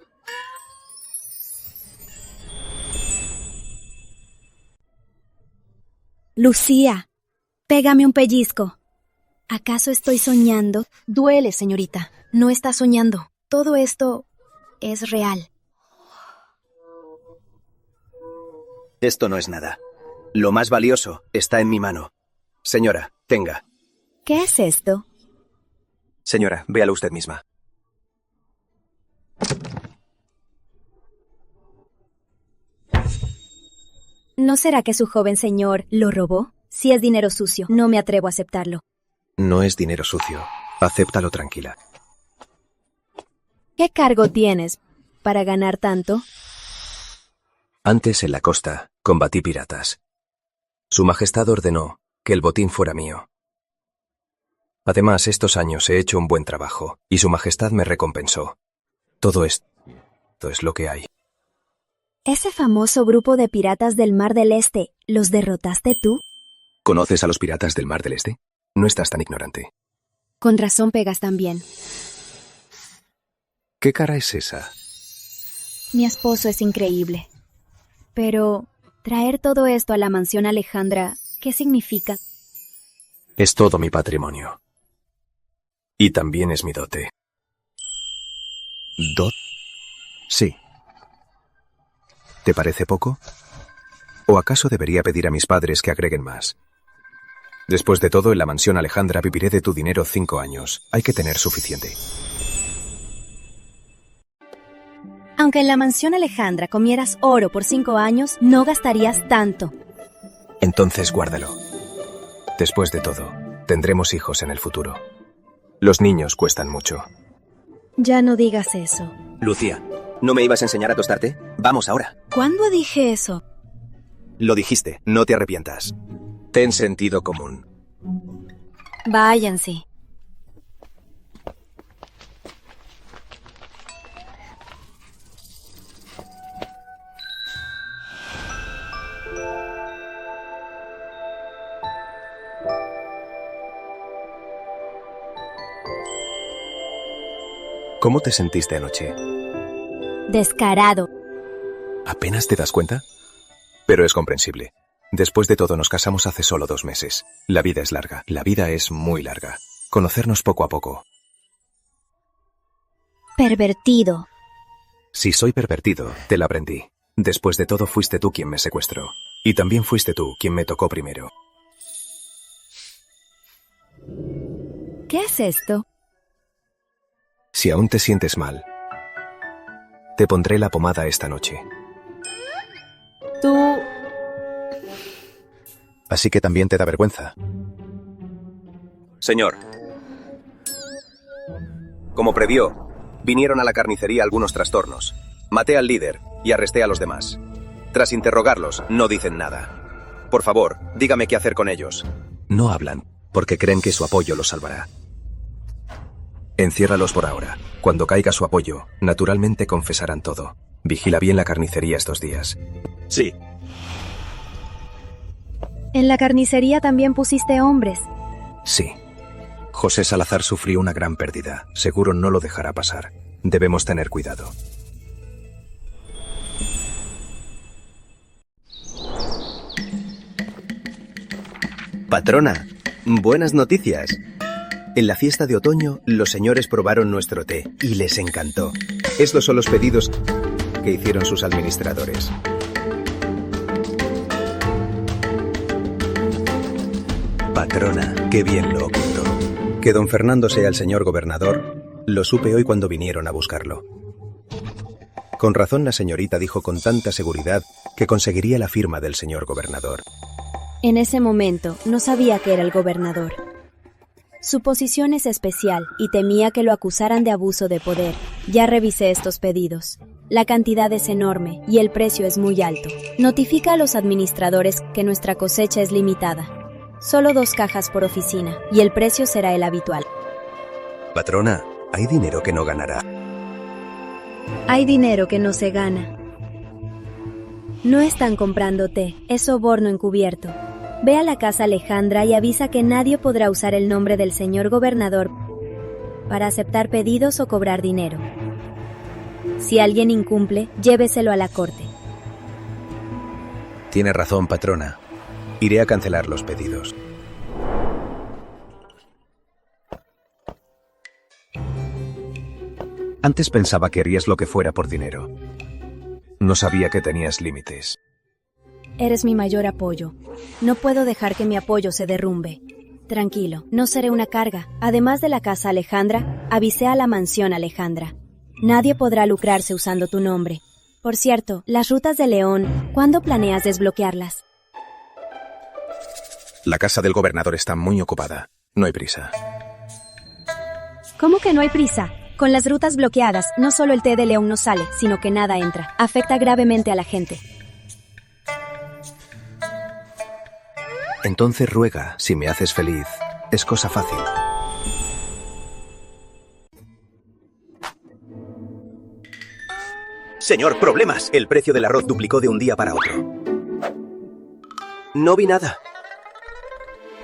Lucía, pégame un pellizco. ¿Acaso estoy soñando? Duele, señorita. No está soñando. Todo esto es real. Esto no es nada. Lo más valioso está en mi mano. Señora, tenga. ¿Qué es esto? Señora, véalo usted misma. ¿No será que su joven señor lo robó? Si es dinero sucio, no me atrevo a aceptarlo. No es dinero sucio. Acéptalo tranquila. ¿Qué cargo tienes para ganar tanto? Antes, en la costa, combatí piratas. Su Majestad ordenó que el botín fuera mío. Además, estos años he hecho un buen trabajo, y Su Majestad me recompensó. Todo esto es lo que hay. Ese famoso grupo de piratas del Mar del Este, ¿los derrotaste tú? ¿Conoces a los piratas del Mar del Este? No estás tan ignorante. Con razón pegas tan bien. ¿Qué cara es esa? Mi esposo es increíble. Pero, traer todo esto a la mansión Alejandra, ¿qué significa? Es todo mi patrimonio. Y también es mi dote. ¿Dot? Sí. ¿Te parece poco? ¿O acaso debería pedir a mis padres que agreguen más? Después de todo, en la mansión Alejandra viviré de tu dinero 5 años. Hay que tener suficiente. Aunque en la mansión Alejandra comieras oro por 5 años, no gastarías tanto. Entonces guárdalo. Después de todo, tendremos hijos en el futuro. Los niños cuestan mucho. Ya no digas eso. Lucía, ¿no me ibas a enseñar a tostarte? Vamos ahora. ¿Cuándo dije eso? Lo dijiste, no te arrepientas. Ten sentido común. Váyanse. ¿Cómo te sentiste anoche? Descarado. ¿Apenas te das cuenta? Pero es comprensible. Después de todo, nos casamos hace solo 2 meses. La vida es larga. La vida es muy larga. Conocernos poco a poco. Pervertido. Si soy pervertido, te la aprendí. Después de todo, fuiste tú quien me secuestró. Y también fuiste tú quien me tocó primero. ¿Qué es esto? Si aún te sientes mal, te pondré la pomada esta noche. Tú... Así que también te da vergüenza. Señor. Como previó, vinieron a la carnicería algunos trastornos. Maté al líder y arresté a los demás. Tras interrogarlos, no dicen nada. Por favor, dígame qué hacer con ellos. No hablan, porque creen que su apoyo los salvará. Enciérralos por ahora. Cuando caiga su apoyo, naturalmente confesarán todo. Vigila bien la carnicería estos días. Sí. ¿En la carnicería también pusiste hombres? Sí. José Salazar sufrió una gran pérdida. Seguro no lo dejará pasar. Debemos tener cuidado. Patrona, buenas noticias. En la fiesta de otoño, los señores probaron nuestro té y les encantó. Estos son los pedidos que hicieron sus administradores. Patrona, qué bien lo ocultó. Que don Fernando sea el señor gobernador, lo supe hoy cuando vinieron a buscarlo. Con razón la señorita dijo con tanta seguridad que conseguiría la firma del señor gobernador. En ese momento, no sabía que era el gobernador. Su posición es especial y temía que lo acusaran de abuso de poder. Ya revisé estos pedidos. La cantidad es enorme y el precio es muy alto. Notifica a los administradores que nuestra cosecha es limitada. Solo 2 cajas por oficina y el precio será el habitual. Patrona, hay dinero que no ganará. Hay dinero que no se gana. No están comprando té, es soborno encubierto. Ve a la casa Alejandra y avisa que nadie podrá usar el nombre del señor gobernador para aceptar pedidos o cobrar dinero. Si alguien incumple, lléveselo a la corte. Tiene razón, patrona. Iré a cancelar los pedidos. Antes pensaba que harías lo que fuera por dinero. No sabía que tenías límites. Eres mi mayor apoyo. No puedo dejar que mi apoyo se derrumbe. Tranquilo, no seré una carga. Además de la casa Alejandra, avisé a la mansión Alejandra. Nadie podrá lucrarse usando tu nombre. Por cierto, las rutas de León, ¿cuándo planeas desbloquearlas? La casa del gobernador está muy ocupada. No hay prisa. ¿Cómo que no hay prisa? Con las rutas bloqueadas, no solo el té de León no sale, sino que nada entra. Afecta gravemente a la gente. Entonces ruega, si me haces feliz. Es cosa fácil. Señor, problemas. El precio del arroz duplicó de un día para otro. No vi nada.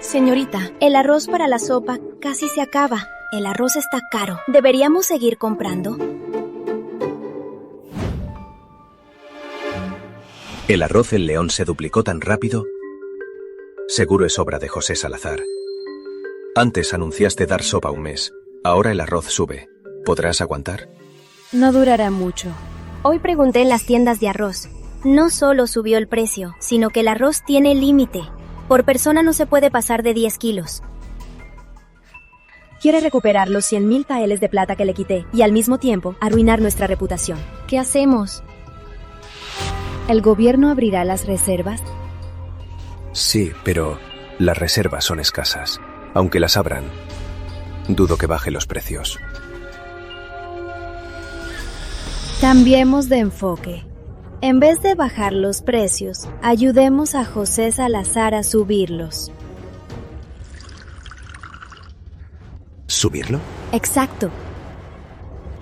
Señorita, el arroz para la sopa casi se acaba. El arroz está caro. ¿Deberíamos seguir comprando? ¿El arroz en León se duplicó tan rápido? Seguro es obra de José Salazar. Antes anunciaste dar sopa un mes. Ahora el arroz sube. ¿Podrás aguantar? No durará mucho. Hoy pregunté en las tiendas de arroz. No solo subió el precio, sino que el arroz tiene límite. Por persona no se puede pasar de 10 kilos. Quiere recuperar los 100.000 taeles de plata que le quité y al mismo tiempo arruinar nuestra reputación. ¿Qué hacemos? ¿El gobierno abrirá las reservas? Sí, pero las reservas son escasas. Aunque las abran, dudo que baje los precios. Cambiemos de enfoque. En vez de bajar los precios, ayudemos a José Salazar a subirlos. ¿Subirlo? Exacto.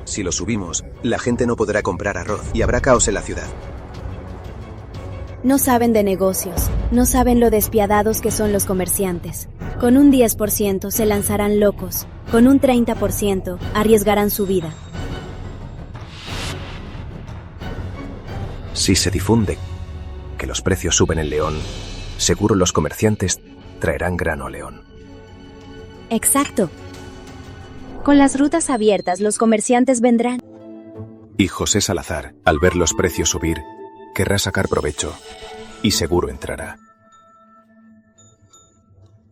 Si lo subimos, la gente no podrá comprar arroz y habrá caos en la ciudad. No saben de negocios, no saben lo despiadados que son los comerciantes. Con un 10% se lanzarán locos, con un 30% arriesgarán su vida. Si se difunde que los precios suben en León, seguro los comerciantes traerán grano a León. Exacto. Con las rutas abiertas, los comerciantes vendrán. Y José Salazar, al ver los precios subir, querrá sacar provecho y seguro entrará.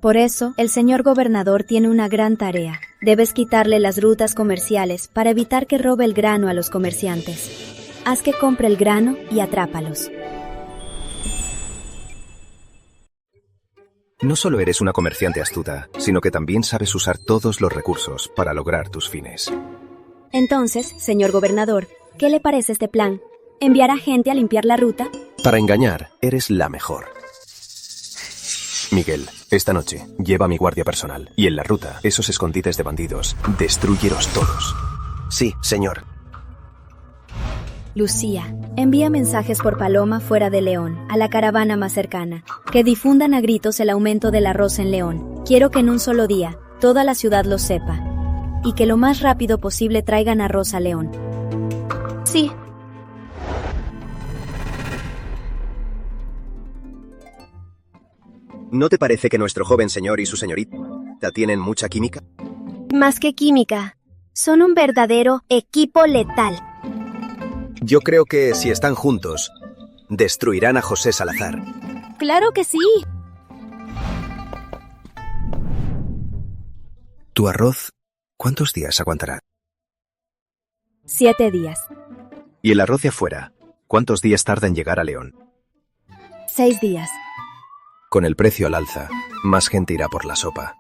Por eso, el señor gobernador tiene una gran tarea. Debes quitarle las rutas comerciales para evitar que robe el grano a los comerciantes. Haz que compre el grano y atrápalos. No solo eres una comerciante astuta, sino que también sabes usar todos los recursos para lograr tus fines. Entonces, señor gobernador, ¿qué le parece este plan? ¿Enviará gente a limpiar la ruta? Para engañar, eres la mejor. Miguel, esta noche lleva a mi guardia personal y en la ruta, esos escondites de bandidos, destrúyelos todos. Sí, señor. Lucía, envía mensajes por Paloma fuera de León, a la caravana más cercana, que difundan a gritos el aumento del arroz en León. Quiero que en un solo día toda la ciudad lo sepa, y que lo más rápido posible traigan arroz a León. Sí. ¿No te parece que nuestro joven señor y su señorita tienen mucha química? Más que química, son un verdadero equipo letal. Yo creo que si están juntos, destruirán a José Salazar. ¡Claro que sí! ¿Tu arroz cuántos días aguantará? 7 días. ¿Y el arroz de afuera? ¿Cuántos días tarda en llegar a León? 6 días. Con el precio al alza, más gente irá por la sopa.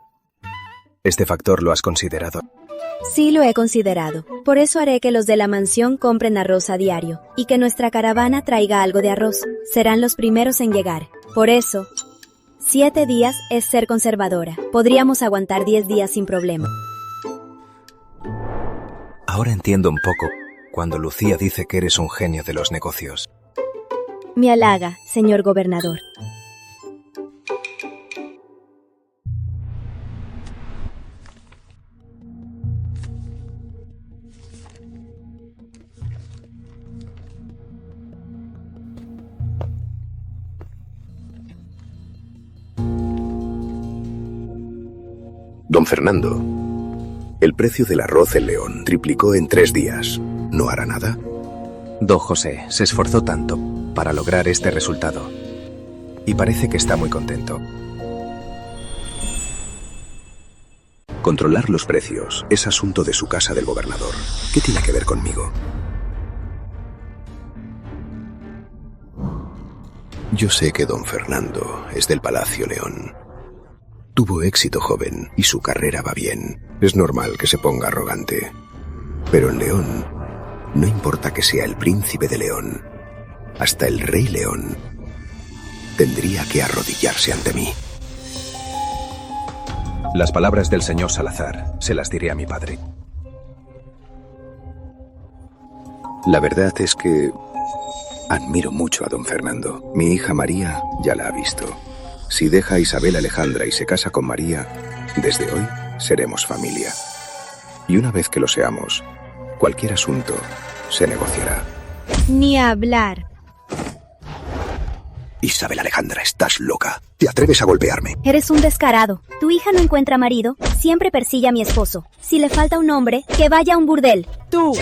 ¿Este factor lo has considerado? Sí, lo he considerado. Por eso haré que los de la mansión compren arroz a diario y que nuestra caravana traiga algo de arroz. Serán los primeros en llegar. Por eso, 7 días es ser conservadora. Podríamos aguantar 10 días sin problema. Ahora entiendo un poco cuando Lucía dice que eres un genio de los negocios. Me halaga, señor gobernador. Don Fernando, el precio del arroz en León triplicó en 3 días. ¿No hará nada? Don José se esforzó tanto para lograr este resultado y parece que está muy contento. Controlar los precios es asunto de su casa del gobernador. ¿Qué tiene que ver conmigo? Yo sé que don Fernando es del Palacio León. Tuvo éxito joven y su carrera va bien. Es normal que se ponga arrogante. Pero en León, no importa que sea el príncipe de León, hasta el rey León tendría que arrodillarse ante mí. Las palabras del señor Salazar se las diré a mi padre. La verdad es que admiro mucho a don Fernando. Mi hija María ya la ha visto. Si deja a Isabel Alejandra y se casa con María, desde hoy seremos familia. Y una vez que lo seamos, cualquier asunto se negociará. Ni hablar. Isabel Alejandra, estás loca. ¿Te atreves a golpearme? Eres un descarado. Tu hija no encuentra marido, siempre persigue a mi esposo. Si le falta un hombre, que vaya a un burdel. ¡Tú!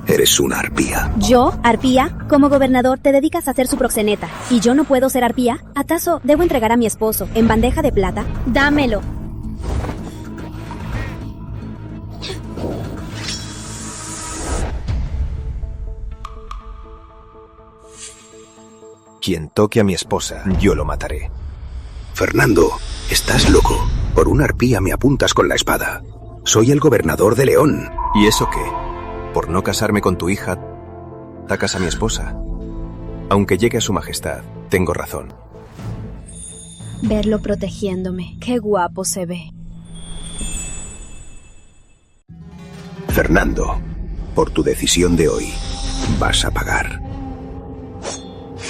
Eres una arpía. ¿Yo? ¿Arpía? Como gobernador te dedicas a ser su proxeneta. ¿Y yo no puedo ser arpía? ¿Acaso debo entregar a mi esposo en bandeja de plata? ¡Dámelo! Quien toque a mi esposa, yo lo mataré. Fernando, estás loco. Por una arpía me apuntas con la espada. Soy el gobernador de León. ¿Y eso qué? ¿Por no casarme con tu hija, atacas a mi esposa? Aunque llegue a su majestad, tengo razón. Verlo protegiéndome. Qué guapo se ve. Fernando, por tu decisión de hoy, vas a pagar.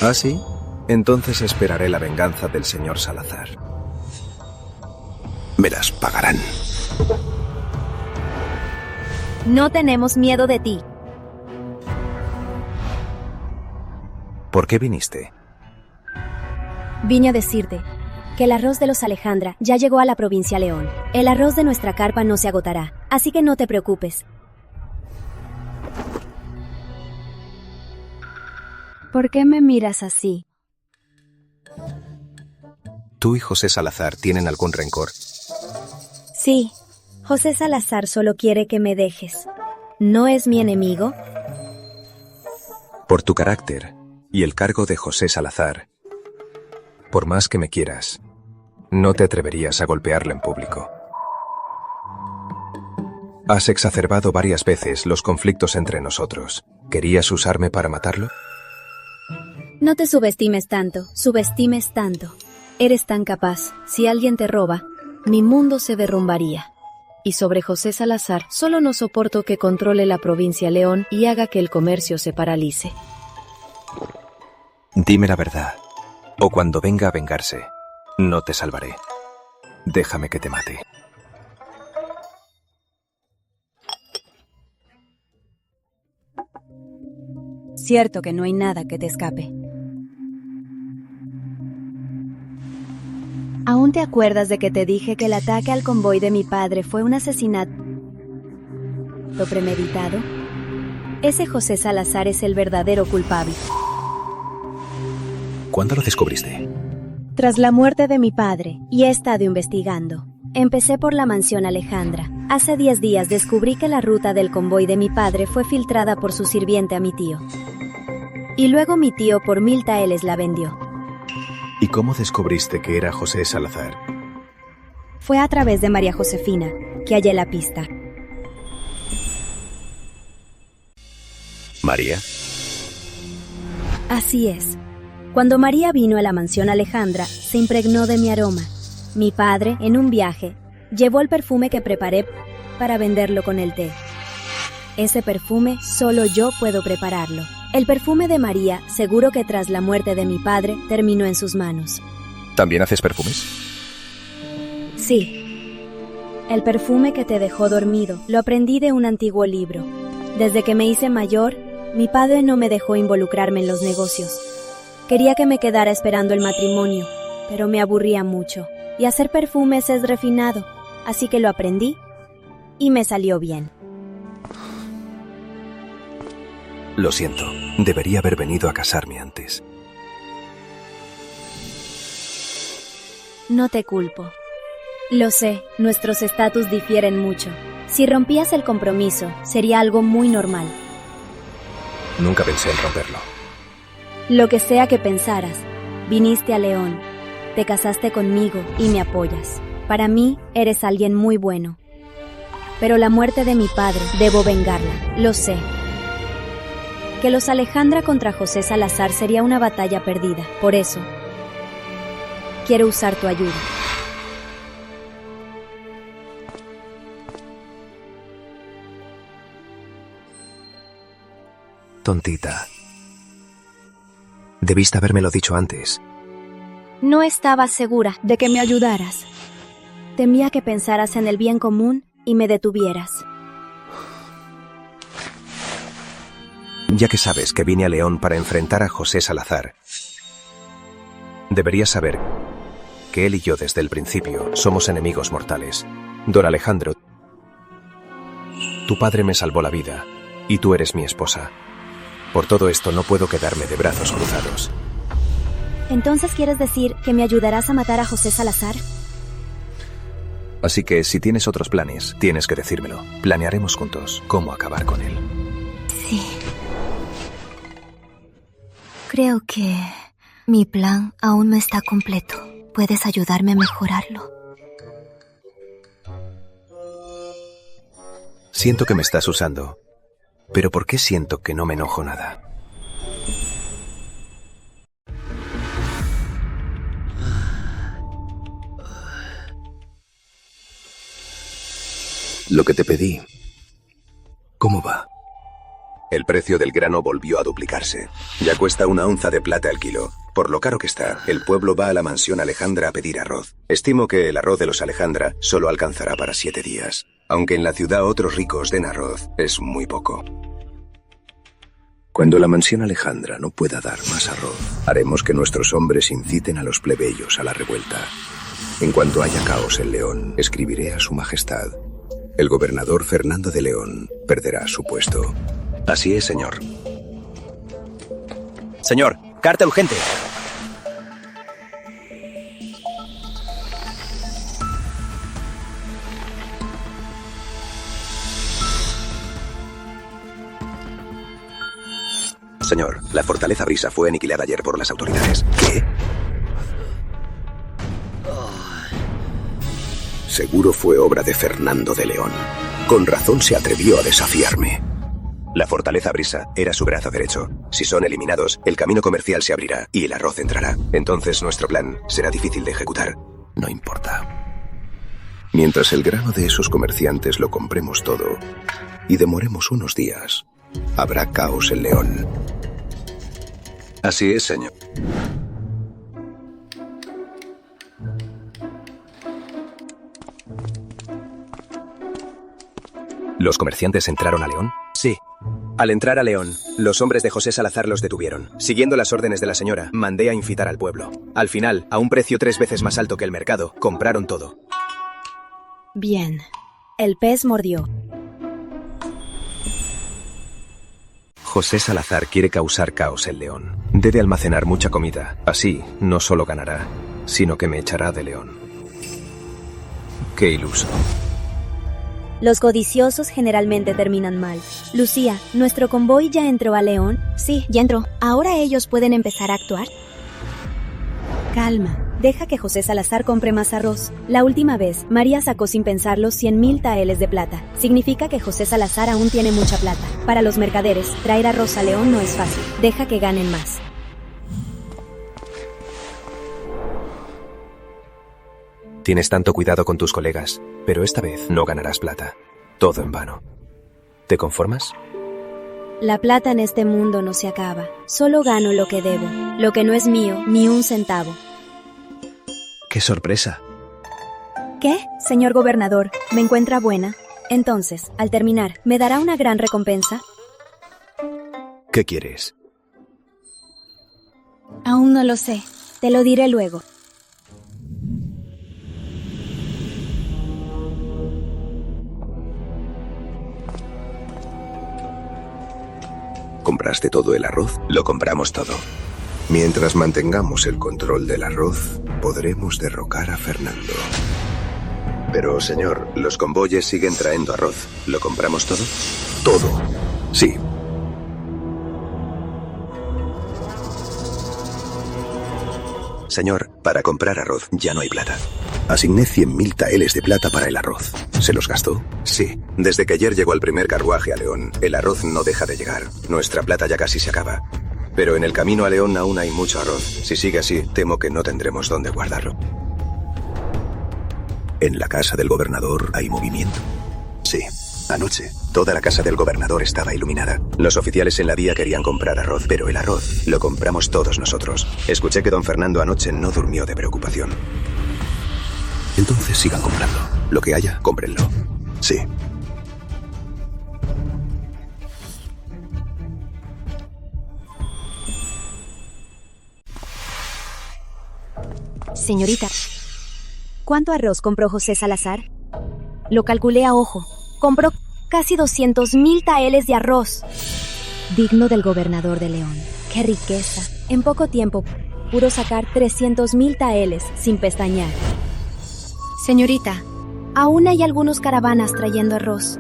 ¿Ah, sí? Entonces esperaré la venganza del señor Salazar. Me las pagarán. No tenemos miedo de ti. ¿Por qué viniste? Vine a decirte que el arroz de los Alejandra ya llegó a la provincia León. El arroz de nuestra carpa no se agotará, así que no te preocupes. ¿Por qué me miras así? ¿Tú y José Salazar tienen algún rencor? Sí, José Salazar solo quiere que me dejes. ¿No es mi enemigo? Por tu carácter y el cargo de José Salazar, por más que me quieras, no te atreverías a golpearle en público. Has exacerbado varias veces los conflictos entre nosotros. ¿Querías usarme para matarlo? No te subestimes tanto, subestimes tanto. Eres tan capaz. Si alguien te roba, mi mundo se derrumbaría. Y sobre José Salazar, solo no soporto que controle la provincia León y haga que el comercio se paralice. Dime la verdad, o cuando venga a vengarse, no te salvaré. Déjame que te mate. Cierto que no hay nada que te escape. ¿Aún te acuerdas de que te dije que el ataque al convoy de mi padre fue un asesinato premeditado? Ese José Salazar es el verdadero culpable. ¿Cuándo lo descubriste? Tras la muerte de mi padre, y he estado investigando. Empecé por la mansión Alejandra. Hace 10 días descubrí que la ruta del convoy de mi padre fue filtrada por su sirviente a mi tío. Y luego mi tío por 1000 taeles la vendió. ¿Y cómo descubriste que era José Salazar? Fue a través de María Josefina que hallé la pista. ¿María? Así es. Cuando María vino a la mansión Alejandra, se impregnó de mi aroma. Mi padre, en un viaje, llevó el perfume que preparé para venderlo con el té. Ese perfume solo yo puedo prepararlo. El perfume de María, seguro que tras la muerte de mi padre, terminó en sus manos. ¿También haces perfumes? Sí. El perfume que te dejó dormido lo aprendí de un antiguo libro. Desde que me hice mayor, mi padre no me dejó involucrarme en los negocios. Quería que me quedara esperando el matrimonio, pero me aburría mucho. Y hacer perfumes es refinado, así que lo aprendí y me salió bien. Lo siento, debería haber venido a casarme antes. No te culpo. Lo sé, nuestros estatus difieren mucho. Si rompías el compromiso, sería algo muy normal. Nunca pensé en romperlo. Lo que sea que pensaras, viniste a León, te casaste conmigo y me apoyas. Para mí, eres alguien muy bueno. Pero la muerte de mi padre, debo vengarla, lo sé. Que los Alejandra contra José Salazar sería una batalla perdida. Por eso, quiero usar tu ayuda. Tontita. Debiste habérmelo dicho antes. No estaba segura de que me ayudaras. Temía que pensaras en el bien común y me detuvieras. Ya que sabes que vine a León para enfrentar a José Salazar, deberías saber que él y yo desde el principio somos enemigos mortales. Don Alejandro, tu padre me salvó la vida y tú eres mi esposa. Por todo esto no puedo quedarme de brazos cruzados. ¿Entonces quieres decir que me ayudarás a matar a José Salazar? Así que si tienes otros planes, tienes que decírmelo. Planearemos juntos cómo acabar con él. Sí. Creo que Mi plan aún no está completo. ¿Puedes ayudarme a mejorarlo? Siento que me estás usando, pero ¿por qué siento que no me enojo nada? Lo que te pedí. ¿Cómo va? El precio del grano volvió a duplicarse. Ya cuesta 1 onza de plata el kilo. Por lo caro que está, el pueblo va a la mansión Alejandra a pedir arroz. Estimo que el arroz de los Alejandra solo alcanzará para 7 días. Aunque en la ciudad otros ricos den arroz, es muy poco. Cuando la mansión Alejandra no pueda dar más arroz, haremos que nuestros hombres inciten a los plebeyos a la revuelta. En cuanto haya caos en León, escribiré a su majestad. El gobernador Fernando de León perderá su puesto. Así es, señor. Señor, carta urgente. Señor, la fortaleza Brisa fue aniquilada ayer por las autoridades. ¿Qué? Seguro fue obra de Fernando de León. Con razón se atrevió a desafiarme. La fortaleza Brisa era su brazo derecho. Si son eliminados, el camino comercial se abrirá y el arroz entrará. Entonces nuestro plan será difícil de ejecutar. No importa. Mientras el grano de esos comerciantes lo compremos todo y demoremos unos días, habrá caos en León. Así es, señor. ¿Los comerciantes entraron a León? Sí. Al entrar a León, los hombres de José Salazar los detuvieron. Siguiendo las órdenes de la señora, mandé a incitar al pueblo. Al final, a un precio 3 veces más alto que el mercado, compraron todo. Bien. El pez mordió. José Salazar quiere causar caos en León. Debe almacenar mucha comida. Así, no solo ganará, sino que me echará de León. Qué iluso. Los codiciosos generalmente terminan mal. Lucía, ¿nuestro convoy ya entró a León? Sí, ya entró. ¿Ahora ellos pueden empezar a actuar? Calma. Deja que José Salazar compre más arroz. La última vez, María sacó sin pensarlo 100.000 taeles de plata. Significa que José Salazar aún tiene mucha plata. Para los mercaderes, traer arroz a León no es fácil. Deja que ganen más. Tienes tanto cuidado con tus colegas, pero esta vez no ganarás plata. Todo en vano. ¿Te conformas? La plata en este mundo no se acaba. Solo gano lo que debo. Lo que no es mío, ni un centavo. ¡Qué sorpresa! ¿Qué? Señor gobernador, ¿me encuentra buena? Entonces, al terminar, ¿me dará una gran recompensa? ¿Qué quieres? Aún no lo sé. Te lo diré luego. ¿Compraste todo el arroz? Lo compramos todo. Mientras mantengamos el control del arroz, podremos derrocar a Fernando. Pero, señor, los convoyes siguen trayendo arroz. ¿Lo compramos todo? Todo. Sí. Señor, para comprar arroz ya no hay plata. Asigné 100.000 taeles de plata para el arroz. ¿Se los gastó? Sí. Desde que ayer llegó el primer carruaje a León, el arroz no deja de llegar. Nuestra plata ya casi se acaba. Pero en el camino a León aún hay mucho arroz. Si sigue así, temo que no tendremos dónde guardarlo. ¿En la casa del gobernador hay movimiento? Sí. Anoche, toda la casa del gobernador estaba iluminada. Los oficiales en la vía querían comprar arroz, pero el arroz lo compramos todos nosotros. Escuché que don Fernando anoche no durmió de preocupación. Entonces sigan comprando. Lo que haya, cómprenlo. Sí. Señorita, ¿cuánto arroz compró José Salazar? lo calculé a ojo. Compró casi 200.000 taeles de arroz. Digno del gobernador de León. ¡Qué riqueza! En poco tiempo pudo sacar 300.000 taeles sin pestañear. Señorita, aún hay algunos caravanas trayendo arroz.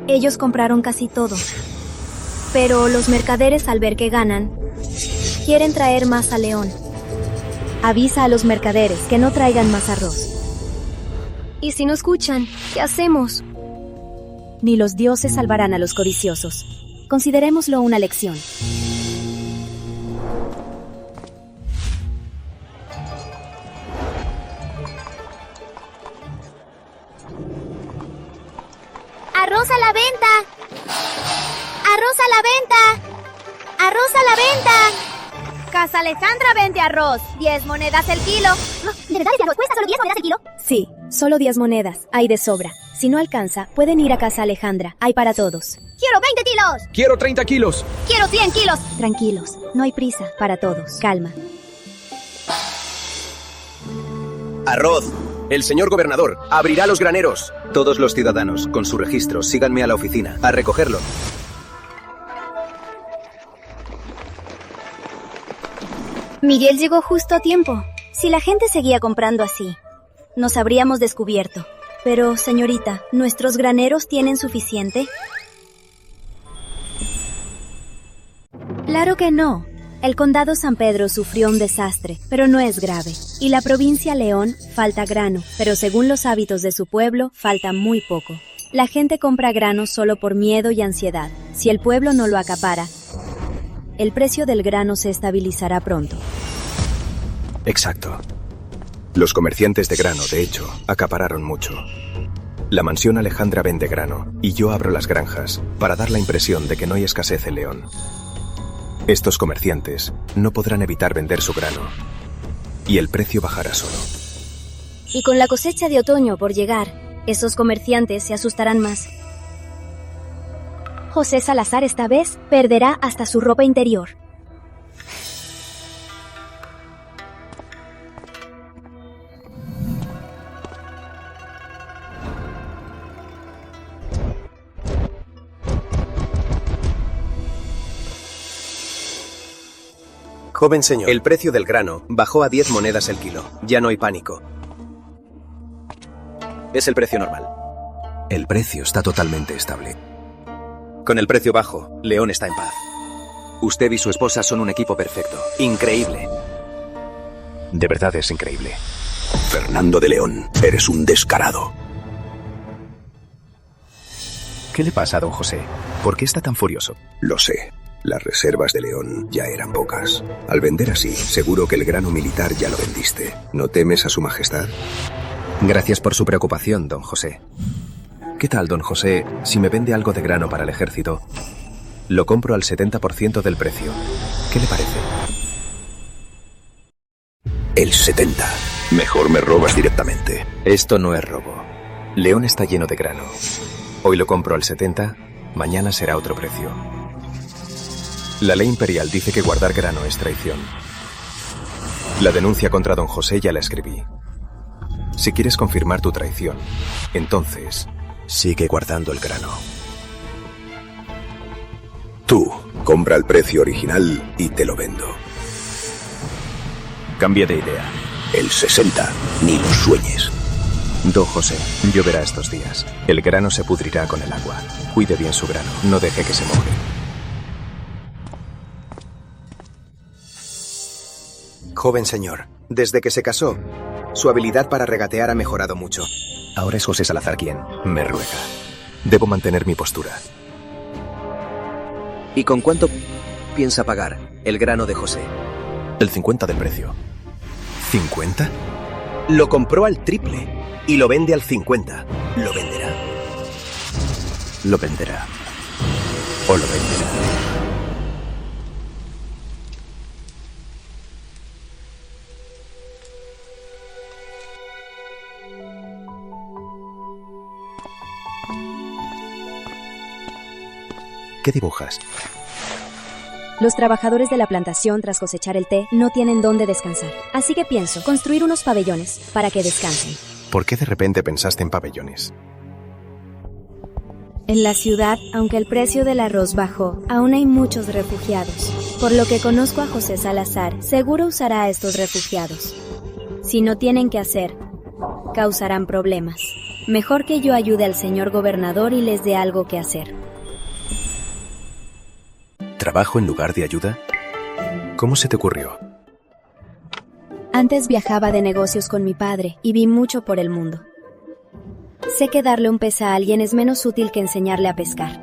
Ellos compraron casi todo. Pero los mercaderes, al ver que ganan, quieren traer más a León. Avisa a los mercaderes que no traigan más arroz. ¿Y si no escuchan? ¿Qué hacemos? Ni los dioses salvarán a los codiciosos. Considerémoslo una lección. ¡Arroz a la venta! ¡Arroz a la venta! ¡Arroz a la venta! Casa Alejandra vende arroz. 10 monedas el kilo. ¿De verdad este arroz cuesta solo 10 monedas el kilo? Sí, solo 10 monedas. Hay de sobra. Si no alcanza, pueden ir a Casa Alejandra. Hay para todos. ¡Quiero 20 kilos! ¡Quiero 30 kilos! ¡Quiero 100 kilos! Tranquilos, no hay prisa. Para todos. Calma. Arroz. El señor gobernador abrirá los graneros. Todos los ciudadanos, con su registro, síganme a la oficina, a recogerlo. Miguel llegó justo a tiempo. Si la gente seguía comprando así, nos habríamos descubierto. Pero, señorita, ¿nuestros graneros tienen suficiente? Claro que no. El condado San Pedro sufrió un desastre, pero no es grave. Y la provincia León falta grano, pero según los hábitos de su pueblo, falta muy poco. La gente compra grano solo por miedo y ansiedad. Si el pueblo no lo acapara, el precio del grano se estabilizará pronto. Exacto. Los comerciantes de grano, de hecho, acapararon mucho. La mansión Alejandra vende grano, y yo abro las granjas para dar la impresión de que no hay escasez en León. Estos comerciantes no podrán evitar vender su grano, y el precio bajará solo. Y con la cosecha de otoño por llegar, esos comerciantes se asustarán más. José Salazar esta vez perderá hasta su ropa interior. Joven señor, el precio del grano bajó a 10 monedas el kilo. Ya no hay pánico. Es el precio normal. El precio está totalmente estable. Con el precio bajo, León está en paz. Usted y su esposa son un equipo perfecto. Increíble. De verdad es increíble. Fernando de León, eres un descarado. ¿Qué le pasa a don José? ¿Por qué está tan furioso? Lo sé. Las reservas de León ya eran pocas. Al vender así, seguro que el grano militar ya lo vendiste. ¿No temes a su majestad? Gracias por su preocupación, don José. ¿Qué tal, don José, si me vende algo de grano para el ejército? Lo compro al 70% del precio. ¿Qué le parece? El 70. Mejor me robas directamente. Esto no es robo. León está lleno de grano. Hoy lo compro al 70, mañana será otro precio. La ley imperial dice que guardar grano es traición. La denuncia contra don José ya la escribí. Si quieres confirmar tu traición, entonces sigue guardando el grano. Tú, compra el precio original y te lo vendo. Cambia de idea. El 60, ni lo sueñes. Don José, lloverá estos días. El grano se pudrirá con el agua. Cuide bien su grano, no deje que se moje. Joven señor, desde que se casó, su habilidad para regatear ha mejorado mucho. Ahora es José Salazar quien me ruega. Debo mantener mi postura. ¿Y con cuánto piensa pagar el grano de José? El 50 del precio. ¿50? Lo compró al triple y lo vende al 50. Lo venderá. Lo venderá. O lo venderá. ¿Qué dibujas? Los trabajadores de la plantación tras cosechar el té no tienen dónde descansar. Así que pienso construir unos pabellones para que descansen. ¿Por qué de repente pensaste en pabellones? En la ciudad, aunque el precio del arroz bajó, aún hay muchos refugiados. Por lo que conozco a José Salazar, seguro usará a estos refugiados. Si no tienen qué hacer, causarán problemas. Mejor que yo ayude al señor gobernador y les dé algo que hacer. ¿Trabajo en lugar de ayuda? ¿Cómo se te ocurrió? Antes viajaba de negocios con mi padre y vi mucho por el mundo. Sé que darle un pez a alguien es menos útil que enseñarle a pescar.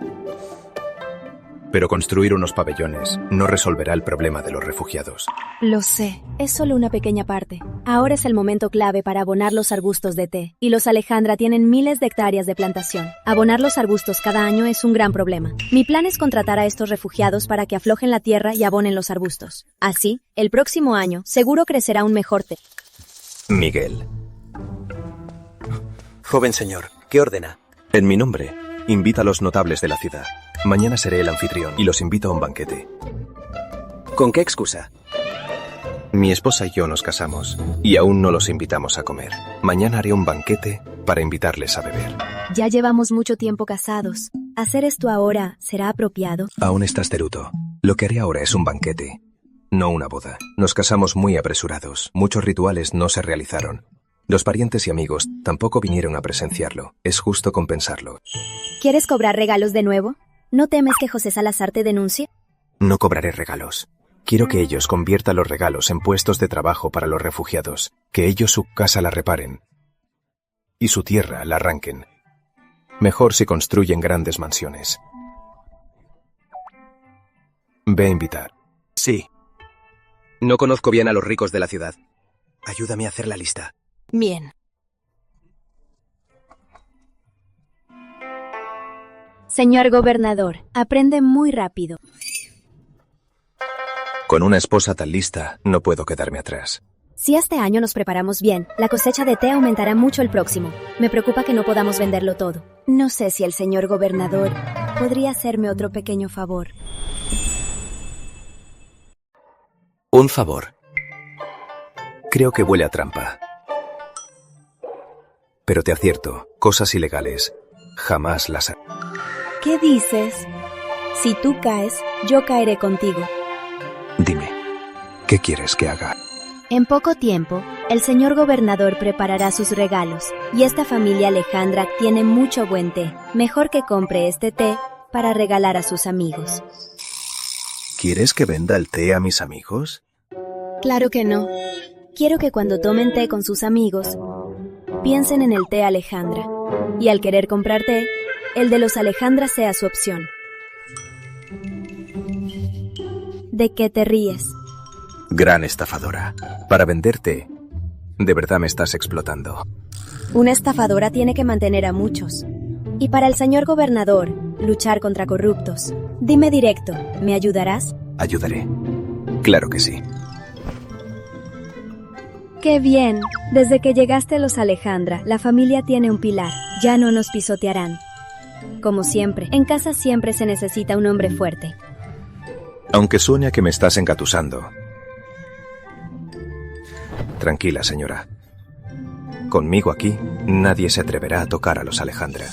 Pero construir unos pabellones no resolverá el problema de los refugiados. Lo sé, es solo una pequeña parte. Ahora es el momento clave para abonar los arbustos de té, y los Alejandra tienen miles de hectáreas de plantación. Abonar los arbustos cada año es un gran problema. Mi plan es contratar a estos refugiados para que aflojen la tierra y abonen los arbustos. Así, el próximo año seguro crecerá un mejor té. Miguel. Joven señor, ¿qué ordena? En mi nombre, invita a los notables de la ciudad. Mañana seré el anfitrión y los invito a un banquete. ¿Con qué excusa? Mi esposa y yo nos casamos y aún no los invitamos a comer. Mañana haré un banquete para invitarles a beber. Ya llevamos mucho tiempo casados. ¿Hacer esto ahora será apropiado? Aún estás teruto. Lo que haré ahora es un banquete, no una boda. Nos casamos muy apresurados. Muchos rituales no se realizaron. Los parientes y amigos tampoco vinieron a presenciarlo. Es justo compensarlo. ¿Quieres cobrar regalos de nuevo? ¿No temes que José Salazar te denuncie? No cobraré regalos. Quiero que ellos conviertan los regalos en puestos de trabajo para los refugiados, que ellos su casa la reparen y su tierra la arranquen. Mejor si construyen grandes mansiones. Ve a invitar. Sí. No conozco bien a los ricos de la ciudad. Ayúdame a hacer la lista. Bien. Señor gobernador, aprende muy rápido. Con una esposa tan lista, no puedo quedarme atrás. Si este año nos preparamos bien, la cosecha de té aumentará mucho el próximo. Me preocupa que no podamos venderlo todo. No sé si el señor gobernador podría hacerme otro pequeño favor. Un favor. Creo que huele a trampa. Pero te advierto, cosas ilegales jamás las haré. ¿Qué dices? Si tú caes, yo caeré contigo. Dime, ¿qué quieres que haga? En poco tiempo, el señor gobernador preparará sus regalos, y esta familia Alejandra tiene mucho buen té. Mejor que compre este té para regalar a sus amigos. ¿Quieres que venda el té a mis amigos? Claro que no. Quiero que cuando tomen té con sus amigos, piensen en el té Alejandra. Y al querer comprar té, el de los Alejandra sea su opción. ¿De qué te ríes? Gran estafadora. Para venderte, de verdad me estás explotando. Una estafadora tiene que mantener a muchos. Y para el señor gobernador, luchar contra corruptos. Dime directo, ¿me ayudarás? Ayudaré. Claro que sí. ¡Qué bien! Desde que llegaste a los Alejandra, la familia tiene un pilar. Ya no nos pisotearán. Como siempre, en casa siempre se necesita un hombre fuerte. Aunque suene a que me estás engatusando. Tranquila, señora. Conmigo aquí, nadie se atreverá a tocar a los Alejandra.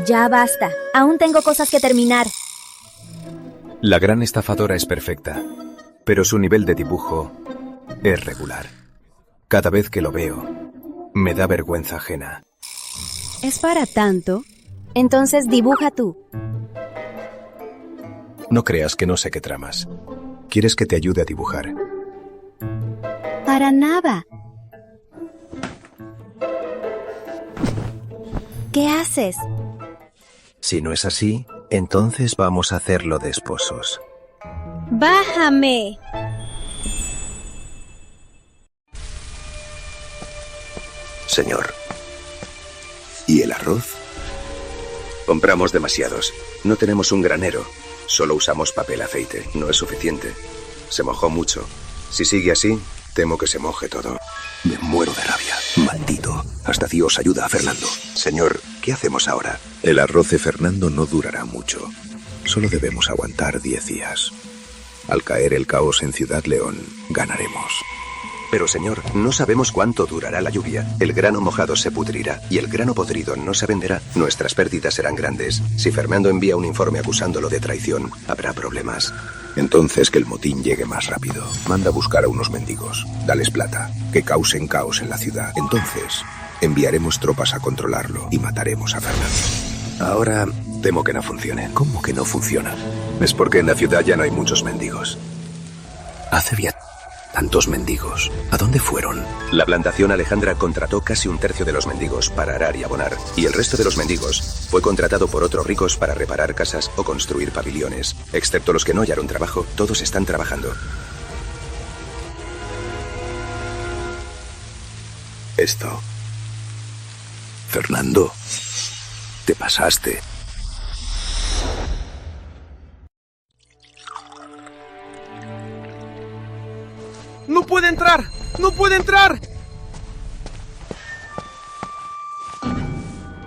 Ya basta. Aún tengo cosas que terminar. La gran estafadora es perfecta, pero su nivel de dibujo es regular. Cada vez que lo veo, me da vergüenza ajena. ¿Es para tanto? Entonces dibuja tú. No creas que no sé qué tramas. ¿Quieres que te ayude a dibujar? Para nada. ¿Qué haces? Si no es así, entonces vamos a hacerlo de esposos. ¡Bájame! Señor. ¿Y el arroz? Compramos demasiados. No tenemos un granero. Solo usamos papel aceite. No es suficiente. Se mojó mucho. Si sigue así, temo que se moje todo. Me muero de rabia. Maldito. Hasta Dios ayuda a Fernando. Señor, ¿qué hacemos ahora? El arroz de Fernando no durará mucho. Solo debemos aguantar 10 días. Al caer el caos en Ciudad León, ganaremos. Pero señor, no sabemos cuánto durará la lluvia. El grano mojado se pudrirá y el grano podrido no se venderá. Nuestras pérdidas serán grandes. Si Fernando envía un informe acusándolo de traición, habrá problemas. Entonces que el motín llegue más rápido. Manda a buscar a unos mendigos. Dales plata. Que causen caos en la ciudad. Entonces, Enviaremos tropas a controlarlo y mataremos a Fernando. Ahora temo que no funcione. ¿Cómo que no funciona? Es porque en la ciudad ya no hay muchos mendigos. Hace ya tantos mendigos. ¿A dónde fueron? La plantación Alejandra contrató casi un tercio de los mendigos para arar y abonar, y el resto de los mendigos fue contratado por otros ricos para reparar casas o construir pabellones. Excepto los que no hallaron trabajo, todos están trabajando. Esto. Fernando, te pasaste. ¡No puede entrar! ¡No puede entrar!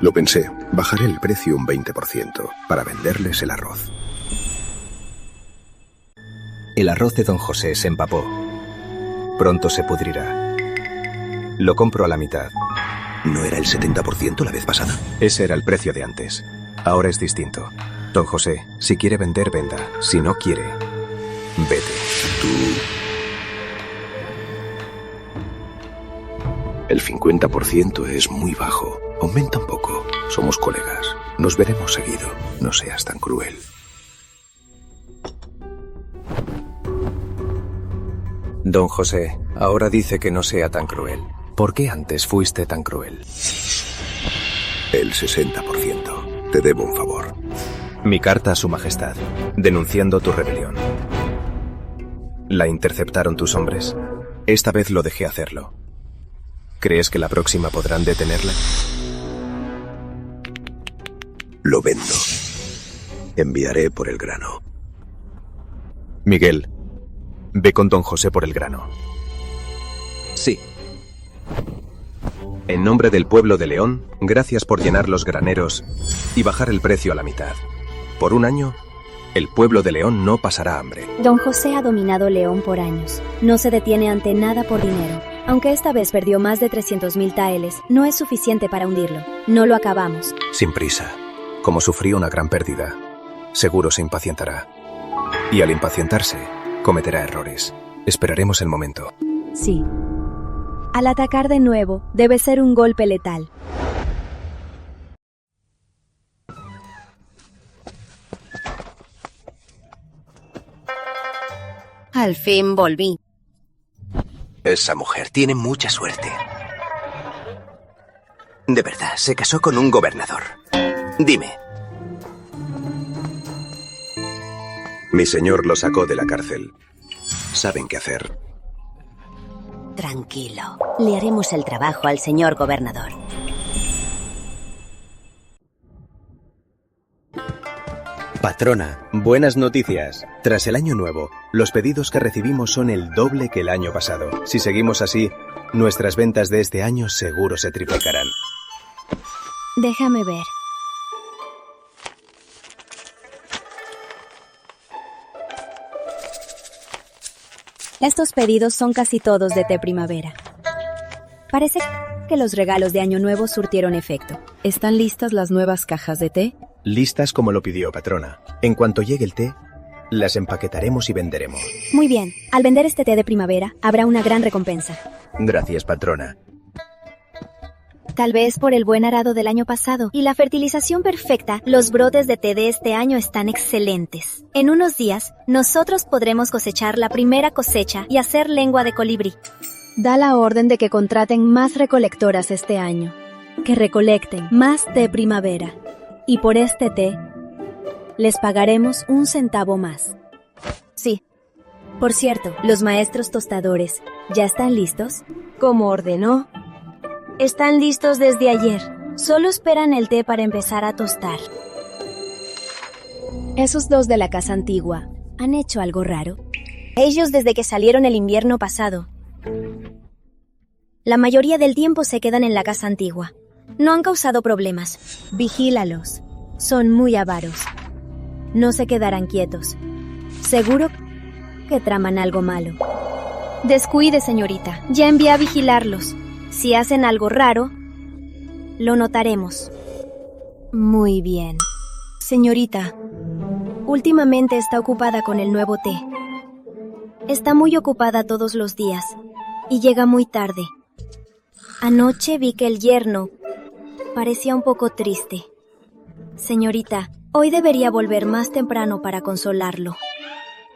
Lo pensé. Bajaré el precio un 20% para venderles el arroz. El arroz de don José se empapó. Pronto se pudrirá. Lo compro a la mitad. ¿No era el 70% la vez pasada? Ese era el precio de antes. Ahora es distinto. Don José, si quiere vender, venda. Si no quiere, vete. El 50% es muy bajo. Aumenta un poco. Somos colegas. Nos veremos seguido. No seas tan cruel. Don José, ahora dice que no sea tan cruel. ¿Por qué antes fuiste tan cruel? El 60%. Te debo un favor. Mi carta a su majestad, denunciando tu rebelión. ¿La interceptaron tus hombres? Esta vez lo dejé hacerlo. ¿Crees que la próxima podrán detenerla? Lo vendo. Enviaré por el grano. Miguel, ve con don José por el grano. Sí. En nombre del pueblo de León, gracias por llenar los graneros y bajar el precio a la mitad. Por un año, el pueblo de León no pasará hambre. Don José ha dominado León por años. No se detiene ante nada por dinero. Aunque esta vez perdió más de 300.000 taeles, no es suficiente para hundirlo. No lo acabamos. Sin prisa. Como sufrió una gran pérdida, seguro se impacientará. Y al impacientarse, cometerá errores. Esperaremos el momento. Sí. Al atacar de nuevo, debe ser un golpe letal. Al fin volví. Esa mujer tiene mucha suerte. De verdad, se casó con un gobernador. Dime. Mi señor lo sacó de la cárcel. Saben qué hacer. Tranquilo. Le haremos el trabajo al señor gobernador. Patrona, buenas noticias. Tras el año nuevo, los pedidos que recibimos son el doble que el año pasado. Si seguimos así, nuestras ventas de este año seguro se triplicarán. Déjame ver. Estos pedidos son casi todos de té primavera. Parece que los regalos de Año Nuevo surtieron efecto. ¿Están listas las nuevas cajas de té? Listas como lo pidió, patrona. En cuanto llegue el té, las empaquetaremos y venderemos. Muy bien. Al vender este té de primavera, habrá una gran recompensa. Gracias, patrona. Tal vez por el buen arado del año pasado y la fertilización perfecta, los brotes de té de este año están excelentes. En unos días, nosotros podremos cosechar la primera cosecha y hacer lengua de colibrí. Da la orden de que contraten más recolectoras este año. Que recolecten más té primavera. Y por este té, les pagaremos 1 centavo más. Sí. Por cierto, los maestros tostadores, ¿ya están listos? Como ordenó. Están listos desde ayer. Solo esperan el té para empezar a tostar. Esos dos de la casa antigua, ¿han hecho algo raro? Ellos desde que salieron el invierno pasado. La mayoría del tiempo se quedan en la casa antigua. No han causado problemas. Vigílalos. Son muy avaros. No se quedarán quietos. Seguro que traman algo malo. Descuide, señorita. Ya envié a vigilarlos. Si hacen algo raro, lo notaremos. Muy bien. Señorita, últimamente está ocupada con el nuevo té. Está muy ocupada todos los días y llega muy tarde. Anoche vi que el yerno parecía un poco triste. Señorita, hoy debería volver más temprano para consolarlo.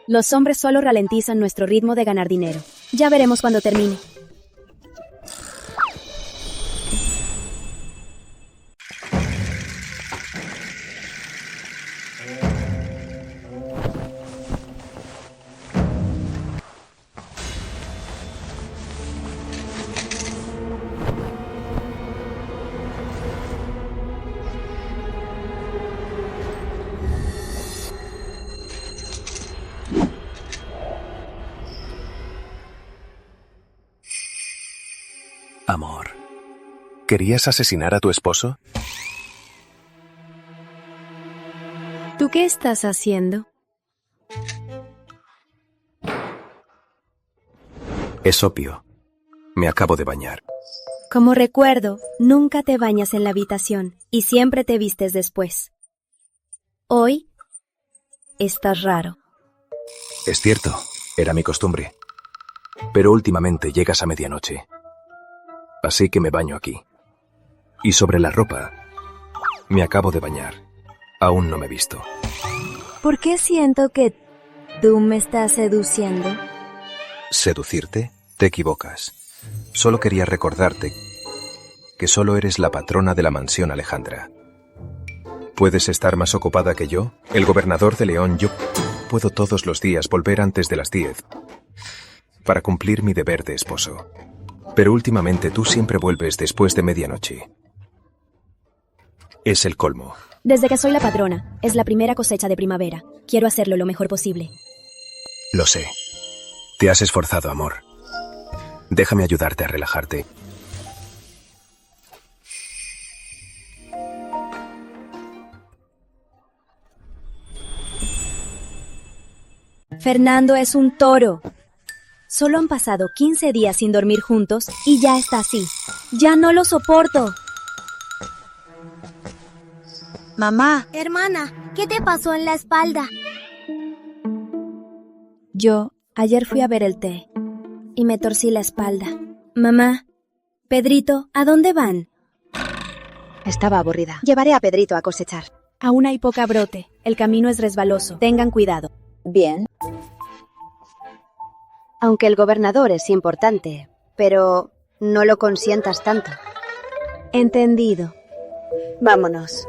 Los hombres solo ralentizan nuestro ritmo de ganar dinero. Ya veremos cuando termine. Amor, ¿querías asesinar a tu esposo? ¿Tú qué estás haciendo? Es obvio. Me acabo de bañar. Como recuerdo, nunca te bañas en la habitación y siempre te vistes después. Hoy estás raro. Es cierto, era mi costumbre. Pero últimamente llegas a medianoche. Así que me baño aquí. Y sobre la ropa, me acabo de bañar. Aún no me he visto. ¿Por qué siento que tú me estás seduciendo? ¿Seducirte? Te equivocas. Solo quería recordarte que solo eres la patrona de la mansión Alejandra. ¿Puedes estar más ocupada que yo? El gobernador de León, yo puedo todos los días volver antes de las 10 para cumplir mi deber de esposo. Pero últimamente tú siempre vuelves después de medianoche. Es el colmo. Desde que soy la patrona, es la primera cosecha de primavera. Quiero hacerlo lo mejor posible. Lo sé. Te has esforzado, amor. Déjame ayudarte a relajarte. Fernando es un toro. Solo han pasado 15 días sin dormir juntos y ya está así. ¡Ya no lo soporto! Mamá. Hermana, ¿qué te pasó en la espalda? Yo ayer fui a ver el té y me torcí la espalda. Mamá, Pedrito, ¿a dónde van? Estaba aburrida. Llevaré a Pedrito a cosechar. Aún hay poca brote. El camino es resbaloso. Tengan cuidado. Bien. Aunque el gobernador es importante, pero no lo consientas tanto. Entendido. Vámonos.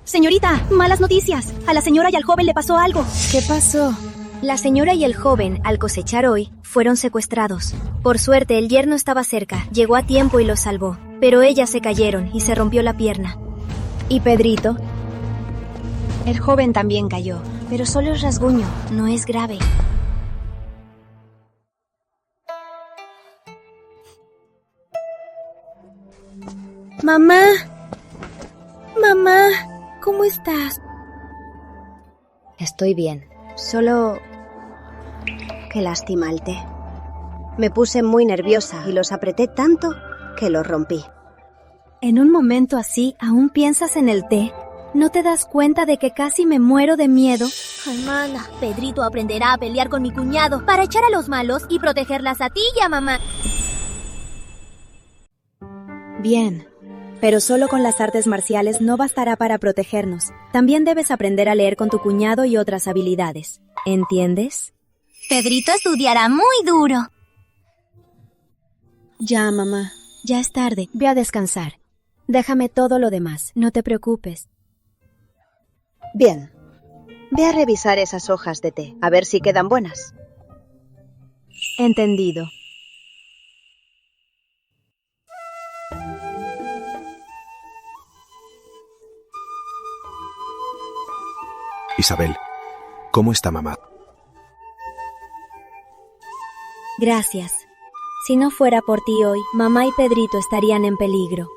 Señorita, malas noticias. A la señora y al joven le pasó algo. ¿Qué pasó? La señora y el joven, al cosechar hoy, fueron secuestrados. Por suerte, el yerno estaba cerca, llegó a tiempo y los salvó. Pero ellas se cayeron y se rompió la pierna. ¿Y Pedrito? El joven también cayó, pero solo es rasguño, no es grave. Mamá. Mamá, ¿cómo estás? Estoy bien. Solo... Qué lástima el té. Me puse muy nerviosa y los apreté tanto que los rompí. En un momento así, ¿aún piensas en el té? ¿No te das cuenta de que casi me muero de miedo? Hermana, Pedrito aprenderá a pelear con mi cuñado para echar a los malos y protegerlas a ti y a mamá. Bien, pero solo con las artes marciales no bastará para protegernos. También debes aprender a leer con tu cuñado y otras habilidades. ¿Entiendes? Pedrito estudiará muy duro. Ya, mamá. Ya es tarde. Ve a descansar. Déjame todo lo demás. No te preocupes. Bien. Ve a revisar esas hojas de té, a ver si quedan buenas. Entendido. Isabel, ¿cómo está mamá? Gracias. Si no fuera por ti hoy, mamá y Pedrito estarían en peligro.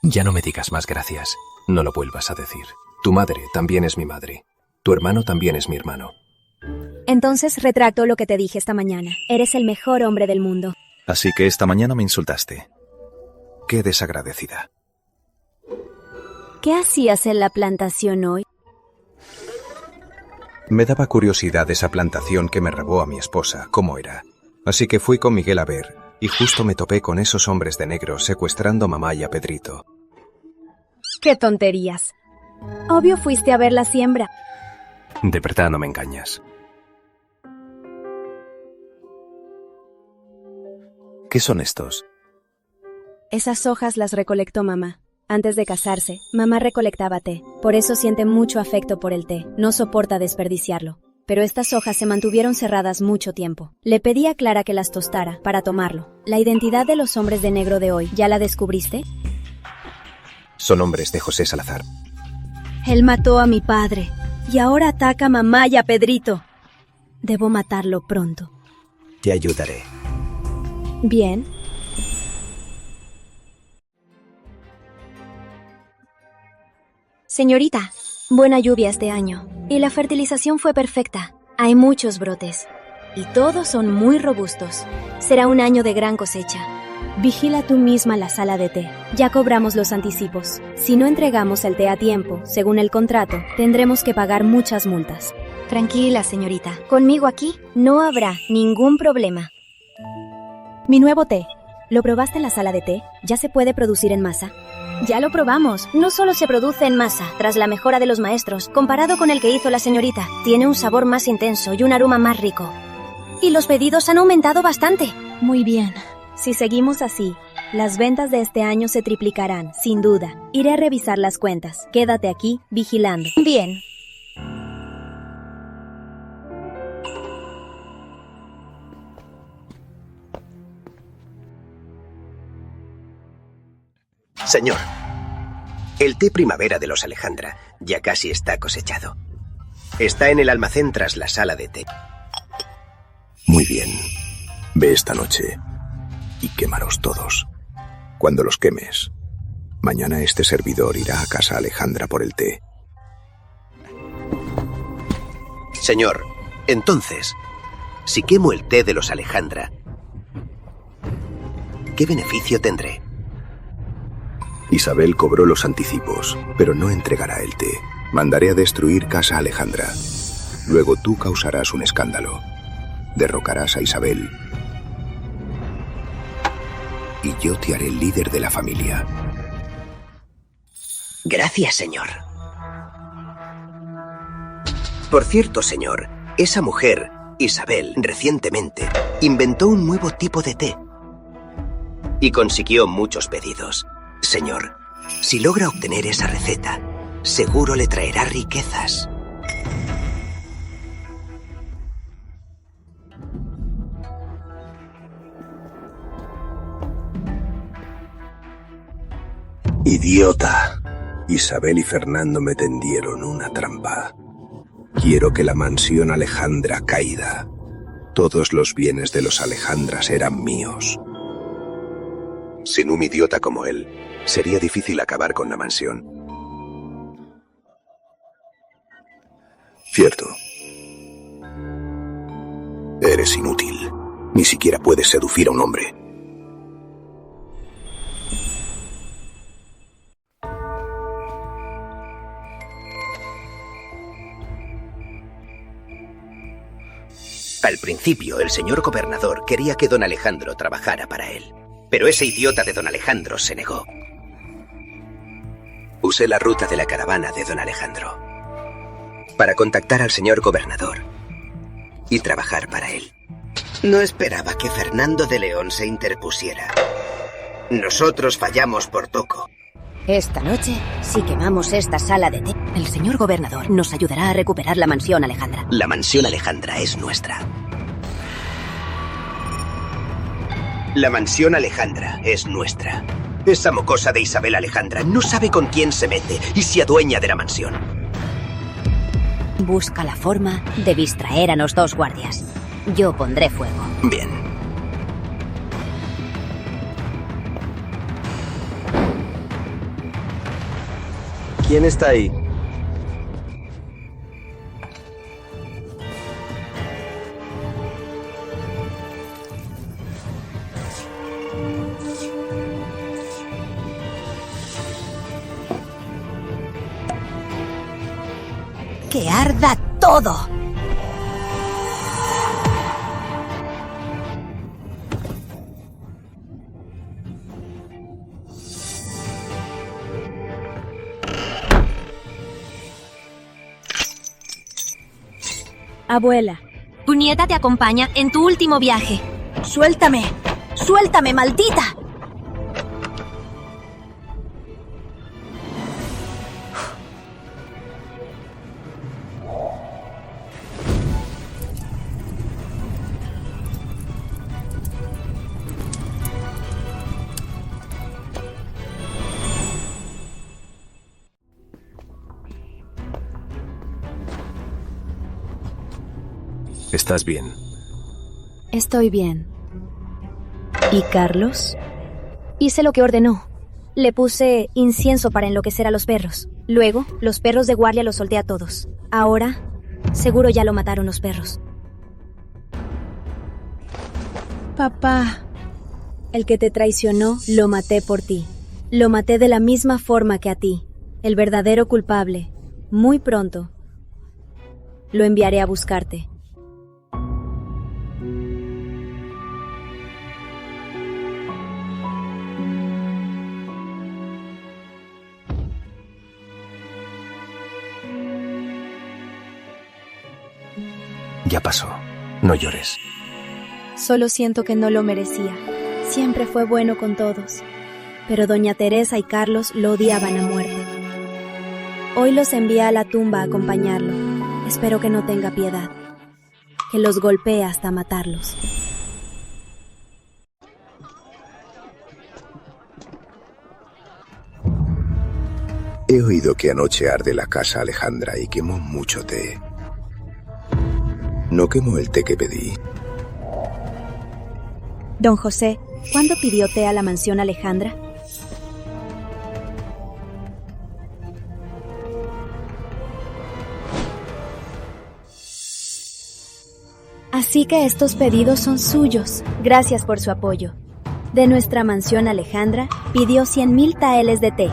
Ya no me digas más gracias. No lo vuelvas a decir. Tu madre también es mi madre. Tu hermano también es mi hermano. Entonces retracto lo que te dije esta mañana. Eres el mejor hombre del mundo. Así que esta mañana me insultaste. Qué desagradecida. ¿Qué hacías en la plantación hoy? Me daba curiosidad esa plantación que me robó a mi esposa, cómo era. Así que fui con Miguel a ver, y justo me topé con esos hombres de negro secuestrando a mamá y a Pedrito. ¡Qué tonterías! Obvio fuiste a ver la siembra. De verdad no me engañas. ¿Qué son estos? Esas hojas las recolectó mamá. Antes de casarse, mamá recolectaba té. Por eso siente mucho afecto por el té. No soporta desperdiciarlo. Pero estas hojas se mantuvieron cerradas mucho tiempo. Le pedí a Clara que las tostara para tomarlo. ¿La identidad de los hombres de negro de hoy ya la descubriste? Son hombres de José Salazar. Él mató a mi padre y ahora ataca a mamá y a Pedrito. Debo matarlo pronto. Te ayudaré. Bien. Señorita, buena lluvia este año, y la fertilización fue perfecta. Hay muchos brotes, y todos son muy robustos. Será un año de gran cosecha. Vigila tú misma la sala de té. Ya cobramos los anticipos. Si no entregamos el té a tiempo, según el contrato, tendremos que pagar muchas multas. Tranquila, señorita. Conmigo aquí no habrá ningún problema. Mi nuevo té. ¿Lo probaste en la sala de té? ¿Ya se puede producir en masa? Ya lo probamos. No solo se produce en masa, tras la mejora de los maestros, comparado con el que hizo la señorita. Tiene un sabor más intenso y un aroma más rico. Y los pedidos han aumentado bastante. Muy bien. Si seguimos así, las ventas de este año se triplicarán, sin duda. Iré a revisar las cuentas. Quédate aquí, vigilando. Bien. Señor, el té primavera de los Alejandra ya casi está cosechado. Está en el almacén tras la sala de té. Muy bien. Ve esta noche y quémalos todos. Cuando los quemes, mañana este servidor irá a casa Alejandra por el té. Señor, entonces, si quemo el té de los Alejandra, ¿qué beneficio tendré? Isabel cobró los anticipos, pero no entregará el té. Mandaré a destruir casa Alejandra. Luego tú causarás un escándalo. Derrocarás a Isabel. Y yo te haré líder de la familia. Gracias, señor. Por cierto, señor, esa mujer, Isabel, recientemente, inventó un nuevo tipo de té. Y consiguió muchos pedidos. Señor, si logra obtener esa receta, seguro le traerá riquezas. Idiota. Isabel y Fernando me tendieron una trampa. Quiero que la mansión Alejandra caiga. Todos los bienes de los Alejandras eran míos. Sin un idiota como él, sería difícil acabar con la mansión. Cierto. Eres inútil. Ni siquiera puedes seducir a un hombre. Al principio, el señor gobernador quería que don Alejandro trabajara para él. Pero ese idiota de don Alejandro se negó. Usé la ruta de la caravana de don Alejandro para contactar al señor gobernador y trabajar para él. No esperaba que Fernando de León se interpusiera. Nosotros fallamos por poco. Esta noche, si quemamos esta sala de té, el señor gobernador nos ayudará a recuperar la mansión Alejandra. La mansión Alejandra es nuestra. La mansión Alejandra es nuestra. Esa mocosa de Isabel Alejandra no sabe con quién se mete y se adueña de la mansión. Busca la forma de distraer a los dos guardias. Yo pondré fuego. Bien. ¿Quién está ahí? ¡Que arda todo! Abuela, tu nieta te acompaña en tu último viaje. ¡Suéltame! ¡Suéltame, maldita! ¿Estás bien? Estoy bien. ¿Y Carlos? Hice lo que ordenó. Le puse incienso para enloquecer a los perros. Luego, los perros de guardia los solté a todos. Ahora, seguro ya lo mataron los perros. Papá, el que te traicionó, lo maté por ti. Lo maté de la misma forma que a ti. El verdadero culpable. Muy pronto, lo enviaré a buscarte. Ya pasó. No llores. Solo siento que no lo merecía. Siempre fue bueno con todos. Pero doña Teresa y Carlos lo odiaban a muerte. Hoy los envía a la tumba a acompañarlo. Espero que no tenga piedad. Que los golpee hasta matarlos. He oído que anoche arde la casa Alejandra y quemó mucho té. ¿No quemó el té que pedí? Don José, ¿cuándo pidió té a la mansión Alejandra? Así que estos pedidos son suyos. Gracias por su apoyo. De nuestra mansión Alejandra, pidió 100,000 taeles de té.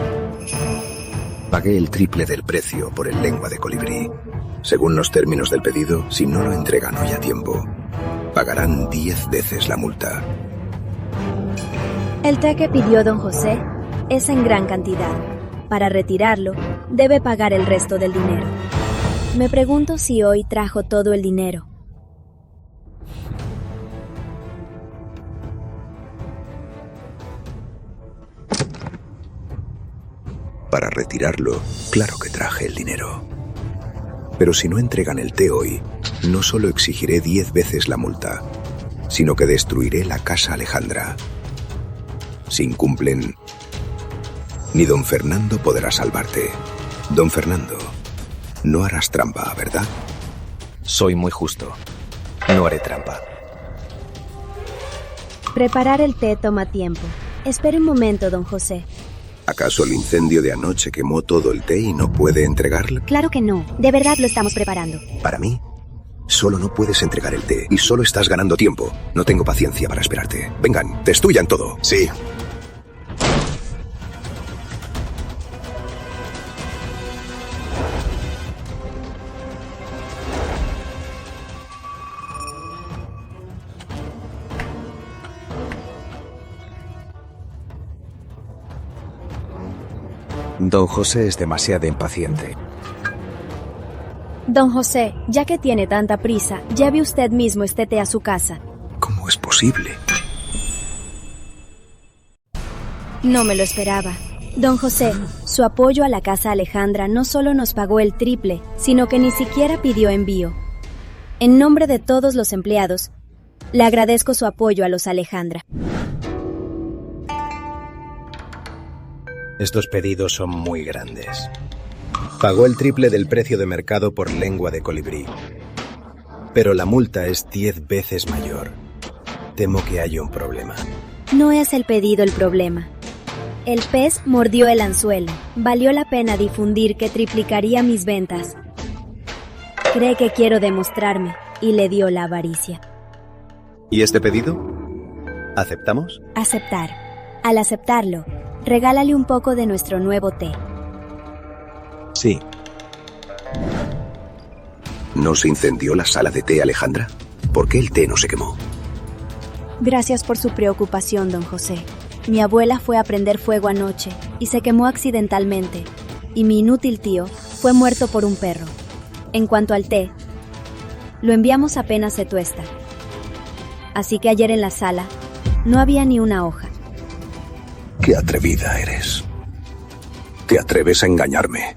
Pagué el triple del precio por el lengua de colibrí. Según los términos del pedido, si no lo entregan hoy a tiempo, pagarán 10 veces la multa. El té que pidió don José es en gran cantidad. Para retirarlo, debe pagar el resto del dinero. Me pregunto si hoy trajo todo el dinero. Para retirarlo, claro que traje el dinero. Pero si no entregan el té hoy, no solo exigiré 10 veces la multa, sino que destruiré la casa Alejandra. Si incumplen, ni don Fernando podrá salvarte. Don Fernando, no harás trampa, ¿verdad? Soy muy justo. No haré trampa. Preparar el té toma tiempo. Espere un momento, don José. ¿Acaso el incendio de anoche quemó todo el té y no puede entregarlo? Claro que no. De verdad lo estamos preparando. Para mí, solo no puedes entregar el té y solo estás ganando tiempo. No tengo paciencia para esperarte. Vengan, destruyan todo. Sí. Don José es demasiado impaciente. Don José, ya que tiene tanta prisa, lleve usted mismo este té a su casa. ¿Cómo es posible? No me lo esperaba. Don José, su apoyo a la casa Alejandra no solo nos pagó el triple, sino que ni siquiera pidió envío. En nombre de todos los empleados, le agradezco su apoyo a los Alejandra. Estos pedidos son muy grandes. Pagó el triple del precio de mercado por lengua de colibrí. Pero la multa es 10 veces mayor. Temo que haya un problema. No es el pedido el problema. El pez mordió el anzuelo. Valió la pena difundir que triplicaría mis ventas. Cree que quiero demostrarme y le dio la avaricia. ¿Y este pedido? ¿Aceptamos? Aceptar. Al aceptarlo, regálale un poco de nuestro nuevo té. Sí. ¿No se incendió la sala de té, Alejandra? ¿Por qué el té no se quemó? Gracias por su preocupación, don José. Mi abuela fue a prender fuego anoche y se quemó accidentalmente. Y mi inútil tío fue muerto por un perro. En cuanto al té, lo enviamos apenas se tuesta. Así que ayer en la sala no había ni una hoja. ¡Qué atrevida eres! ¿Te atreves a engañarme?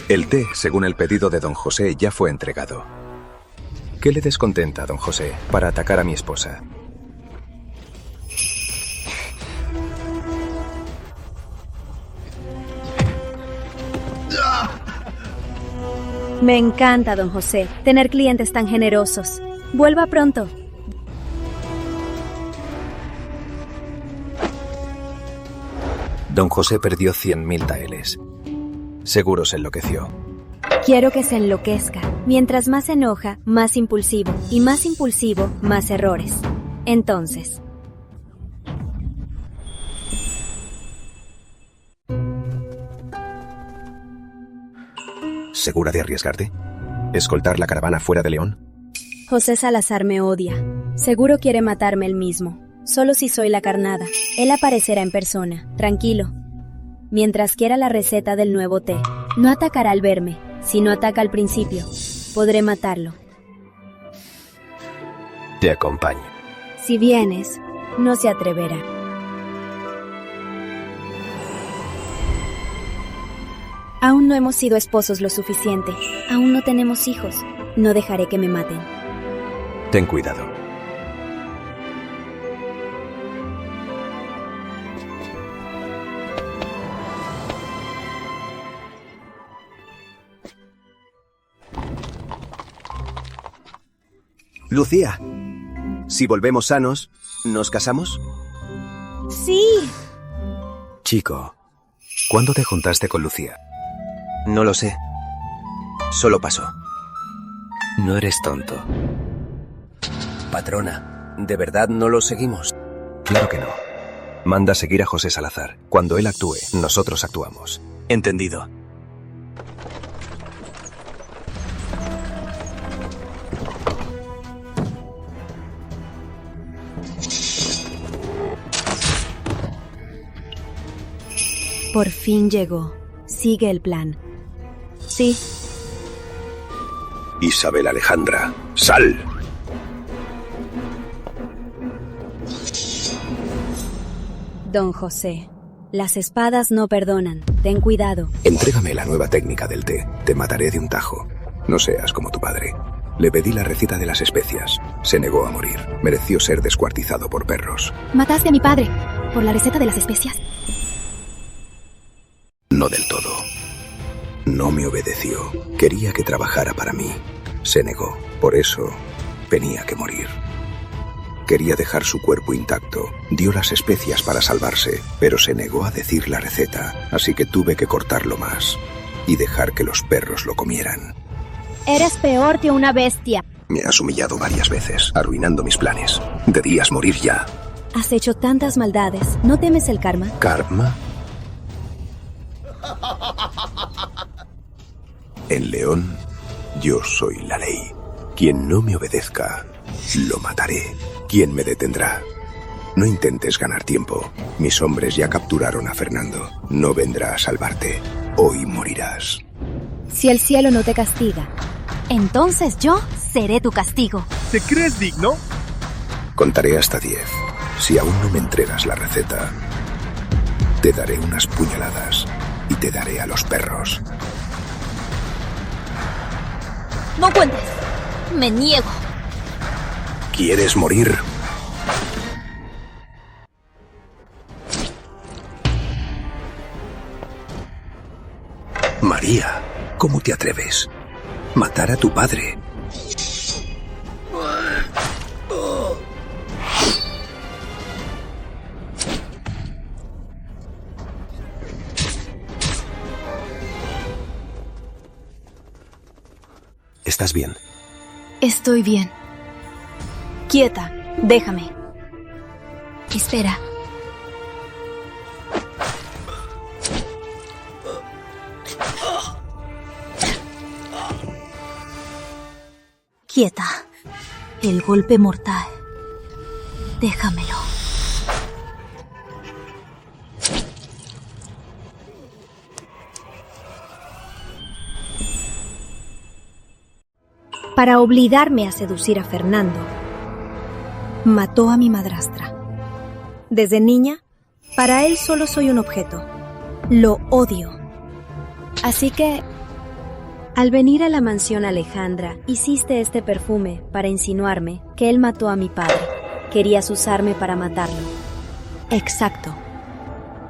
El té, según el pedido de don José, ya fue entregado. ¿Qué le descontenta, don José, para atacar a mi esposa? Me encanta, don José, tener clientes tan generosos. Vuelva pronto. Don José perdió 100.000 taeles. Seguro se enloqueció. Quiero que se enloquezca. Mientras más se enoja, más impulsivo. Y más impulsivo, más errores. Entonces... ¿Segura de arriesgarte? ¿Escoltar la caravana fuera de León? José Salazar me odia. Seguro quiere matarme él mismo. Solo si soy la carnada. Él aparecerá en persona. Tranquilo. Mientras quiera la receta del nuevo té, no atacará al verme. Si no ataca al principio, podré matarlo. Te acompaño. Si vienes, no se atreverá. Aún no hemos sido esposos lo suficiente. Aún no tenemos hijos. No dejaré que me maten. Ten cuidado. Lucía, si volvemos sanos, ¿nos casamos? ¡Sí! Chico, ¿cuándo te juntaste con Lucía? No lo sé. Solo pasó. No eres tonto. Patrona, ¿de verdad no lo seguimos? Claro que no. Manda seguir a José Salazar. Cuando él actúe, nosotros actuamos. Entendido. Por fin llegó. Sigue el plan. Sí. Isabel Alejandra, ¡sal! Don José, las espadas no perdonan. Ten cuidado. Entrégame la nueva técnica del té. Te mataré de un tajo. No seas como tu padre. Le pedí la receta de las especias. Se negó a morir. Mereció ser descuartizado por perros. Mataste a mi padre por la receta de las especias. No del todo. No me obedeció. Quería que trabajara para mí. Se negó. Por eso tenía que morir. Quería dejar su cuerpo intacto. Dio las especias para salvarse, pero se negó a decir la receta, así que tuve que cortarlo más y dejar que los perros lo comieran. Eres peor que una bestia. Me has humillado varias veces, arruinando mis planes. Debías morir ya. Has hecho tantas maldades. ¿No temes el karma? ¿Karma? En León, yo soy la ley. Quien no me obedezca, lo mataré. ¿Quién me detendrá? No intentes ganar tiempo. Mis hombres ya capturaron a Fernando. No vendrá a salvarte. Hoy morirás. Si el cielo no te castiga, entonces yo seré tu castigo. ¿Te crees digno? Contaré hasta 10. Si aún no me entregas la receta, te daré unas puñaladas y te daré a los perros. No cuentes. Me niego. ¿Quieres morir? María, ¿cómo te atreves? Matar a tu padre. ¿Estás bien? Estoy bien. Quieta, déjame. Espera. Quieta. El golpe mortal. Déjamelo. Para obligarme a seducir a Fernando, mató a mi madrastra. Desde niña, para él solo soy un objeto. Lo odio. Así que, al venir a la mansión Alejandra, hiciste este perfume para insinuarme que él mató a mi padre. Querías usarme para matarlo. Exacto.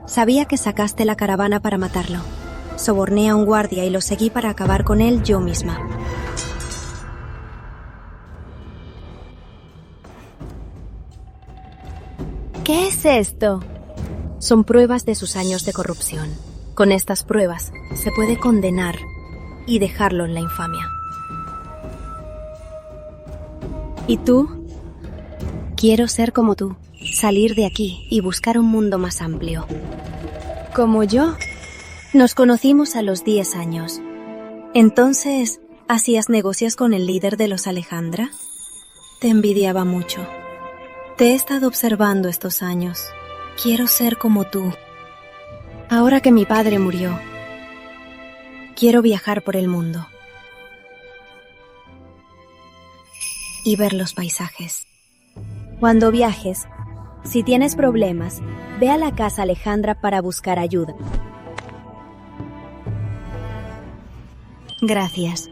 Sabía que sacaste la caravana para matarlo. Soborné a un guardia y lo seguí para acabar con él yo misma. ¿Qué es esto? Son pruebas de sus años de corrupción. Con estas pruebas se puede condenar y dejarlo en la infamia. ¿Y tú? Quiero ser como tú, salir de aquí y buscar un mundo más amplio. ¿Como yo? Nos conocimos a los 10 años. Entonces, ¿hacías negocios con el líder de los Alejandra? Te envidiaba mucho. Te he estado observando estos años. Quiero ser como tú. Ahora que mi padre murió, quiero viajar por el mundo y ver los paisajes. Cuando viajes, si tienes problemas, ve a la casa Alejandra para buscar ayuda. Gracias.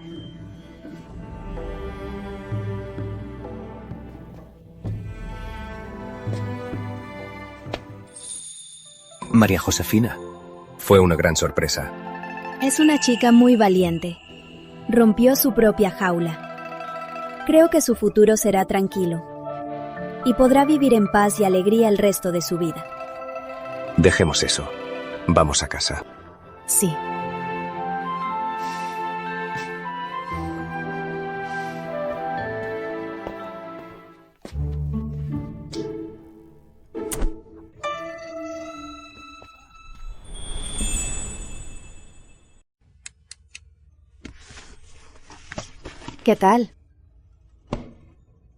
María Josefina. Fue una gran sorpresa. Es una chica muy valiente. Rompió su propia jaula. Creo que su futuro será tranquilo y podrá vivir en paz y alegría el resto de su vida. Dejemos eso. Vamos a casa. Sí. ¿Qué tal?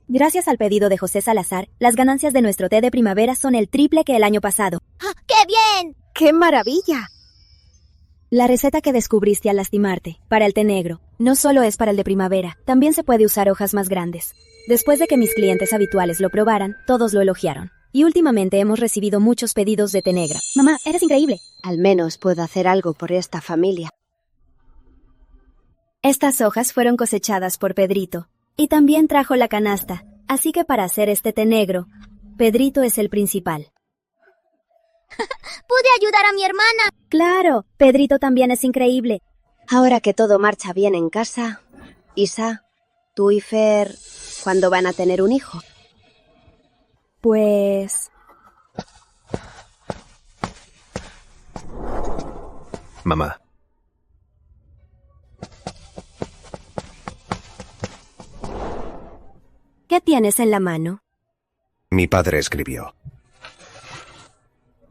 Gracias al pedido de José Salazar, las ganancias de nuestro té de primavera son el triple que el año pasado. ¡Qué bien! ¡Qué maravilla! La receta que descubriste al lastimarte, para el té negro, no solo es para el de primavera, también se puede usar hojas más grandes. Después de que mis clientes habituales lo probaran, todos lo elogiaron. Y últimamente hemos recibido muchos pedidos de té negra. Mamá, eres increíble. Al menos puedo hacer algo por esta familia. Estas hojas fueron cosechadas por Pedrito, y también trajo la canasta, así que para hacer este té negro, Pedrito es el principal. ¡Pude ayudar a mi hermana! ¡Claro! Pedrito también es increíble. Ahora que todo marcha bien en casa, Isa, tú y Fer, ¿cuándo van a tener un hijo? Pues... Mamá. ¿Qué tienes en la mano? Mi padre escribió.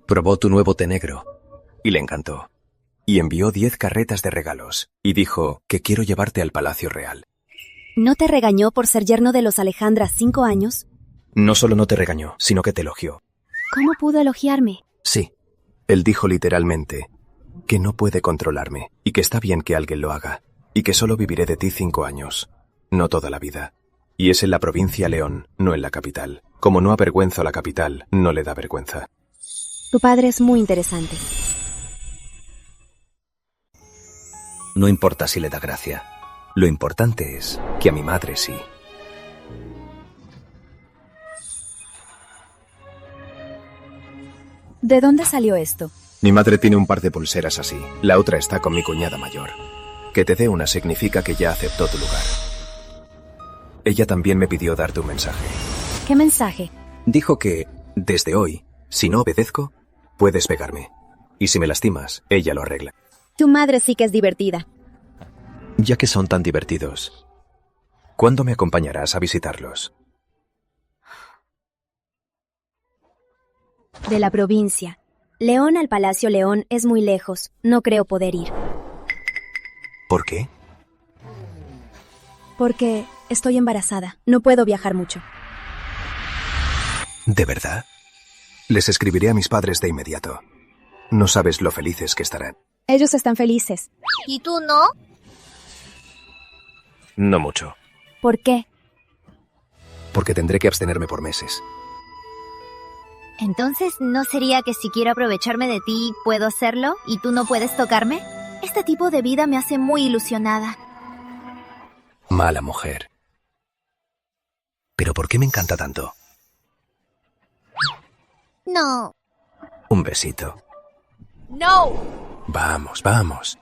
Probó tu nuevo té negro y le encantó. Y envió 10 carretas de regalos y dijo que quiero llevarte al Palacio Real. ¿No te regañó por ser yerno de los Alejandra 5 años? No solo no te regañó, sino que te elogió. ¿Cómo pudo elogiarme? Sí. Él dijo literalmente que no puede controlarme y que está bien que alguien lo haga y que solo viviré de ti 5 años, no toda la vida. Y es en la provincia León, no en la capital. Como no avergüenzo a la capital, no le da vergüenza. Tu padre es muy interesante. No importa si le da gracia. Lo importante es que a mi madre sí. ¿De dónde salió esto? Mi madre tiene un par de pulseras así. La otra está con mi cuñada mayor. Que te dé una significa que ya aceptó tu lugar. Ella también me pidió darte un mensaje. ¿Qué mensaje? Dijo que, desde hoy, si no obedezco, puedes pegarme. Y si me lastimas, ella lo arregla. Tu madre sí que es divertida. Ya que son tan divertidos, ¿cuándo me acompañarás a visitarlos? De la provincia. León al Palacio León es muy lejos. No creo poder ir. ¿Por qué? Porque Estoy embarazada. No puedo viajar mucho. ¿De verdad? Les escribiré a mis padres de inmediato. No sabes lo felices que estarán. Ellos están felices. ¿Y tú no? No mucho. ¿Por qué? Porque tendré que abstenerme por meses. Entonces, ¿no sería que si quiero aprovecharme de ti, puedo hacerlo y tú no puedes tocarme? Este tipo de vida me hace muy ilusionada. Mala mujer. ¿Pero por qué me encanta tanto? No. Un besito. No. Vamos, vamos.